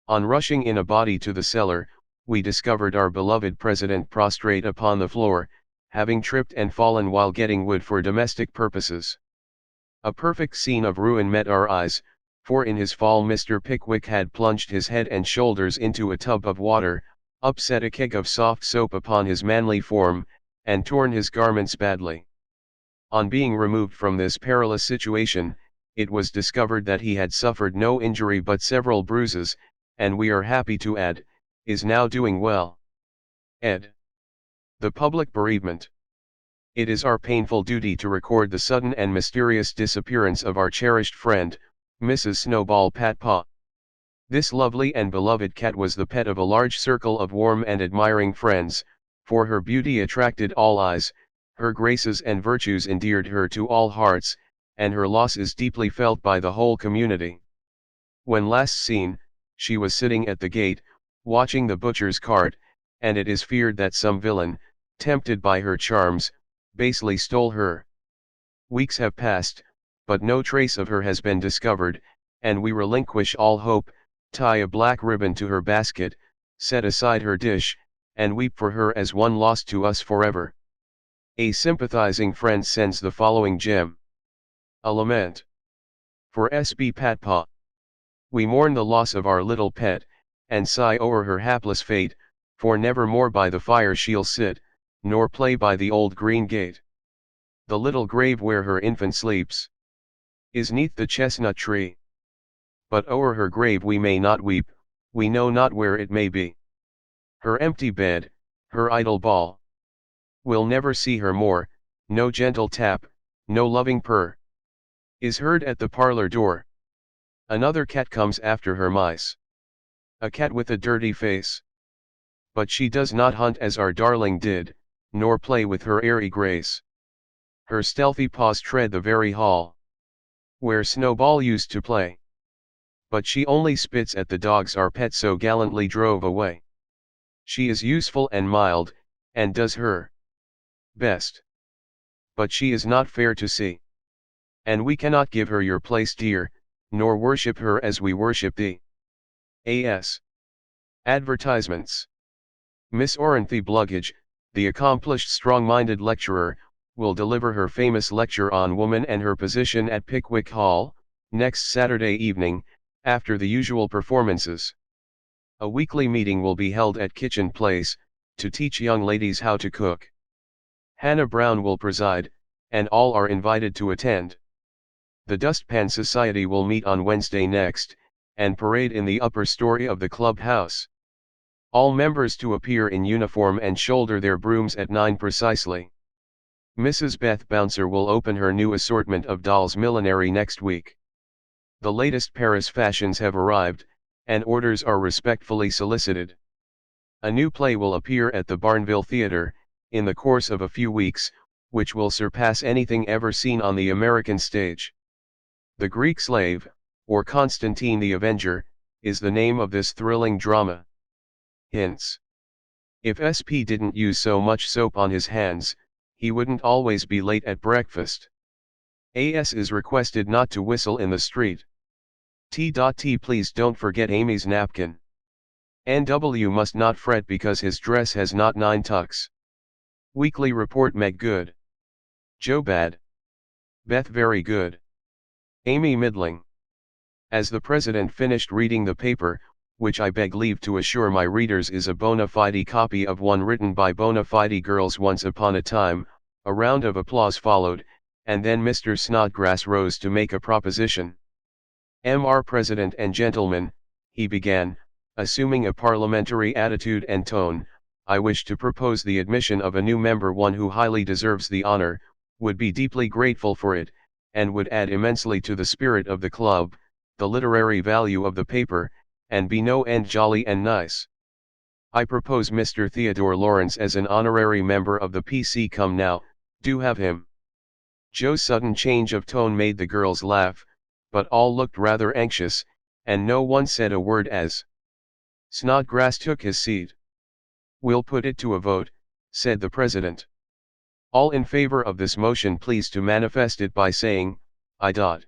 On rushing in a body to the cellar, we discovered our beloved president prostrate upon the floor, having tripped and fallen while getting wood for domestic purposes. A perfect scene of ruin met our eyes, for in his fall Mr. Pickwick had plunged his head and shoulders into a tub of water, upset a keg of soft soap upon his manly form, and torn his garments badly. On being removed from this perilous situation, it was discovered that he had suffered no injury but several bruises, and we are happy to add, is now doing well. Ed. The public bereavement. It is our painful duty to record the sudden and mysterious disappearance of our cherished friend, Mrs. Snowball Patpaw. This lovely and beloved cat was the pet of a large circle of warm and admiring friends, for her beauty attracted all eyes, her graces and virtues endeared her to all hearts, and her loss is deeply felt by the whole community. When last seen, she was sitting at the gate, watching the butcher's cart, and it is feared that some villain, tempted by her charms, basely stole her. Weeks have passed, but no trace of her has been discovered, and we relinquish all hope, tie a black ribbon to her basket, set aside her dish, and weep for her as one lost to us forever. A sympathizing friend sends the following gem. A lament. For S.B. Patpaw. We mourn the loss of our little pet, and sigh o'er her hapless fate, for never more by the fire she'll sit, nor play by the old green gate. The little grave where her infant sleeps is 'neath the chestnut tree. But o'er her grave we may not weep, we know not where it may be. Her empty bed, her idle ball. We'll never see her more, no gentle tap, no loving purr is heard at the parlor door. Another cat comes after her mice. A cat with a dirty face. But she does not hunt as our darling did, nor play with her airy grace. Her stealthy paws tread the very hall where Snowball used to play. But she only spits at the dogs our pet so gallantly drove away. She is useful and mild, and does her best. But she is not fair to see. And we cannot give her your place, dear, nor worship her as we worship thee. A.S. Advertisements. Miss Oranthe Bluggage, the accomplished strong-minded lecturer, will deliver her famous lecture on woman and her position at Pickwick Hall, next Saturday evening, after the usual performances. A weekly meeting will be held at Kitchen Place, to teach young ladies how to cook. Hannah Brown will preside, and all are invited to attend. The Dustpan Society will meet on Wednesday next, and parade in the upper story of the clubhouse. All members to appear in uniform and shoulder their brooms at 9 precisely. Mrs. Beth Bouncer will open her new assortment of dolls' millinery next week. The latest Paris fashions have arrived, and orders are respectfully solicited. A new play will appear at the Barnville Theatre, in the course of a few weeks, which will surpass anything ever seen on the American stage. The Greek Slave, or Constantine the Avenger, is the name of this thrilling drama. Hints. If SP didn't use so much soap on his hands, he wouldn't always be late at breakfast. AS is requested not to whistle in the street. T.T. Please don't forget Amy's napkin. NW must not fret because his dress has not 9 tucks. Weekly report Meg good. Joe bad. Beth very good. Amy middling. As the president finished reading the paper, which I beg leave to assure my readers is a bona fide copy of one written by bona fide girls once upon a time, a round of applause followed, and then Mr. Snodgrass rose to make a proposition. Mr. President and gentlemen, he began, assuming a parliamentary attitude and tone, I wish to propose the admission of a new member, one who highly deserves the honor, would be deeply grateful for it, and would add immensely to the spirit of the club, the literary value of the paper, and be no end jolly and nice. I propose Mr. Theodore Lawrence as an honorary member of the PC. Come now, do have him. Joe's sudden change of tone made the girls laugh, but all looked rather anxious, and no one said a word as Snodgrass took his seat. We'll put it to a vote, said the president. All in favor of this motion please to manifest it by saying, aye.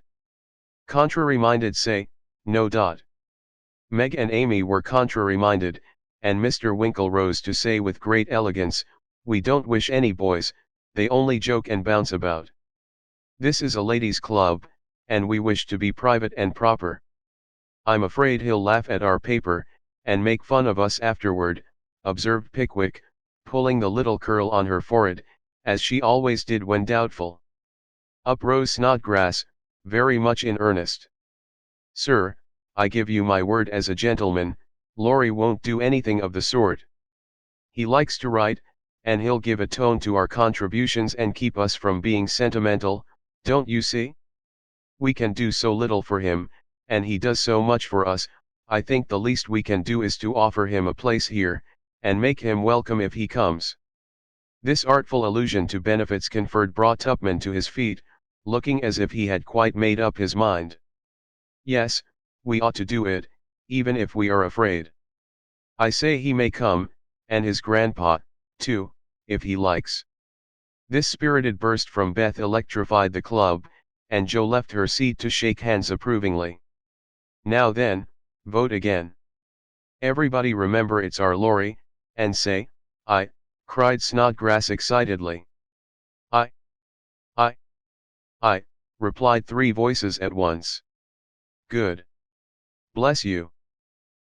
Contrary-minded say, no. Meg and Amy were contrary-minded, and Mr. Winkle rose to say with great elegance, we don't wish any boys, they only joke and bounce about. This is a ladies' club, and we wish to be private and proper. I'm afraid he'll laugh at our paper, and make fun of us afterward, observed Pickwick, pulling the little curl on her forehead, as she always did when doubtful. Up rose Snodgrass, very much in earnest. Sir, I give you my word as a gentleman, Laurie won't do anything of the sort. He likes to write, and he'll give a tone to our contributions and keep us from being sentimental, don't you see? We can do so little for him, and he does so much for us. I think the least we can do is to offer him a place here, and make him welcome if he comes. This artful allusion to benefits conferred brought Tupman to his feet, looking as if he had quite made up his mind. Yes, we ought to do it, even if we are afraid. I say he may come, and his grandpa, too, if he likes. This spirited burst from Beth electrified the club, and Joe left her seat to shake hands approvingly. Now then, vote again. Everybody remember it's our Laurie, and say, aye, cried Snodgrass excitedly. Aye. Aye. Aye, replied 3 voices at once. Good. Bless you.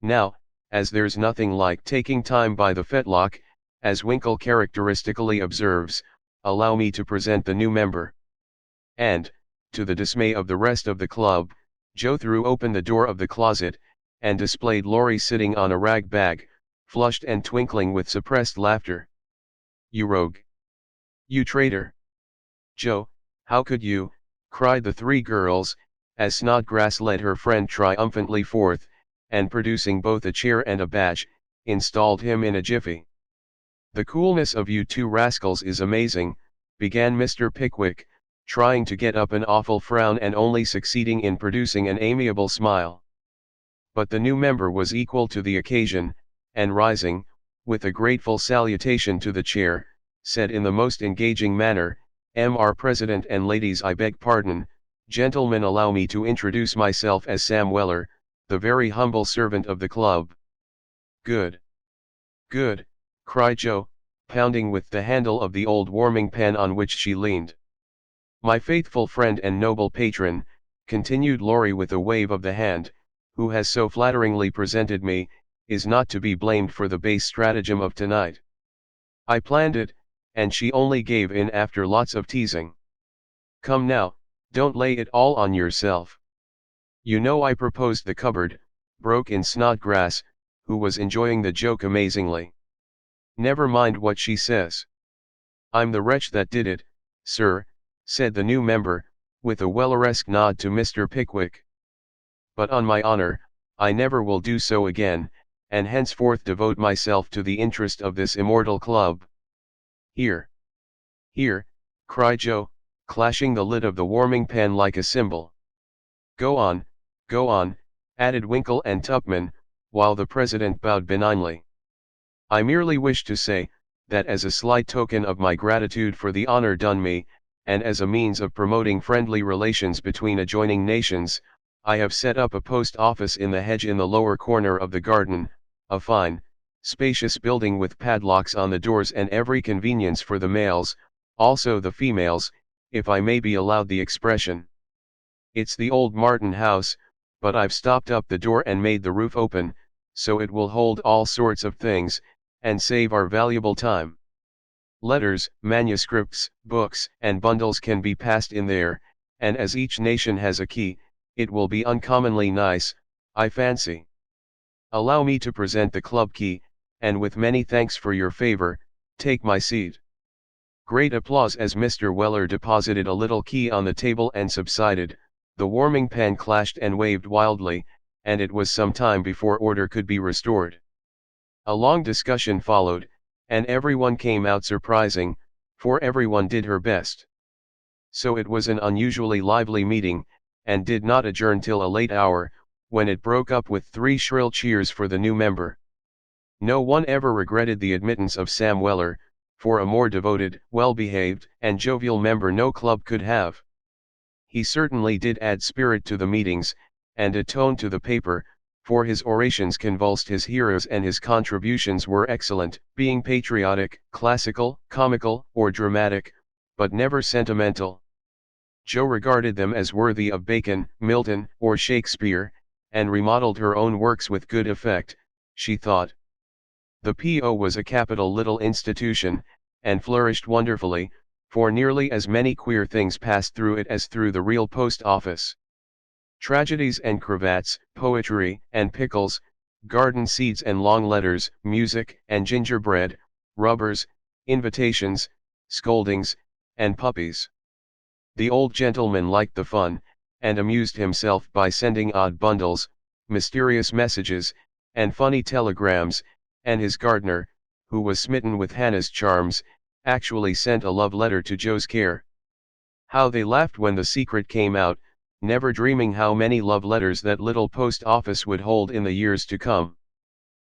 Now, as there's nothing like taking time by the fetlock, as Winkle characteristically observes, allow me to present the new member. And, to the dismay of the rest of the club, Joe threw open the door of the closet, and displayed Laurie sitting on a rag bag, flushed and twinkling with suppressed laughter. "You rogue! You traitor! Joe, how could you?" cried the three girls, as Snodgrass led her friend triumphantly forth, and producing both a chair and a badge, installed him in a jiffy. "The coolness of you two rascals is amazing," began Mr. Pickwick, trying to get up an awful frown and only succeeding in producing an amiable smile. But the new member was equal to the occasion, and rising, with a grateful salutation to the chair, said in the most engaging manner, "Mr. President and ladies, I beg pardon, gentlemen, allow me to introduce myself as Sam Weller, the very humble servant of the club." "Good! Good!" cried Joe, pounding with the handle of the old warming pan on which she leaned. "My faithful friend and noble patron," continued Laurie with a wave of the hand, "who has so flatteringly presented me, is not to be blamed for the base stratagem of tonight. I planned it, and she only gave in after lots of teasing. Come now, don't lay it all on yourself." "You know I proposed the cupboard," broke in Snodgrass, who was enjoying the joke amazingly. "Never mind what she says. I'm the wretch that did it, sir," said the new member, with a Welleresque nod to Mr. Pickwick. "But on my honor, I never will do so again, and henceforth devote myself to the interest of this immortal club." "Here! Here!" cried Joe, clashing the lid of the warming pan like a cymbal. Go on," added Winkle and Tupman, while the president bowed benignly. "I merely wish to say, that as a slight token of my gratitude for the honor done me, and as a means of promoting friendly relations between adjoining nations, I have set up a post office in the hedge in the lower corner of the garden, a fine, spacious building with padlocks on the doors and every convenience for the males, also the females, if I may be allowed the expression. It's the old Martin house, but I've stopped up the door and made the roof open, so it will hold all sorts of things, and save our valuable time. Letters, manuscripts, books, and bundles can be passed in there, and as each nation has a key, it will be uncommonly nice, I fancy. Allow me to present the club key, and with many thanks for your favor, take my seat." Great applause as Mr. Weller deposited a little key on the table and subsided. The warming pan clashed and waved wildly, and it was some time before order could be restored. A long discussion followed, and everyone came out surprising, for everyone did her best. So it was an unusually lively meeting, and did not adjourn till a late hour, when it broke up with 3 shrill cheers for the new member. No one ever regretted the admittance of Sam Weller, for a more devoted, well-behaved, and jovial member no club could have. He certainly did add spirit to the meetings, and a tone to the paper, for his orations convulsed his hearers and his contributions were excellent, being patriotic, classical, comical, or dramatic, but never sentimental. Joe regarded them as worthy of Bacon, Milton, or Shakespeare, and remodeled her own works with good effect, she thought. The P.O. was a capital little institution, and flourished wonderfully, for nearly as many queer things passed through it as through the real post office. Tragedies and cravats, poetry and pickles, garden seeds and long letters, music and gingerbread, rubbers, invitations, scoldings, and puppies. The old gentleman liked the fun, and amused himself by sending odd bundles, mysterious messages, and funny telegrams, and his gardener, who was smitten with Hannah's charms, actually sent a love letter to Joe's care. How they laughed when the secret came out, never dreaming how many love letters that little post office would hold in the years to come.